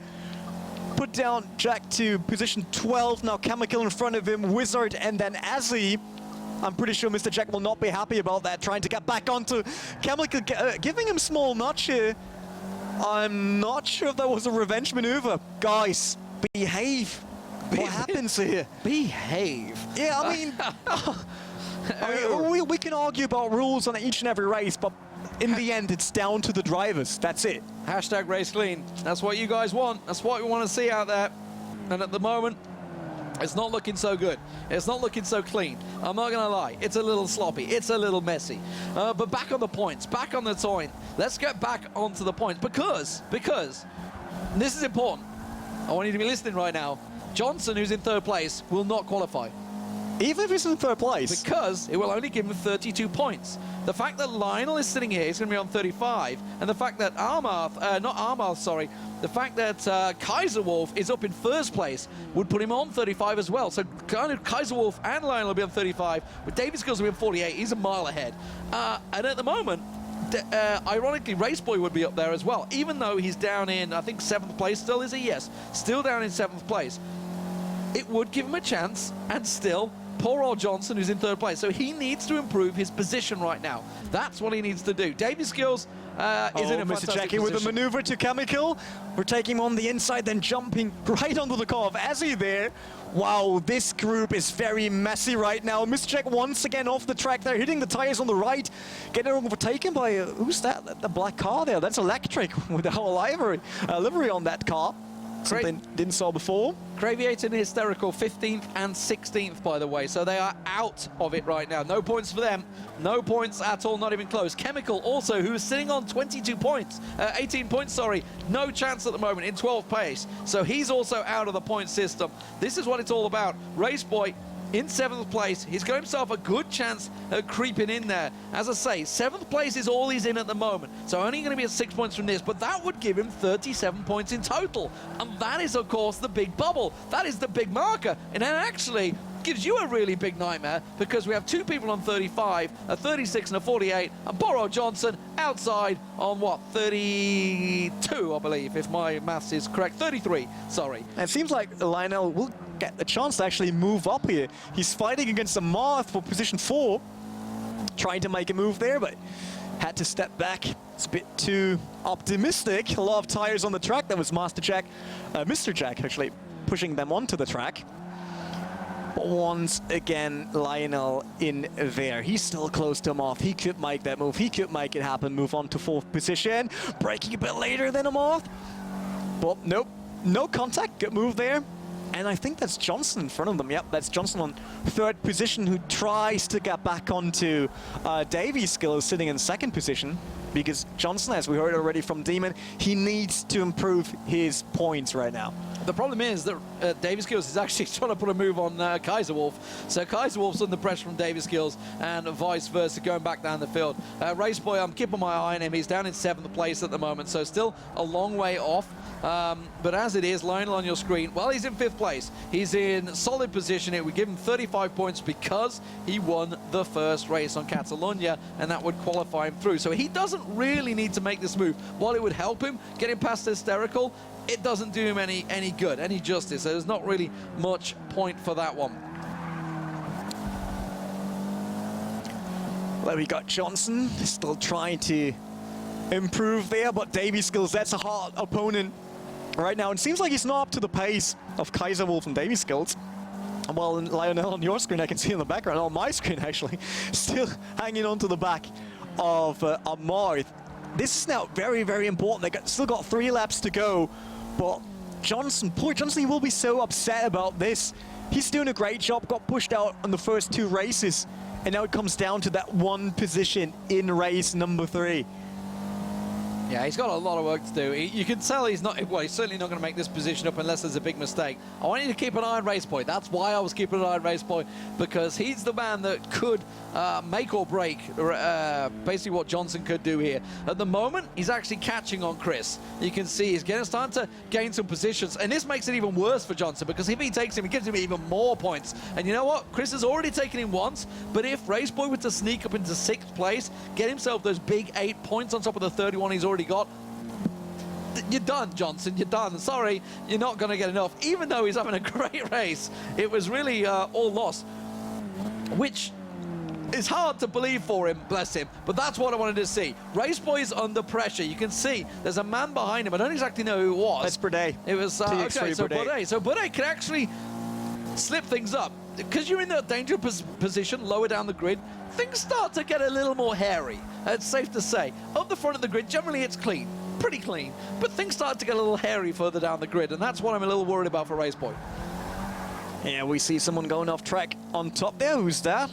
Put down Jack to position 12. Now Chemical in front of him, Wizard, and then Azzy. I'm pretty sure Mr. Jack will not be happy about that, trying to get back onto Chemical, giving him small notch here. I'm not sure if that was a revenge maneuver. Guys, behave. What happens here? Behave. Yeah, I mean, we can argue about rules on each and every race, but in the end, it's down to the drivers. That's it. Hashtag race clean. That's what you guys want. That's what we want to see out there. And at the moment, it's not looking so good. It's not looking so clean. I'm not going to lie. It's a little sloppy. It's a little messy. But back on the points. Back on the point. Let's get back onto the points. Because, and this is important. I want you to be listening right now. Johnson, who's in third place, will not qualify. Even if he's in third place? Because it will only give him 32 points. The fact that Lionel is sitting here, he's going to be on 35, and the fact that the fact that Kaiser Wolf is up in first place would put him on 35 as well. So kind of Kaiser Wolf and Lionel will be on 35, with David Skills will be on 48. He's a mile ahead. And at the moment, ironically, Raceboy would be up there as well, even though he's down in, I think, 7th place still, is he? Yes, still down in 7th place. It would give him a chance, and still, poor old Johnson, who's in third place. So he needs to improve his position right now. That's what he needs to do. Davey Skills is in a fantastic Jackie position. with a maneuver to Chemical. We're taking him on the inside, then jumping right onto the car of Azzy there. Wow, this group is very messy right now. Mr. Jack once again off the track there, hitting the tires on the right, getting overtaken by, who's that? The black car there. That's electric with the whole livery on that car. Something didn't saw before. Craviator and Hysterical 15th and 16th, by the way, so they are out of it right now. No points for them. No points at all, not even close. Chemical also, who is sitting on 22 points, 18 points, sorry. No chance at the moment in 12th place. So he's also out of the point system. This is what it's all about. Raceboy in 7th place. He's got himself a good chance at creeping in there. As I say, 7th place is all he's in at the moment. So only going to be at 6 points from this, but that would give him 37 points in total. And that is, of course, the big bubble. That is the big marker. And it actually gives you a really big nightmare, because we have 2 people on 35, a 36 and a 48, and poor old Johnson outside on what, 32, I believe, if my maths is correct. 33, sorry. And it seems like Lionel will get the chance to actually move up here. He's fighting against the Marth for position 4, trying to make a move there, but had to step back. It's a bit too optimistic. A lot of tires on the track. That was Mr. Jack actually pushing them onto the track. But once again, Lionel in there. He's still close to Moth. He could make that move. He could make it happen. Move on to 4th position. Braking a bit later than a Moth. But nope, no contact. Good move there. And I think that's Johnson in front of them. Yep, that's Johnson on 3rd position, who tries to get back onto Davies' Skills sitting in 2nd position. Because Johnson, as we heard already from Demon, he needs to improve his points right now. The problem is that Davies Skills is actually trying to put a move on Kaiser Wolf. So Kaiser Wolf's under pressure from Davies Skills, and vice versa, going back down the field. Raceboy, I'm keeping my eye on him. He's down in 7th place at the moment, so still a long way off. But as it is, Lionel on your screen, well, he's in 5th place. He's in solid position. It would give him 35 points because he won the first race on Catalonia, and that would qualify him through. So he doesn't really need to make this move. While it would help him get him past Hysterical, it doesn't do him any good, any justice. So there's not really much point for that one. Well, we got Johnson still trying to improve there, but Davies Skills, that's a hard opponent right now. It seems like he's not up to the pace of Kaiser Wolf and Davies Skills. Well, Lionel, on your screen, I can see in the background, on my screen actually, still hanging on to the back of Marth. This is now very, very important. They still got 3 laps to go, but Johnson, poor Johnson, he will be so upset about this. He's doing a great job, got pushed out on the first 2 races, and now it comes down to that 1 position in race number 3. Yeah, he's got a lot of work to do. You can tell he's not, well, he's certainly not going to make this position up unless there's a big mistake. I want you to keep an eye on Raceboy. That's why I was keeping an eye on Raceboy, because he's the man that could make or break basically what Johnson could do here. At the moment, he's actually catching on Chris. You can see he's starting to gain some positions, and this makes it even worse for Johnson, because if he takes him, it gives him even more points. And you know what? Chris has already taken him once, but if Raceboy were to sneak up into 6th place, get himself those big 8 points on top of the 31 he's already got, you're done, Johnson. You're done. Sorry, you're not going to get enough. Even though he's having a great race, it was really all loss, which is hard to believe for him, bless him. But that's what I wanted to see. Raceboy's under pressure. You can see there's a man behind him. I don't exactly know who it was. That's Burdett. It was okay. So Burdett. So Burdett can actually slip things up. because you're in that dangerous position lower down the grid, things start to get a little more hairy. It's safe to say. Up the front of the grid, generally it's clean, pretty clean, but things start to get a little hairy further down the grid, and that's what I'm a little worried about for Raceboy. Yeah, we see someone going off track on top there. Who's that?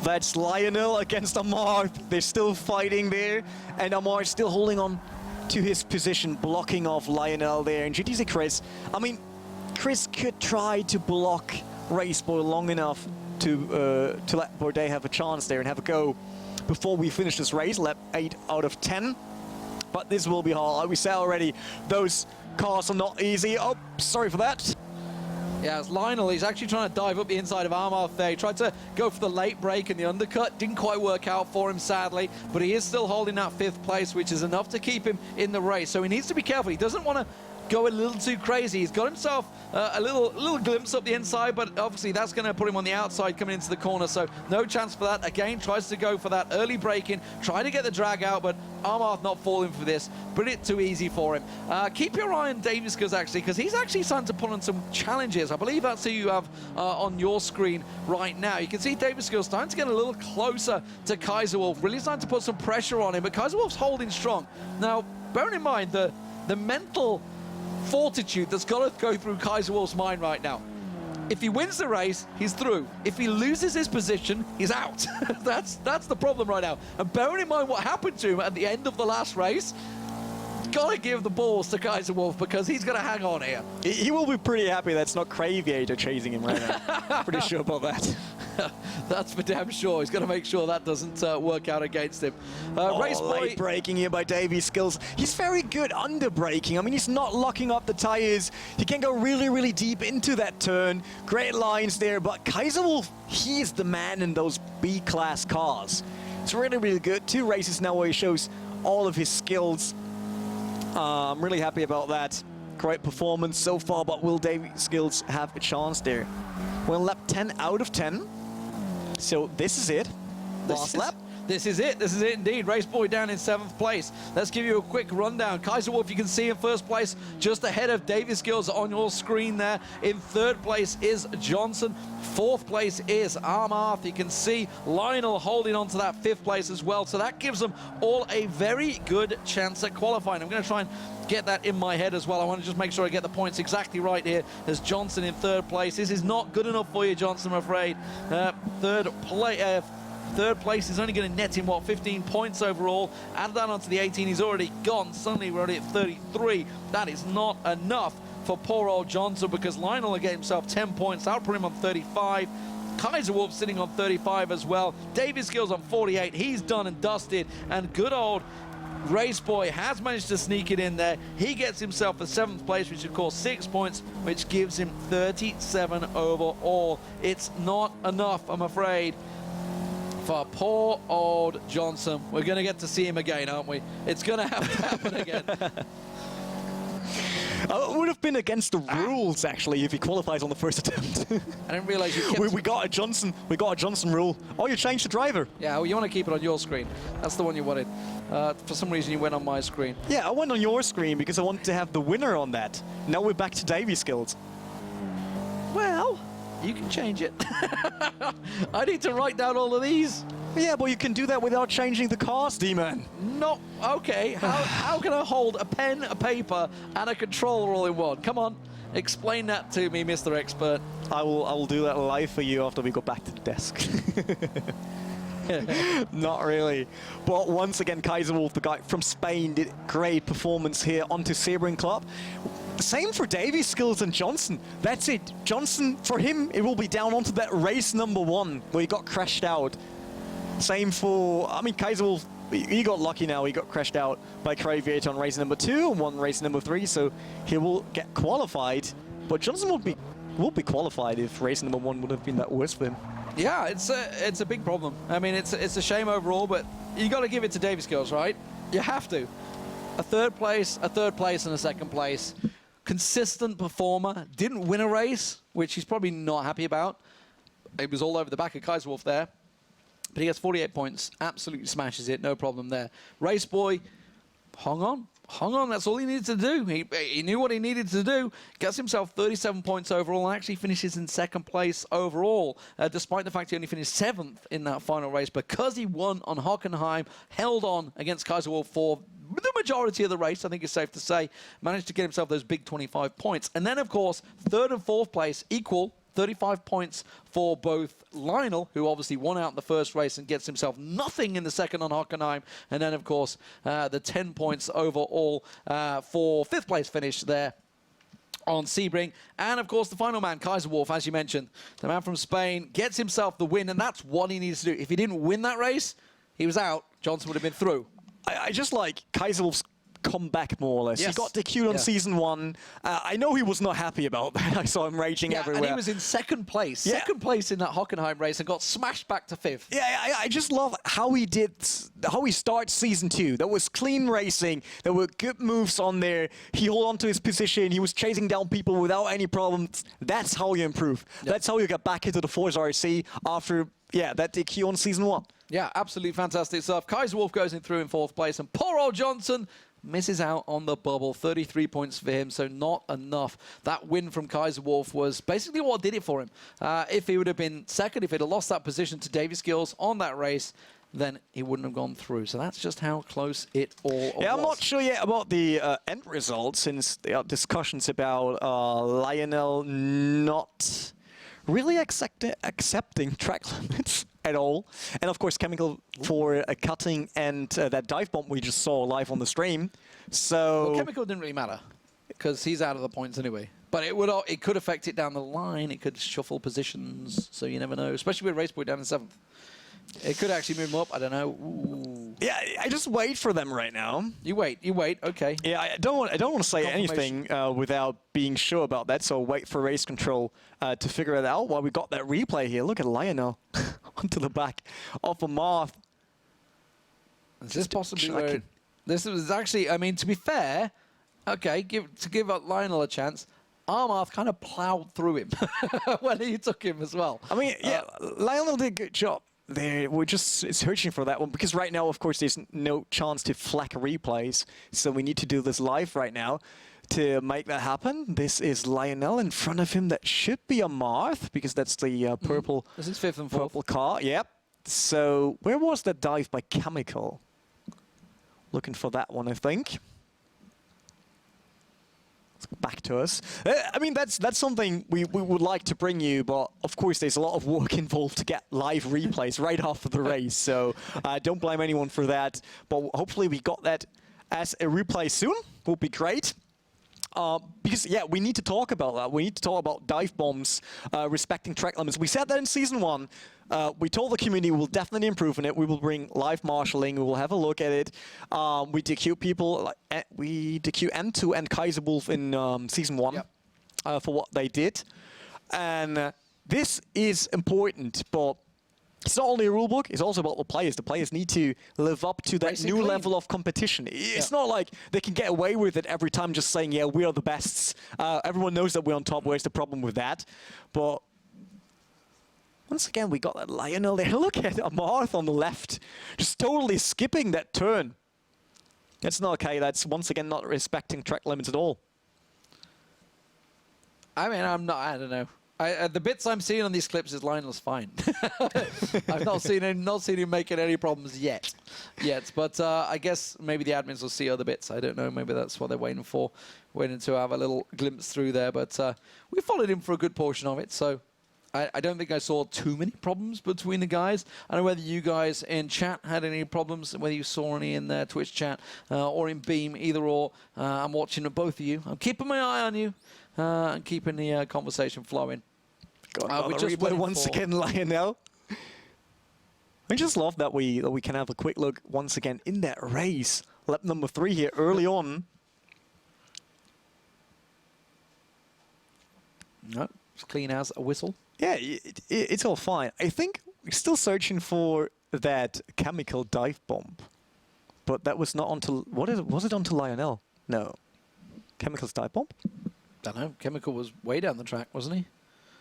That's Lionel against Amar. They're still fighting there, and Amar is still holding on to his position, blocking off Lionel there. And GTC Chris, I mean, Chris could try to block Raceboy long enough to let Bourdais have a chance there and have a go before we finish this race, lap 8 out of 10. But this will be hard. Like we said already, those cars are not easy. Oh, sorry for that. Yeah, it's Lionel. He's actually trying to dive up the inside of Armarth there. He tried to go for the late break and the undercut. Didn't quite work out for him, sadly. But he is still holding that 5th place, which is enough to keep him in the race. So he needs to be careful. He doesn't want to go a little too crazy. He's got himself a little glimpse up the inside, but obviously that's going to put him on the outside coming into the corner, so no chance for that. Again, tries to go for that early break-in, try to get the drag out, but Armarth not falling for this, but it's too easy for him. Keep your eye on Davis Skills, actually, because he's actually starting to put on some challenges. I believe that's who you have on your screen right now. You can see Davis Skills starting to get a little closer to Kaiser Wolf, really starting to put some pressure on him, but Kaiser Wolf's holding strong. Now, bearing in mind the mental fortitude that's got to go through Kaiser Wolf's mind right now. If he wins the race, he's through. If he loses his position, he's out. That's the problem right now. And bearing in mind what happened to him at the end of the last race, gotta give the balls to Kaiser Wolf because he's gonna hang on here. He will be pretty happy that's not Craviator chasing him right now. Pretty sure about that. That's for damn sure. He's going to make sure that doesn't work out against him. Late braking here by Davey Skills. He's very good under braking. I mean, he's not locking up the tires. He can go really, really deep into that turn. Great lines there, but Kaiser Wolf, he is the man in those B-class cars. It's really, really good. 2 races now where he shows all of his skills. I'm really happy about that. Great performance so far, but will Davey Skills have a chance there? We're on lap 10 out of 10. So this is it. Last lap. This is it indeed. Raceboy down in 7th place. Let's give you a quick rundown. Kaiser Wolf, you can see in 1st place, just ahead of Davis Skills on your screen there. In 3rd place is Johnson. 4th place is Armarth. You can see Lionel holding on to that 5th place as well. So that gives them all a very good chance at qualifying. I'm going to try and get that in my head as well. I want to just make sure I get the points exactly right here. There's Johnson in 3rd place. This is not good enough for you, Johnson, I'm afraid. Third place is only going to net him, what, 15 points overall. Add that onto the 18, he's already gone. Suddenly we're already at 33. That is not enough for poor old Johnson because Lionel will get himself 10 points. That'll put him on 35. Kaiser Wolf sitting on 35 as well. Davis Skills on 48. He's done and dusted. And good old Raceboy has managed to sneak it in there. He gets himself a 7th place, which of course 6 points, which gives him 37 overall. It's not enough, I'm afraid, for poor old Johnson. We're going to get to see him again, aren't we? It's going to have to happen again. It would have been against the rules, actually, if he qualifies on the 1st attempt. I didn't realize you kept... we got a Johnson rule. Oh, you changed the driver. Yeah, well, you want to keep it on your screen. That's the one you wanted. For some reason, you went on my screen. Yeah, I went on your screen because I wanted to have the winner on that. Now we're back to Davey Skills. Well, you can change it. I need to write down all of these. Yeah, but you can do that without changing the cars, D-Man. No, okay. How can I hold a pen, a paper, and a controller all in one? Come on, explain that to me, Mr. Expert. I will do that live for you after we go back to the desk. Not really. But once again, Kaiser Wolf, the guy from Spain, did great performance here onto Sebring Club. Same for Davey Skills and Johnson. That's it. Johnson, for him, it will be down onto that race number 1 where he got crashed out. Same for, I mean, Kaiser Wolf, he got lucky now. He got crashed out by Craviator on race number 2 and won race number 3, so he will get qualified. But Johnson will be qualified if race number 1 would have been that worse for him. Yeah, it's a big problem. I mean, it's a shame overall, but you got to give it to Davis Skills, right? You have to. A third place, and a 2nd place. Consistent performer. Didn't win a race, which he's probably not happy about. It was all over the back of Kaiser Wolf there. But he gets 48 points. Absolutely smashes it. No problem there. Raceboy hung hung on, that's all he needed to do. He knew what he needed to do. Gets himself 37 points overall and actually finishes in second place overall, despite the fact he only finished 7th in that final race because he won on Hockenheim, held on against Kaiser Wolf for the majority of the race, I think it's safe to say, managed to get himself those big 25 points. And then, of course, 3rd and 4th place equal 35 points for both Lionel, who obviously won out in the first race and gets himself nothing in the second on Hockenheim, and then, of course, the 10 points overall for 5th place finish there on Sebring. And, of course, the final man, Kaiser Wolf, as you mentioned, the man from Spain, gets himself the win, and that's what he needs to do. If he didn't win that race, he was out. Johnson would have been through. I just like Kaiser Wolf's comeback, more or less. Yes. He got DQ'd on season 1. I know he was not happy about that. I saw him raging everywhere. And he was in second place. Second place in that Hockenheim race and got smashed back to 5th. Yeah, I just love how he starts season 2. There was clean racing. There were good moves on there. He held on to his position. He was chasing down people without any problems. That's how you improve. Yep. That's how you get back into the Forza RC after, that DQ on season 1. Yeah, absolutely fantastic stuff. Kaiser Wolf goes in through in 4th place, and poor old Johnson misses out on the bubble. 33 points for him, so not enough. That win from Kaiser Wolf was basically what did it for him. If he would have been second, if he'd have lost that position to Davy Skills on that race, then he wouldn't have gone through. So that's just how close it all was. Yeah, I'm not sure yet about the end result, since there are discussions about Lionel not really accepting track limits at all. And of course, Chemical for cutting and that dive bomb we just saw live on the stream. So well, Chemical didn't really matter because he's out of the points anyway. But it could affect it down the line. It could shuffle positions, so you never know. Especially with Race Boy down in 7th. It could actually move him up. I don't know. Ooh. Yeah, I just wait for them right now. You wait. Okay. Yeah, I don't want to say anything without being sure about that. So wait for race control to figure it out. While we got that replay here, look at Lionel onto the back of a Marth. Is this possibly where this was actually? I mean, to be fair, okay, give Lionel a chance. Armarth kind of plowed through him when he took him as well. I mean, yeah, Lionel did a good job. We're just searching for that one because right now, of course, there's no chance to flag replays. So we need to do this live right now to make that happen. This is Lionel in front of him. That should be a Marth because that's the purple. This is 5th and 4th. Purple car. Yep. So where was that dive by Chemical? Looking for that one, I think. Back to us. I mean, that's something we would like to bring you, but of course there's a lot of work involved to get live replays right after the race, so don't blame anyone for that. But hopefully we got that as a replay soon. Will be great. Because, yeah, we need to talk about that. We need to talk about dive bombs, respecting track limits. We said that in Season 1. We told the community we'll definitely improve on it. We will bring live marshalling. We will have a look at it. We DQ people. We DQ M2 and Kaiser Wolf in Season 1 for what they did. And this is important, but it's not only a rulebook, it's also about the players. The players need to live up to that new level of competition. It's not like they can get away with it every time just saying, yeah, we are the best. Everyone knows that we're on top. Where's the problem with that? But once again, we got that Lionel there. Look at Amarth on the left, just totally skipping that turn. That's not okay. That's, once again, not respecting track limits at all. I mean, I don't know. The bits I'm seeing on these clips is Lionel's fine. I've not seen him making any problems yet. But I guess maybe the admins will see other bits. I don't know. Maybe that's what they're waiting for, waiting to have a little glimpse through there. But we followed him for a good portion of it, so I don't think I saw too many problems between the guys. I don't know whether you guys in chat had any problems, whether you saw any in their Twitch chat or in Beam, either or. I'm watching both of you. I'm keeping my eye on you and keeping the conversation flowing. We just replay once again, Lionel. I just love that we can have a quick look once again in that race. Lap number 3 here early on. No, it's clean as a whistle. Yeah, it's all fine. I think we're still searching for that Chemical dive bomb, but that was not onto was it onto Lionel? No, Chemical's dive bomb. Don't know. Chemical was way down the track, wasn't he?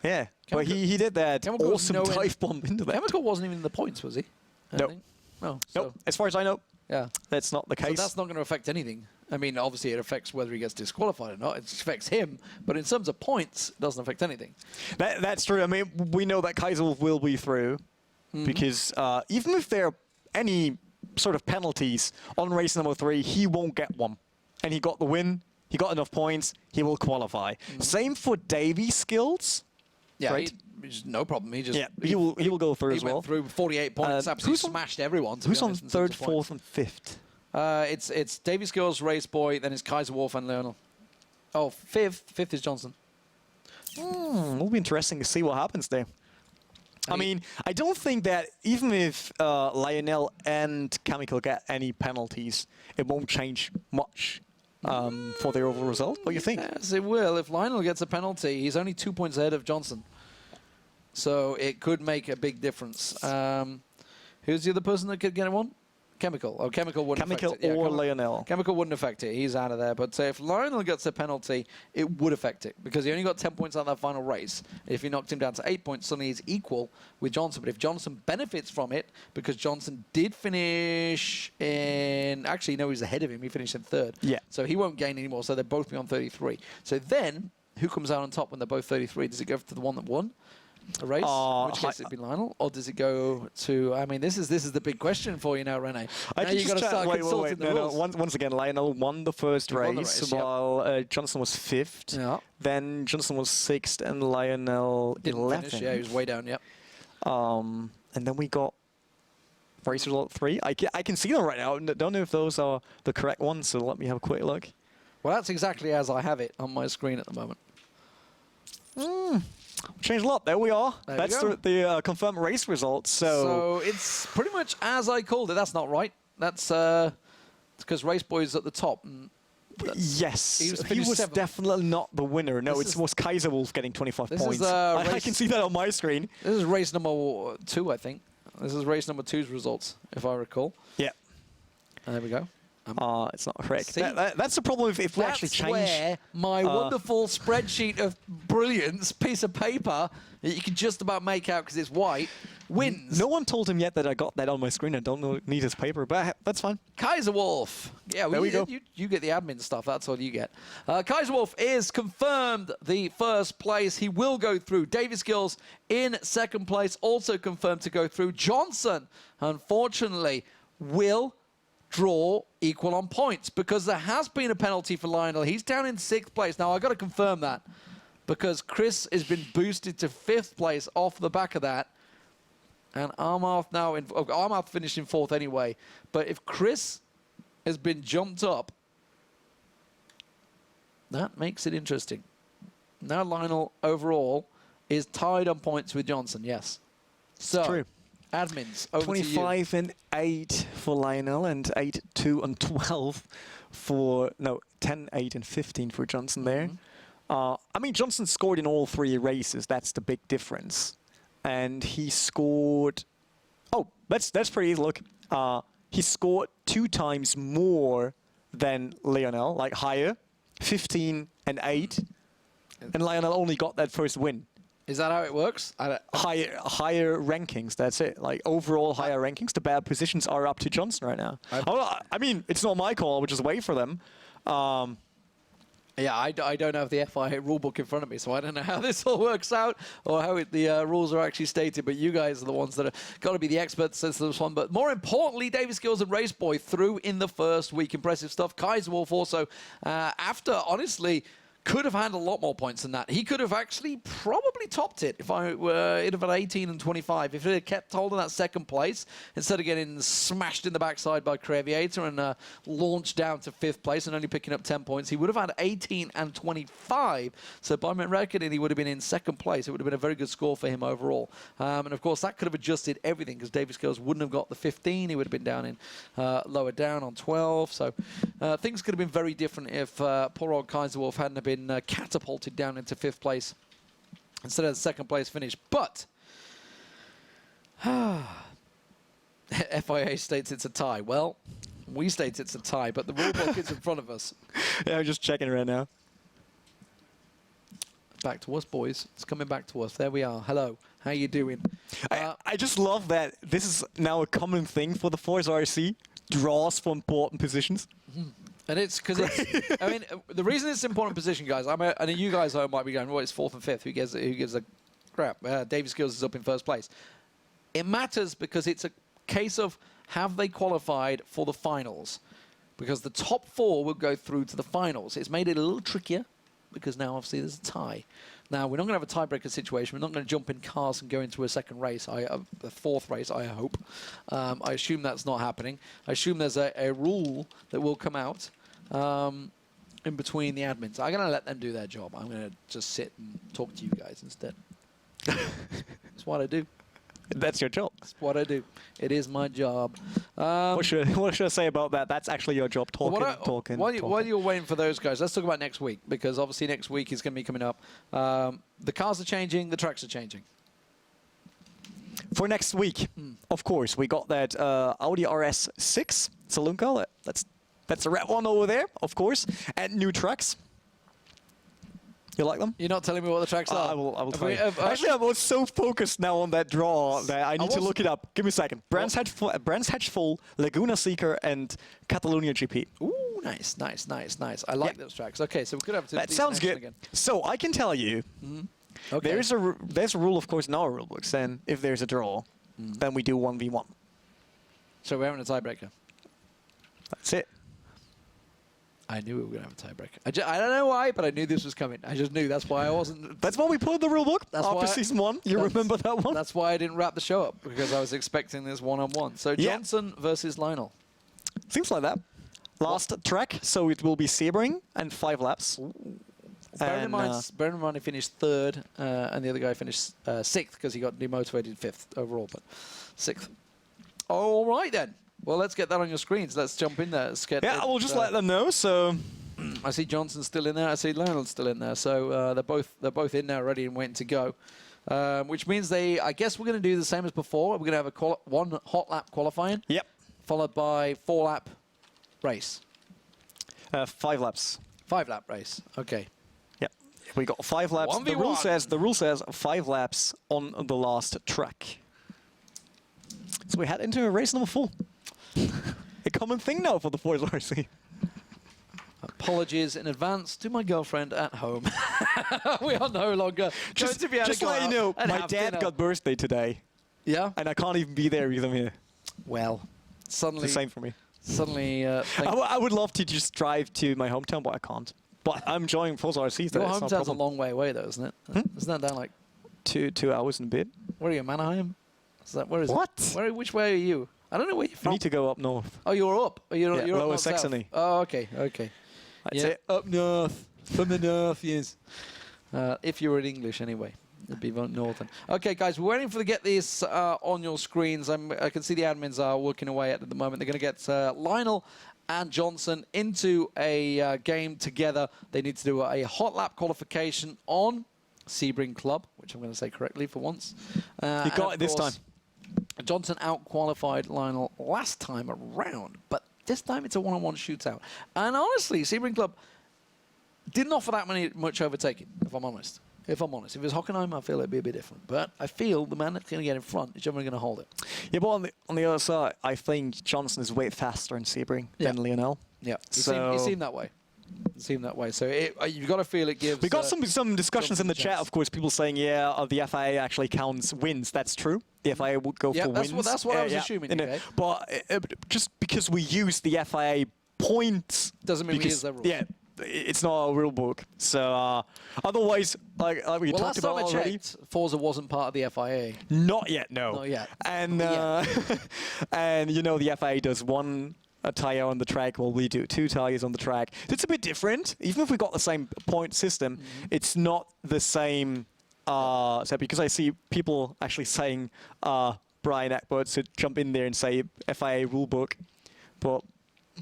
Yeah, but he did that awesome dive bomb into that. Chemical wasn't even in the points, was he? No. No. Nope. As far as I know, yeah, that's not the case. So that's not going to affect anything. I mean, obviously it affects whether he gets disqualified or not. It affects him, but in terms of points, it doesn't affect anything. That's true. I mean, we know that Kaiser Wolf will be through because even if there are any sort of penalties on race number 3, he won't get one. And he got the win. He got enough points. He will qualify. Same for Davy Skills. Yeah, right? He's no problem. He just he will go through as well. Went through 48 points. Absolutely smashed everyone. Who's on 3rd, 4th, and 5th? It's Davy Skills, Race Boy, then it's Kaiser Wolf and Lionel. Oh, 5th is Johnson. It'll be interesting to see what happens there. I mean, I don't think that even if Lionel and Chemical get any penalties, it won't change much for their overall result. What do you think? Yes, it will. If Lionel gets a penalty, he's only 2 points ahead of Johnson. So it could make a big difference. Who's the other person that could get one? Chemical. Oh, Chemical wouldn't affect it. Chemical or Lionel. Chemical wouldn't affect it. He's out of there. But if Lionel gets a penalty, it would affect it because he only got 10 points out of that final race. If he knocked him down to 8 points, suddenly he's equal with Johnson. But if Johnson benefits from it, because Johnson did finish in... Actually, no, he's ahead of him. He finished in 3rd. Yeah. So he won't gain anymore. So they'll both be on 33. So then, who comes out on top when they're both 33? Does it go to the one that won a race? In which case it'd be Lionel, or does it go to? I mean, this is the big question for you now, Rene. Now you got to start consulting the rules. Once again, Lionel won the first race, while Johnson was 5th. Yeah. Then Johnson was 6th, and Lionel 11th. Yeah, he was way down. Yep. And then we got race result 3. I can see them right now. I don't know if those are the correct ones, so let me have a quick look. Well, that's exactly as I have it on my screen at the moment. Changed a lot. There we are. There That's the confirmed race results. So it's pretty much as I called it. That's not right. That's because Race Boy's at the top. Yes, he was definitely not the winner. No, it was Kaiser Wolf getting 25 points. I can see that on my screen. This is race number 2, I think. This is race number 2's results, if I recall. Yeah. There we go. It's not correct. That's the problem if we actually change. That's where my wonderful spreadsheet of brilliance piece of paper that you can just about make out because it's white wins. No one told him yet that I got that on my screen. I don't need his paper, but that's fine. Kaiser Wolf. Yeah, there we go. You get the admin stuff. That's all you get. Kaiser Wolf is confirmed the first place. He will go through. Davy Skills in 2nd place, also confirmed to go through. Johnson, unfortunately, will draw equal on points because there has been a penalty for Lionel. He's down in 6th place. Now, I've got to confirm that because Chris has been boosted to 5th place off the back of that. And Armarth now Armarth finished in 4th anyway. But if Chris has been jumped up, that makes it interesting. Now Lionel overall is tied on points with Johnson, yes. So, true. Admins, over 25 and 8 for Lionel, and 8, 2, and 12 for 10, 8, and 15 for Johnson there. I mean, Johnson scored in all 3 races. That's the big difference, and he scored. Oh, that's pretty easy. Look, he scored 2 times more than Lionel, like higher, 15 and 8, and Lionel only got that first win. Is that how it works? Higher rankings, that's it. Like overall higher rankings, the bad positions are up to Johnson right now. I mean, it's not my call, which is wait for them. Yeah, I don't have the FIA rulebook in front of me, so I don't know how this all works out or how the rules are actually stated, but you guys are the ones that have got to be the experts as to this one. But more importantly, Davy Skills and Race Boy through in the first week. Impressive stuff. Kaiser Wolf also, after, honestly, could have had a lot more points than that. He could have actually probably topped it if it'd have had 18 and 25. If it had kept holding that 2nd place instead of getting smashed in the backside by Creviator and launched down to 5th place and only picking up 10 points, he would have had 18 and 25. So by my reckoning, he would have been in 2nd place. It would have been a very good score for him overall. And of course, that could have adjusted everything because Davy Skills wouldn't have got the 15. He would have been down in lower down on 12. So things could have been very different if poor old Kaiser Wolf hadn't have been catapulted down into 5th place instead of the 2nd place finish. But FIA states it's a tie. Well, we state it's a tie, but the rulebook is in front of us. Yeah, I'm just checking right now. Back to us, boys. It's coming back to us. There we are. Hello. How you doing? I just love that this is now a common thing for the Forza RC. Draws for important positions. And it's because it's, I mean, the reason it's an important position, guys, I know you guys might be going, well, it's 4th and 5th. Who gives a crap? David Skills is up in 1st place. It matters because it's a case of have they qualified for the finals? Because the top 4 will go through to the finals. It's made it a little trickier because now obviously there's a tie. Now, we're not going to have a tiebreaker situation. We're not going to jump in cars and go into a second race, a 4th race, I hope. I assume that's not happening. I assume there's a rule that will come out in between the admins. I'm going to let them do their job. I'm going to just sit and talk to you guys instead. That's what I do. That's your job. That's what I do. It is my job. What should I say about that? That's actually your job, talking. While you're waiting for those guys, let's talk about next week, because obviously next week is going to be coming up. The cars are changing, the tracks are changing. For next week, of course, we got that Audi RS6 saloon car. That's the red one over there, of course, and new tracks. You like them? You're not telling me what the tracks are. I will tell you. Actually, I was so focused now on that draw that I need to look it up. Give me a second. Brands Hatch Full, Laguna Seeker, and Catalonia GP. Ooh, nice. I like those tracks. Okay, so we could have that sounds good. Again. So I can tell you, okay. there's a rule, of course, in our rule books. Then if there's a draw, then we do 1v1. So we're having a tiebreaker. That's it. I knew we were going to have a tiebreaker. I don't know why, but I knew this was coming. I just knew. That's why I wasn't... That's what we put in the rule book after season 1. You remember that one? That's why I didn't wrap the show up, because I was expecting this one-on-one. So Johnson versus Lionel. Seems like that. Last track, so it will be Sebring and 5 laps. Bear in mind he finished 3rd, and the other guy finished 6th because he got demotivated 5th overall, but 6th. All right, then. Well, let's get that on your screens. Let's jump in there. I will just let them know. So I see Johnson still in there. I see Lionel still in there. So they're both in there, ready and waiting to go. Which means I guess we're going to do the same as before. We're going to have one hot lap qualifying. Yep. Followed by 4-lap race. 5 laps. 5-lap race. Okay. Yep. We got 5 laps. 1v1. The rule says 5 laps on the last track. So we head into race number 4. A common thing now for the Forza RC. Apologies in advance to my girlfriend at home. We are no longer going to be able to go let you know, and my have dad dinner. got birthday today. Yeah? And I can't even be there because I'm here. Well, suddenly... It's the same for me. Suddenly... I would love to just drive to my hometown, but I can't. But I'm enjoying Forza RC. Your hometown's a long way away, though, isn't it? Isn't that down like... 2 hours and a bit. Where are you, Mannheim? Where is what? It? Which way are you? I don't know where you're from. You need to go up north. Oh, you're up. You're Lower up Saxony. South. Oh, okay. That's it. Up north. From the north, yes. If you were in English, anyway. It'd be northern. Okay, guys, we're waiting to get this on your screens. I can see the admins are working away at the moment. They're going to get Lionel and Johnson into a game together. They need to do a hot lap qualification on Sebring Club, which I'm going to say correctly for once. You got it this time. Johnson out-qualified Lionel last time around, but this time it's a one-on-one shootout. And honestly, Sebring Club didn't offer that much overtaking, if I'm honest. If it was Hockenheim, I feel it'd be a bit different. But I feel the man that's going to get in front is generally going to hold it. Yeah, but on the other side, I think Johnson is way faster in Sebring than Lionel. Yeah, he seemed that way. So you've got to feel it gives... We got some discussions in the chat, of course, people saying, the FIA actually counts wins. That's true. The FIA would go for wins. That's what I was assuming. Okay. But just because we use the FIA points... Doesn't mean we use their rules. Yeah, it's not a rule book. So otherwise, like we talked about already... Last time I checked, Forza wasn't part of the FIA. Not yet, no. Not yet. And, and the FIA does a tire on the track, well, we do 2 tires on the track. It's a bit different. Even if we got the same point system, it's not the same. So because I see people actually saying Brian Eckbert to jump in there and say FIA rulebook, but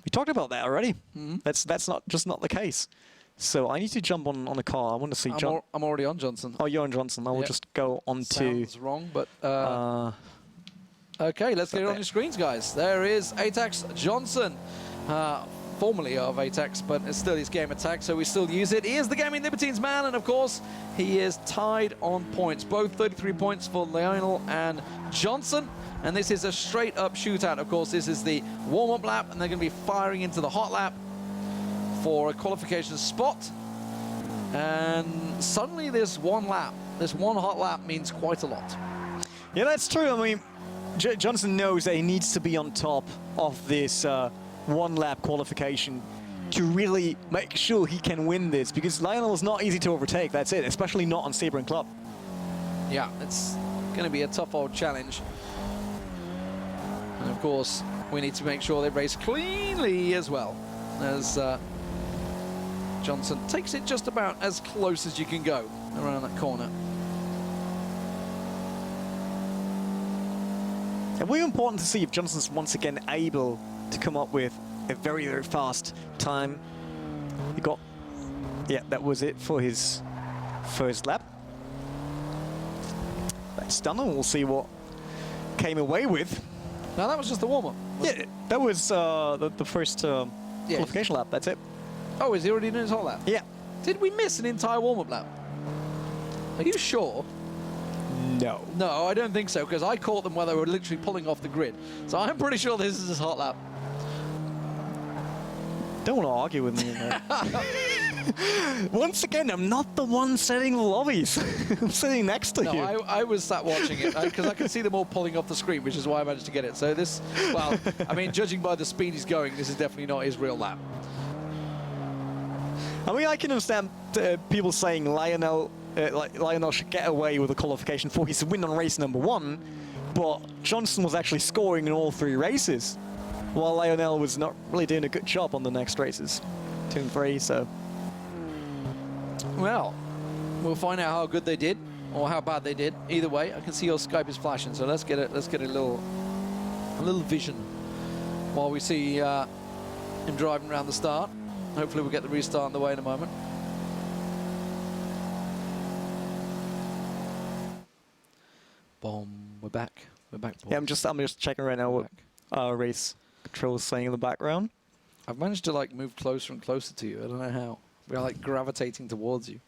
we talked about that already. That's not the case. So I need to jump on a car. I want to see John. I'm already on Johnson. Oh, you're on Johnson. I will just go on to. Sounds wrong, but. Okay, let's get it on your screens, guys. There is ATAX Johnson, formerly of ATAX, but it's still his game attack, so we still use it. He is the Gaming Libertines man, and of course, he is tied on points. Both 33 points for Lionel and Johnson, and this is a straight-up shootout. Of course, this is the warm-up lap, and they're going to be firing into the hot lap. for a qualification spot. And suddenly this one lap, this one hot lap means quite a lot. Yeah, that's true. I mean, Johnson knows that he needs to be on top of this one lap qualification to really make sure he can win this, because Lionel is not easy to overtake, that's it, especially not on Sebring Club. Yeah, it's going to be a tough old challenge. And of course, we need to make sure they race cleanly as well, as Johnson takes it just about as close as you can go around that corner. It will be important to see if Johnson's once again able to come up with a very, very fast time. He got, yeah, that was it for his first lap. That's done, and we'll see what came away with. Now that was just the warm-up. Yeah, that was the first qualification lap, that's it. Oh, is he already doing his whole lap? Yeah. Did we miss an entire warm-up lap? Are you sure? No. No, I don't think so, because I caught them while they were literally pulling off the grid. So I'm pretty sure this is his hot lap. Don't want to argue with me. Once again, I'm not the one setting the lobbies. I'm sitting next to you. No, I was sat watching it, because I could see them all pulling off the screen, which is why I managed to get it. So this, well, I mean, judging by the speed he's going, this is definitely not his real lap. I mean, I can understand people saying Lionel should get away with a qualification for his win on race number 1, but Johnson was actually scoring in all 3 races, while Lionel was not really doing a good job on the next races, 2 and 3. So, well, we'll find out how good they did or how bad they did. Either way, I can see your Skype is flashing, so let's get a little vision while we see him driving around the start. Hopefully we'll get the restart on the way in a moment. Boom, we're back. We're back, boys. yeah, I'm just checking right now what race control is saying in the background. I've managed to like move closer and closer to you. I don't know how. We're like gravitating towards you,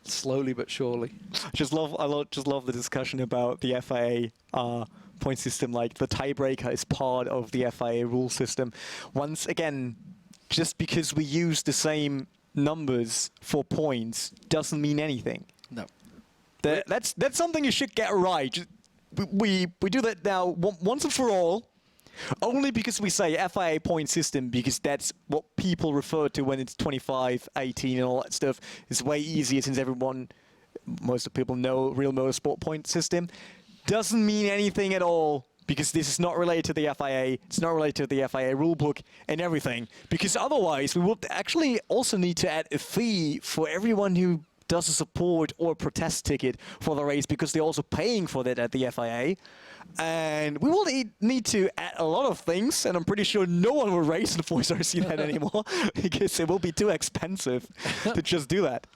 slowly but surely. I just love the discussion about the FIA point system. Like the tiebreaker is part of the FIA rule system. Once again, just because we use the same numbers for points doesn't mean anything. No. That's something you should get right. We do that now once and for all, only because we say FIA point system, because that's what people refer to when it's 25, 18 and all that stuff. It's way easier since most of people know real motorsport point system. Doesn't mean anything at all, because this is not related to the FIA, it's not related to the FIA rulebook and everything, because otherwise we would actually also need to add a fee for everyone who does a support or protest ticket for the race, because they're also paying for that at the FIA. And we will need to add a lot of things, and I'm pretty sure no one will race in Forza RC that anymore, because it will be too expensive to just do that.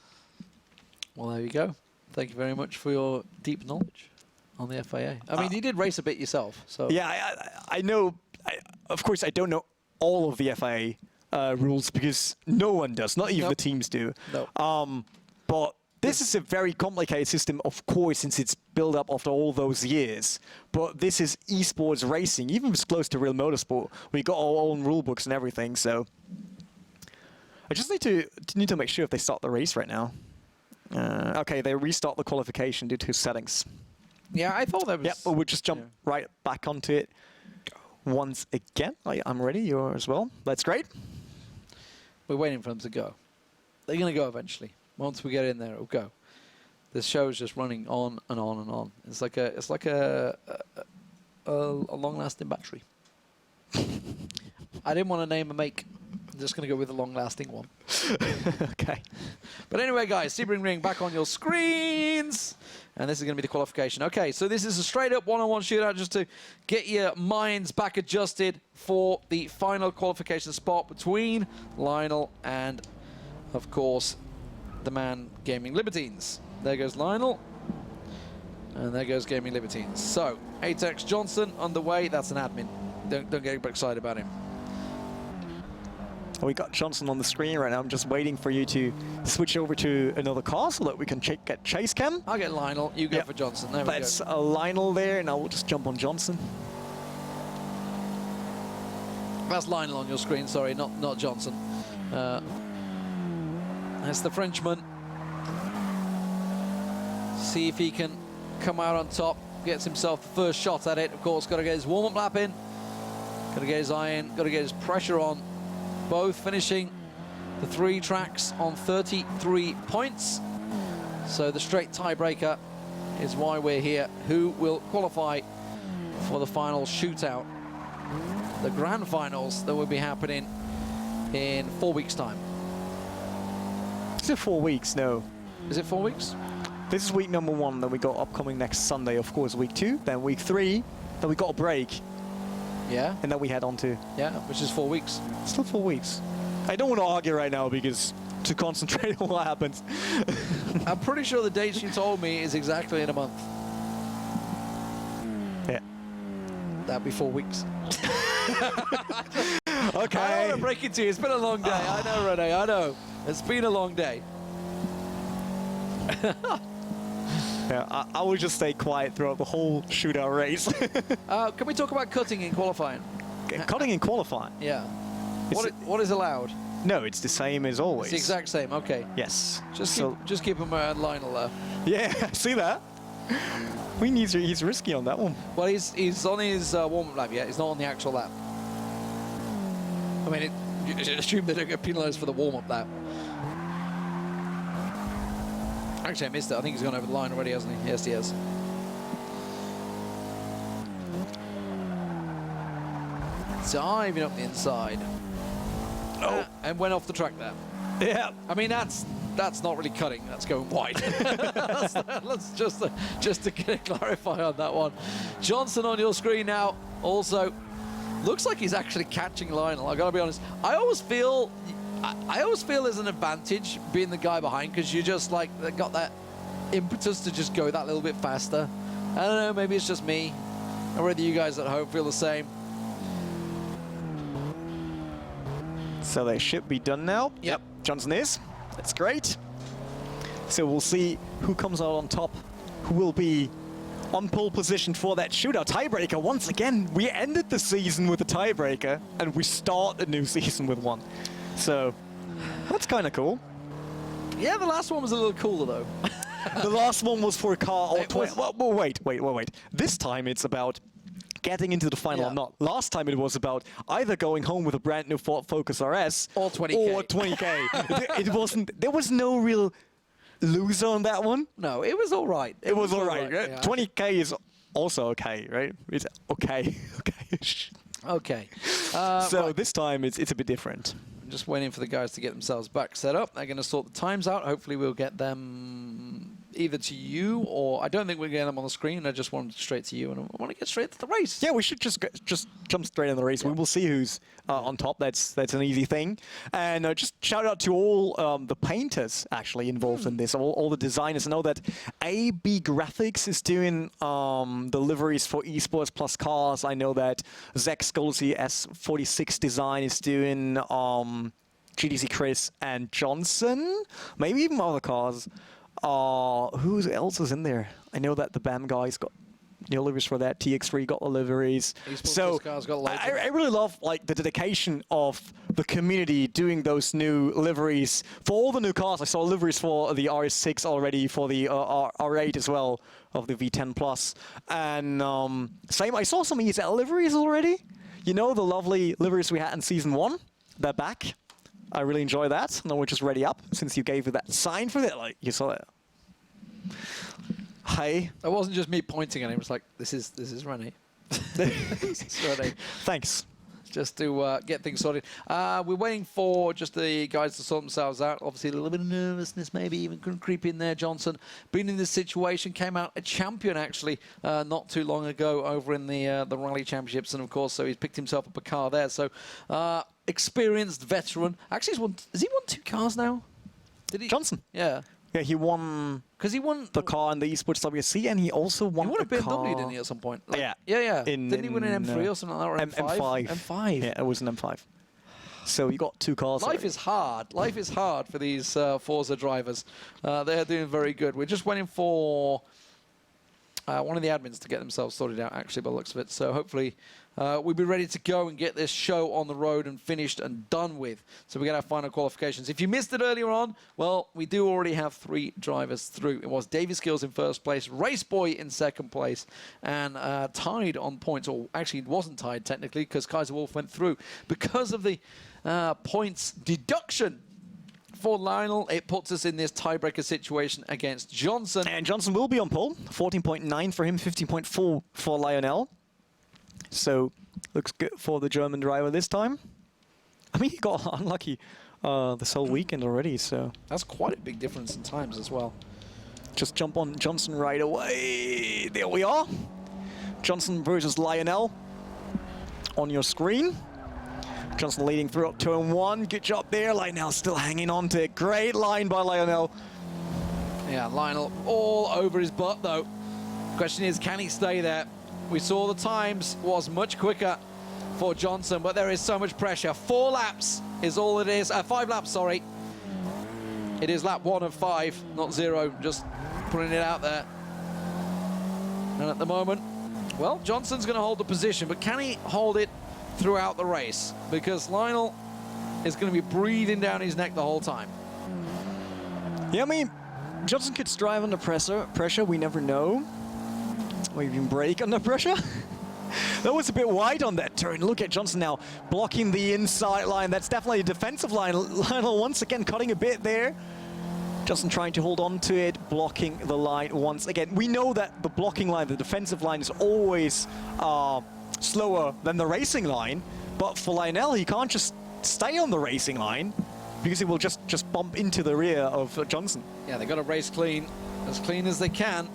Well, there you go. Thank you very much for your deep knowledge on the FIA. I mean, you did race a bit yourself, so... Yeah, I know. Of course, I don't know all of the FIA rules, because no one does, not even the teams do. No. But this is a very complicated system, of course, since it's built up after all those years. But this is esports racing, even if it's close to real motorsport. We got our own rule books and everything, so... I just need to make sure if they start the race right now. Okay, they restart the qualification due to settings. Yeah, I thought that was... Yep, but we'll just jump right back onto it once again. I'm ready, you're as well. That's great. We're waiting for them to go. They're going to go eventually. Once we get in there, it'll go. This show is just running on and on and on. It's like a long-lasting battery. I didn't want to name a make. I'm just going to go with a long-lasting one. Okay. But anyway, guys, Sebring Ring back on your screens. And this is going to be the qualification. Okay, so this is a straight-up one-on-one shootout just to get your minds back adjusted for the final qualification spot between Lionel and, of course, the man Gaming Libertines. There goes Lionel. And there goes Gaming Libertines. So, Atex Johnson on the way. That's an admin. Don't get excited about him. We got Johnson on the screen right now. I'm just waiting for you to switch over to another car so that we can get chase cam. I'll get Lionel. You go for Johnson. There we go. That's Lionel there, and I will just jump on Johnson. That's Lionel on your screen. Sorry, not Johnson. That's the Frenchman. See if he can come out on top. Gets himself the first shot at it. Of course, got to get his warm-up lap in. Got to get his eye in. Got to get his pressure on. Both finishing the 3 tracks on 33 points. So the straight tiebreaker is why we're here. Who will qualify for the final shootout? The grand finals that will be happening in 4 weeks' time. Is it 4 weeks? No. Is it 4 weeks? This is week number 1, then we got upcoming next Sunday, of course, week 2, then week 3, then we got a break. Yeah. And then we head on to... Yeah, which is 4 weeks. Still 4 weeks. I don't want to argue right now because to concentrate on what happens. I'm pretty sure the dates you told me is exactly in a month. Yeah. That'd be 4 weeks. Okay. I don't want to break it to you. It's been a long day. I know, Rene. I know. It's been a long day. Yeah, I will just stay quiet throughout the whole shootout race. Can we talk about cutting in qualifying? Cutting in qualifying? Yeah. What is allowed? No, it's the same as always. It's the exact same. Okay. Yes. Just keep him around Lionel there. Yeah, see that? I mean, he's risky on that one. Well, he's on his warm-up lap yet. He's not on the actual lap. I mean, you should assume they don't get penalised for the warm-up lap. Actually, I missed it. I think he's gone over the line already, hasn't he? Yes, he has. Diving up the inside. Oh. And went off the track there. Yeah. I mean, that's not really cutting. That's going wide. Let's just to clarify on that one. Johnson on your screen now. Also, looks like he's actually catching Lionel. I gotta be honest. I always feel there's an advantage being the guy behind because you just like got that impetus to just go that little bit faster. I don't know. Maybe it's just me, or whether you guys at home feel the same. So they should be done now. Yep. Johnson is. That's great. So we'll see who comes out on top, who will be on pole position for that shootout. Tiebreaker, once again, we ended the season with a tiebreaker, and we start the new season with one. So that's kind of cool. Yeah, the last one was a little cooler, though. The last one was for a car or It was- well, wait. This time it's about getting into the final or not. Last time it was about either going home with a brand new Ford Focus RS Or 20K. Or 20K. It wasn't. There was no real loser on that one. No, it was all right. It was all right. Yeah. 20K is also okay, right? It's okay. Okay. So right. this time it's a bit different. I'm just waiting for the guys to get themselves back set up. They're going to sort the times out. Hopefully we'll get them either to you or I don't think we'll get them on the screen. I just want them straight to you and I want to get straight to the race. Yeah, we should just jump straight in the race. Yeah. We will see who's on top. That's an easy thing. And just shout out to all the painters actually involved in this, all the designers. I know that AB Graphics is doing the liveries for Esports Plus cars. I know that Zach Scholesy S46 Design is doing GDC Chris and Johnson. Maybe even other cars. Who else is in there? I know that the BAM guys got new liveries for that. TX3 got the liveries. So I really love like the dedication of the community doing those new liveries for all the new cars. I saw liveries for the RS6 already, for the R8 as well of the V10 Plus, and same. I saw some ESL liveries already. You know the lovely liveries we had in season 1. They're back. I really enjoy that. Now we're just ready up since you gave me that sign for it. Like you saw it. Hi. It wasn't just me pointing at him. It was like, this is Rene. This is Rene. Thanks. Just to get things sorted. We're waiting for just the guys to sort themselves out. Obviously, a little bit of nervousness, maybe even couldn't creep in there. Johnson, been in this situation, came out a champion actually not too long ago over in the Rally Championships, and of course, so he's picked himself up a car there. So, experienced veteran. Actually, has he won 2 cars now? Did he? Johnson. Yeah. Yeah, he won. Because he won the car in the Esports WC, and he also won a BMW, car. didn't he, at some point? Like, yeah. Yeah. Didn't he win an M3 or something like that? Or M5. M5. Yeah, it was an M5. So you got 2 cars. Life is hard. Life is hard for these Forza drivers. They're doing very good. We're just waiting for one of the admins to get themselves sorted out, actually, by the looks of it. So hopefully we'll be ready to go and get this show on the road and finished and done with. So we get our final qualifications. If you missed it earlier on, well, we do already have 3 drivers through. It was Davy Skills in first place, Race Boy in second place, and tied on points. Or actually, it wasn't tied technically because Kaiser Wolf went through. Because of the points deduction for Lionel, it puts us in this tiebreaker situation against Johnson. And Johnson will be on pole. 14.9 for him, 15.4 for Lionel. So, looks good for the German driver this time. I mean, he got unlucky this whole weekend already, so... That's quite a big difference in times as well. Just jump on Johnson right away. There we are. Johnson versus Lionel on your screen. Johnson leading through up turn 1. Good job there. Lionel still hanging on to it. Great line by Lionel. Yeah, Lionel all over his butt, though. Question is, can he stay there? We saw the times was much quicker for Johnson, but there is so much pressure. 4 laps is all it is. 5 laps, sorry. It is lap 1 of 5, not 0. Just putting it out there. And at the moment, well, Johnson's going to hold the position, but can he hold it throughout the race? Because Lionel is going to be breathing down his neck the whole time. Yeah, I mean, Johnson could drive under pressure. We never know. Or even brake under pressure. That was a bit wide on that turn. Look at Johnson now blocking the inside line. That's definitely a defensive line. Lionel once again cutting a bit there. Johnson trying to hold on to it, blocking the line once again. We know that the blocking line, the defensive line, is always slower than the racing line, but for Lionel, he can't just stay on the racing line because he will just bump into the rear of Johnson. Yeah, they got to race clean as they can.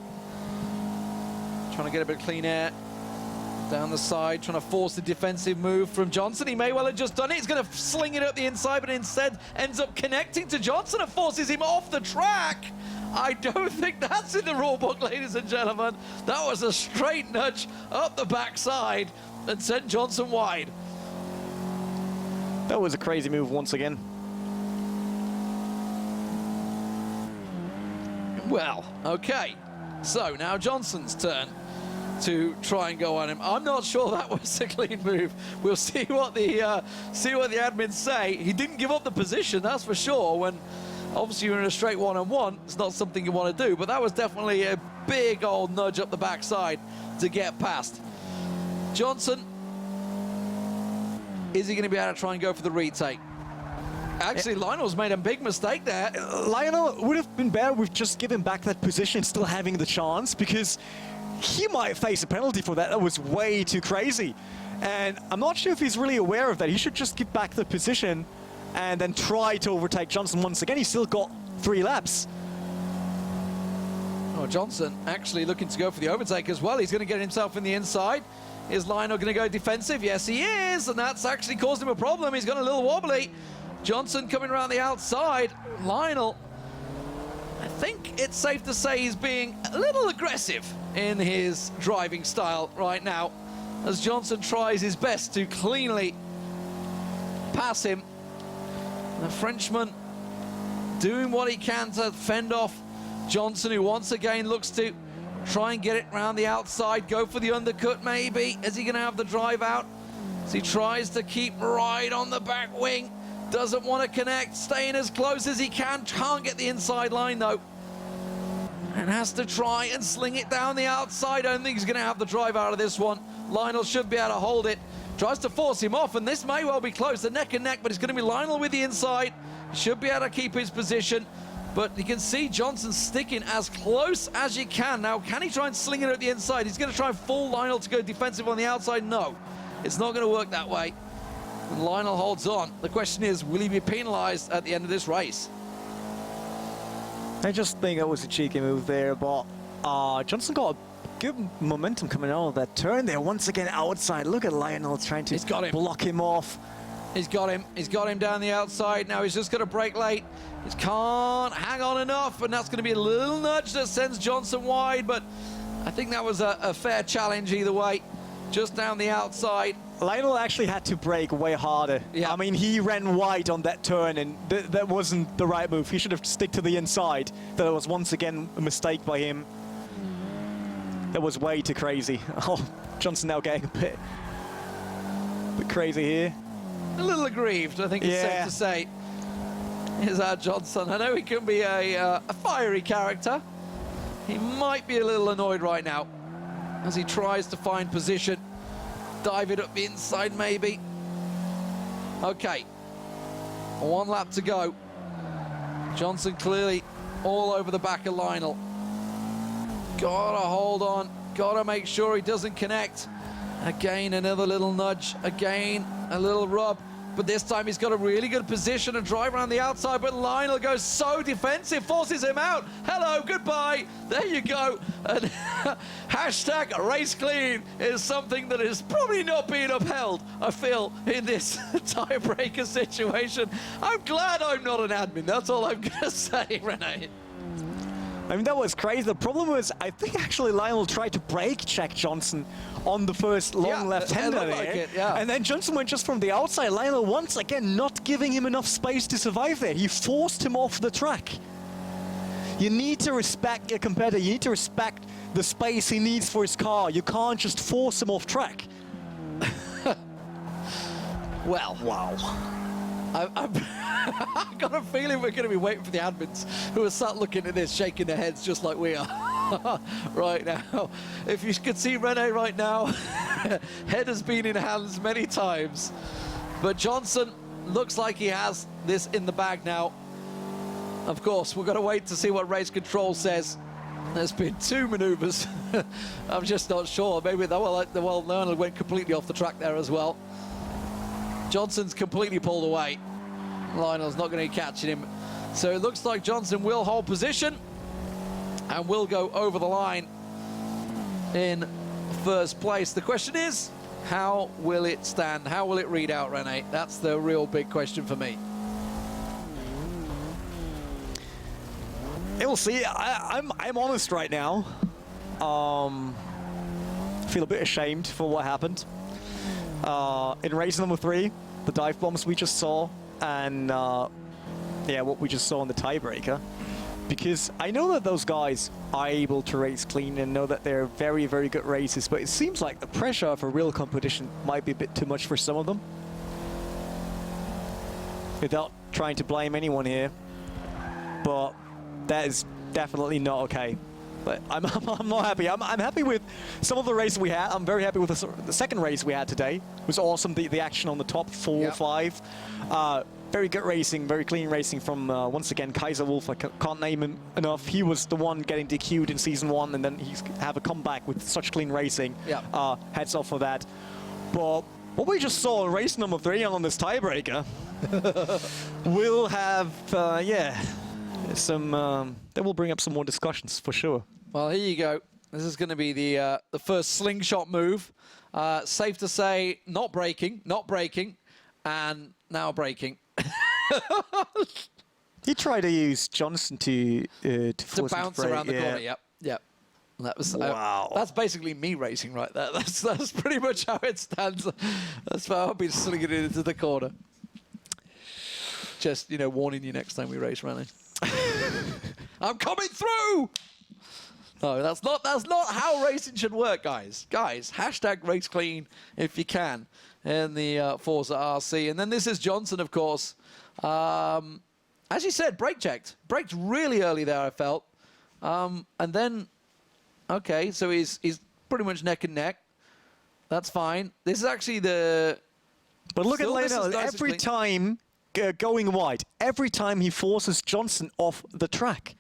Trying to get a bit of clean air down the side, trying to force the defensive move from Johnson. He may well have just done it. He's going to sling it up the inside, but instead ends up connecting to Johnson and forces him off the track. I don't think that's in the rule book, ladies and gentlemen. That was a straight nudge up the backside and sent Johnson wide. That was a crazy move once again. Well, okay. So now Johnson's turn to try and go on him. I'm not sure that was a clean move. We'll see what the admins say. He didn't give up the position, that's for sure. When obviously you're in a straight one-on-one, it's not something you want to do, but that was definitely a big old nudge up the backside to get past. Johnson, is he going to be able to try and go for the retake? Actually, Lionel's made a big mistake there. Lionel would have been better with just giving back that position, still having the chance, because he might face a penalty for that. That was way too crazy. And I'm not sure if he's really aware of that. He should just give back the position and then try to overtake Johnson once again. He's still got 3 laps. Oh, Johnson actually looking to go for the overtake as well. He's going to get himself in the inside. Is Lionel going to go defensive? Yes, he is. And that's actually caused him a problem. He's got a little wobbly. Johnson coming around the outside. Lionel, I think it's safe to say he's being a little aggressive in his driving style right now, as Johnson tries his best to cleanly pass him. The Frenchman doing what he can to fend off Johnson, who once again looks to try and get it around the outside, go for the undercut maybe. Is he going to have the drive out? As he tries to keep right on the back wing. Doesn't want to connect, staying as close as he can. Can't get the inside line though. And has to try and sling it down the outside. I don't think he's going to have the drive out of this one. Lionel should be able to hold it. Tries to force him off, and this may well be close. They're neck and neck, but it's going to be Lionel with the inside. Should be able to keep his position. But you can see Johnson sticking as close as you can. Now, can he try and sling it at the inside? He's going to try and fool Lionel to go defensive on the outside. No, it's not going to work that way. And Lionel holds on. The question is, will he be penalized at the end of this race? I just think that was a cheeky move there, but Johnson got a good momentum coming out of that turn there. Once again outside. Look at Lionel trying to block him off. He's got him. He's got him down the outside. Now he's just going to brake late. He can't hang on enough, and that's going to be a little nudge that sends Johnson wide, but I think that was a fair challenge either way. Just down the outside. Lionel actually had to brake way harder. Yeah. I mean, he ran wide on that turn, and that wasn't the right move. He should have stick to the inside. That was once again a mistake by him. That was way too crazy. Oh, Johnson now getting a bit crazy here. A little aggrieved, I think it's safe to say. Is our Johnson. I know he can be a fiery character. He might be a little annoyed right now as he tries to find position. Dive it up the inside, maybe. Okay. 1 lap to go. Johnson clearly all over the back of Lionel. Gotta hold on. Gotta make sure he doesn't connect. Again, another little nudge. Again, a little rub. But this time he's got a really good position and drive around the outside. But Lionel goes so defensive, forces him out. Hello, goodbye. There you go. And hashtag race clean is something that is probably not being upheld, I feel, in this tiebreaker situation. I'm glad I'm not an admin. That's all I'm going to say, Renee. I mean, that was crazy. The problem was, I think actually Lionel tried to brake check Johnson on the first long left-hander there. And then Johnson went just from the outside. Lionel once again not giving him enough space to survive there. He forced him off the track. You need to respect your competitor. You need to respect the space he needs for his car. You can't just force him off track. Well, wow. I've got a feeling we're going to be waiting for the admins who are sat looking at this, shaking their heads just like we are right now. If you could see Rene right now, head has been in hands many times. But Johnson looks like he has this in the bag now. Of course, we're going to wait to see what race control says. There's been 2 maneuvers. I'm just not sure. Maybe Lionel went completely off the track there as well. Johnson's completely pulled away. Lionel's not going to be catching him. So it looks like Johnson will hold position and will go over the line in first place. The question is, how will it stand? How will it read out, Rene? That's the real big question for me. We'll see. I'm honest right now. Feel a bit ashamed for what happened. In race number 3, the dive bombs we just saw, and yeah, what we just saw in the tiebreaker. Because I know that those guys are able to race clean and know that they're very, very good racers, but it seems like the pressure of a real competition might be a bit too much for some of them. Without trying to blame anyone here, but that is definitely not okay. But I'm not happy. I'm happy with some of the races we had. I'm very happy with the second race we had today. It was awesome, the action on the top 4, 5. Very good racing, very clean racing from, once again, Kaiser Wolf. I can't name him enough. He was the one getting DQ'd in Season 1, and then he's have a comeback with such clean racing. Yeah. Heads off for that. But what we just saw in race number 3 on this tiebreaker will have, yeah, some, that will bring up some more discussions for sure. Well, here you go. This is going to be the first slingshot move. Safe to say, not braking, and now braking. He tried to use Johnson to bounce around the corner. Yep. That was wow. That's basically me racing right there. That's pretty much how it stands. That's how I'll be slinging it into the corner. Just warning you next time we race, Rani. I'm coming through. No, that's not how racing should work, guys. Hashtag race clean if you can in the Forza RC. And then this is Johnson, of course. As you said, braked really early there, I felt. And then, okay, so he's pretty much neck and neck. That's fine. This is actually the... But look at Lionel, every time going wide, every time he forces Johnson off the track.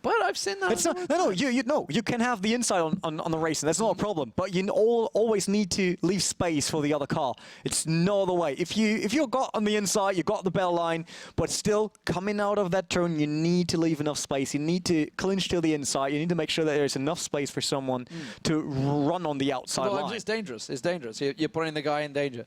But I've seen that. It's not, you can have the inside on the racing. That's not a problem. But you always need to leave space for the other car. It's no other way. If you've got on the inside, you've got the bell line, but still coming out of that turn, you need to leave enough space. You need to clinch to the inside. You need to make sure that there's enough space for someone to run on the outside line. It's dangerous. It's dangerous. You're putting the guy in danger.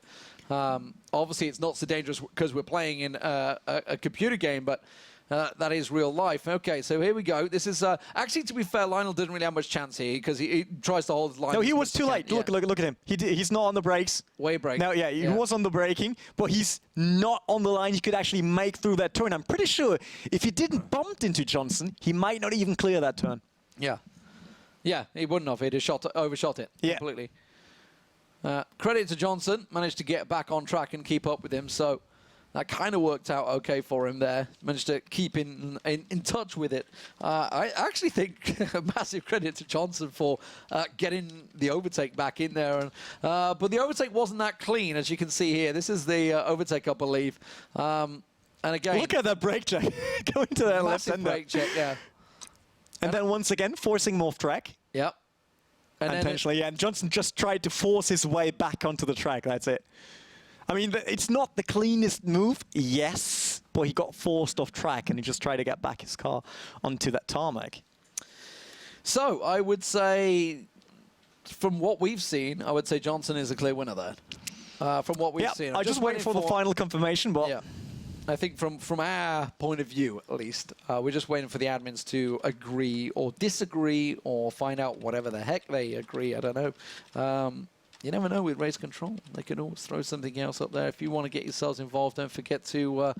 Obviously, it's not so dangerous because we're playing in a computer game, but that is real life. Okay, so here we go. This is actually, to be fair, Lionel didn't really have much chance here because he tries to hold his line. No, he was too late. Look at him. He's not on the brakes. Way brake. No, yeah, he was on the braking, but he's not on the line. He could actually make through that turn. I'm pretty sure if he didn't bump into Johnson, he might not even clear that turn. Yeah. Yeah, he wouldn't have. He'd have overshot it completely. Credit to Johnson, managed to get back on track and keep up with him. So that kind of worked out okay for him there. Managed to keep in touch with it. I actually think massive credit to Johnson for getting the overtake back in there. And, but the overtake wasn't that clean, as you can see here. This is the overtake, I believe. And again, look at that brake check going to that left massive brake check, yeah. And then once again, forcing him off track. Yep. And intentionally, and Johnson just tried to force his way back onto the track. That's it. I mean, it's not the cleanest move, yes, but he got forced off track, and he just tried to get back his car onto that tarmac. So I would say, from what we've seen, I would say Johnson is a clear winner there. From what we've seen, I'm just waiting for the final confirmation, but yeah. I think from our point of view, at least, we're just waiting for the admins to agree or disagree or find out whatever the heck they agree. I don't know. You never know with race control. They can always throw something else up there. If you want to get yourselves involved, don't forget to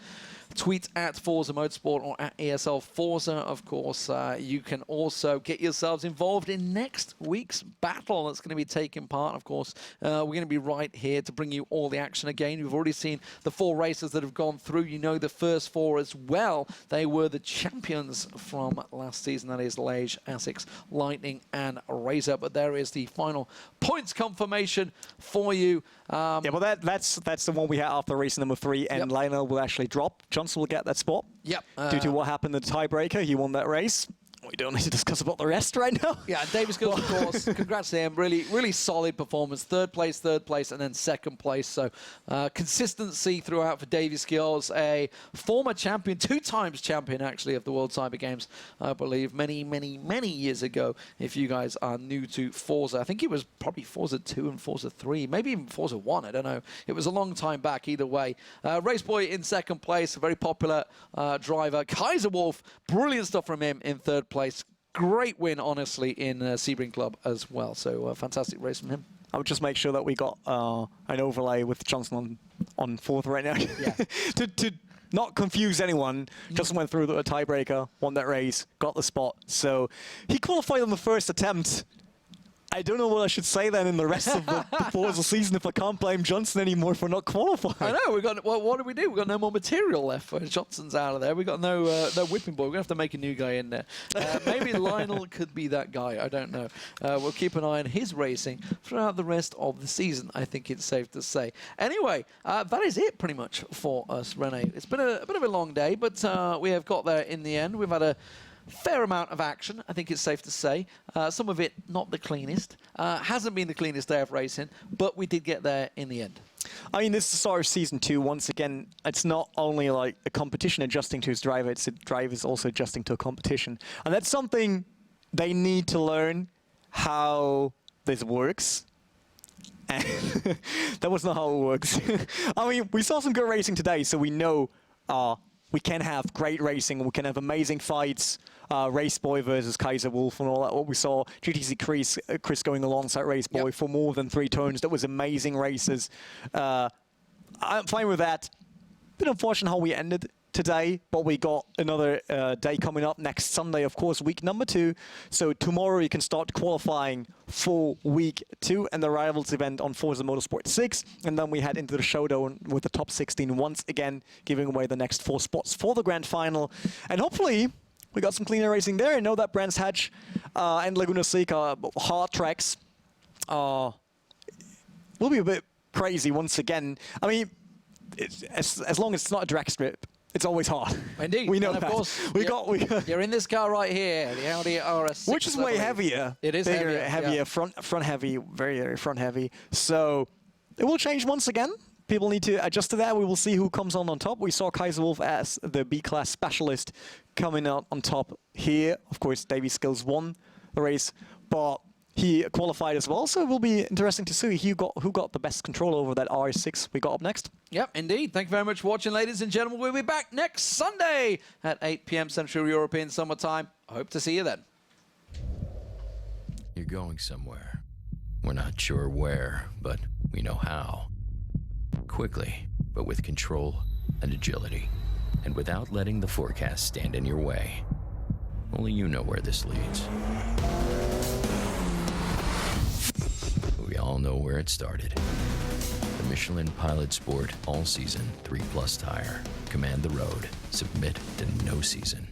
tweet at Forza Motorsport or at ESL Forza, of course. You can also get yourselves involved in next week's battle that's going to be taking part, of course. We're going to be right here to bring you all the action again. We've already seen the 4 races that have gone through. You know the first 4 as well. They were the champions from last season. That is Liège, Asics, Lightning, and Razor. But there is the final points confirmation for you. Yeah, well, that's the one we had after race number 3, and Lionel will actually drop. Johnson will get that spot. Yep. Due to what happened in the tiebreaker, he won that race. We don't need to discuss about the rest right now. Yeah, Davis Gills, of course. Congrats to him. Really solid performance. Third place, and then second place. So consistency throughout for Davis Gills, a former champion, 2 times champion, actually, of the World Cyber Games, I believe, many years ago, if you guys are new to Forza. I think it was probably Forza 2 and Forza 3, maybe even Forza 1, I don't know. It was a long time back either way. Raceboy in second place, a very popular driver. Kaiser Wolf, brilliant stuff from him in third place. Great win, honestly, in Sebring Club as well. So fantastic race from him. I would just make sure that we got an overlay with Johnson on 4th right now. Yeah. to not confuse anyone, Johnson went through the tiebreaker, won that race, got the spot. So he qualified on the first attempt. I don't know what I should say then in the rest of the Forza season if I can't blame Johnson anymore for not qualifying. I know. We got. Well, what do we do? We've got no more material left. Johnson's out of there. We got no whipping boy. We're gonna have to make a new guy in there. Maybe Lionel could be that guy. I don't know. We'll keep an eye on his racing throughout the rest of the season. I think it's safe to say. Anyway, that is it pretty much for us, Rene. It's been a bit of a long day, but we have got there in the end. We've had a fair amount of action, I think it's safe to say. Some of it not the cleanest. Hasn't been the cleanest day of racing, but we did get there in the end. I mean, this is the start of Season 2. Once again, it's not only like a competition adjusting to its driver, it's a driver's also adjusting to a competition. And that's something they need to learn how this works. And that was not how it works. I mean, we saw some good racing today, so we know we can have great racing, we can have amazing fights, Raceboy versus Kaiser Wolf and all that. What we saw, GTC Chris going alongside Raceboy for more than 3 turns. That was amazing races. I'm fine with that. Bit unfortunate how we ended today, but we got another day coming up next Sunday, of course, week number 2. So tomorrow you can start qualifying for week 2 and the Rivals event on Forza Motorsport 6. And then we head into the Showdown with the top 16 once again, giving away the next 4 spots for the grand final. And hopefully we got some cleaner racing there. I know that Brands Hatch and Laguna Seca hard tracks will be a bit crazy once again. I mean, as long as it's not a drag strip, it's always hard. Indeed. We know and that. Of course, we got. You're in this car right here, the Audi RS6. Which is way heavier. It is bigger, heavier, yeah. front heavy, very front heavy. So it will change once again. People need to adjust to that. We will see who comes on top. We saw Kaiser Wolf as the B-class specialist coming out on top here. Of course, Davey Skills won the race, but he qualified as well. So it will be interesting to see who got the best control over that RS6 we got up next. Yep, indeed. Thank you very much for watching, ladies and gentlemen. We'll be back next Sunday at 8 p.m. Central European Summer Time. I hope to see you then. You're going somewhere. We're not sure where, but we know how. Quickly, but with control and agility, and without letting the forecast stand in your way. Only you know where this leads. all know where it started. The Michelin Pilot Sport All Season 3+ tire. Command the road. Submit to no season.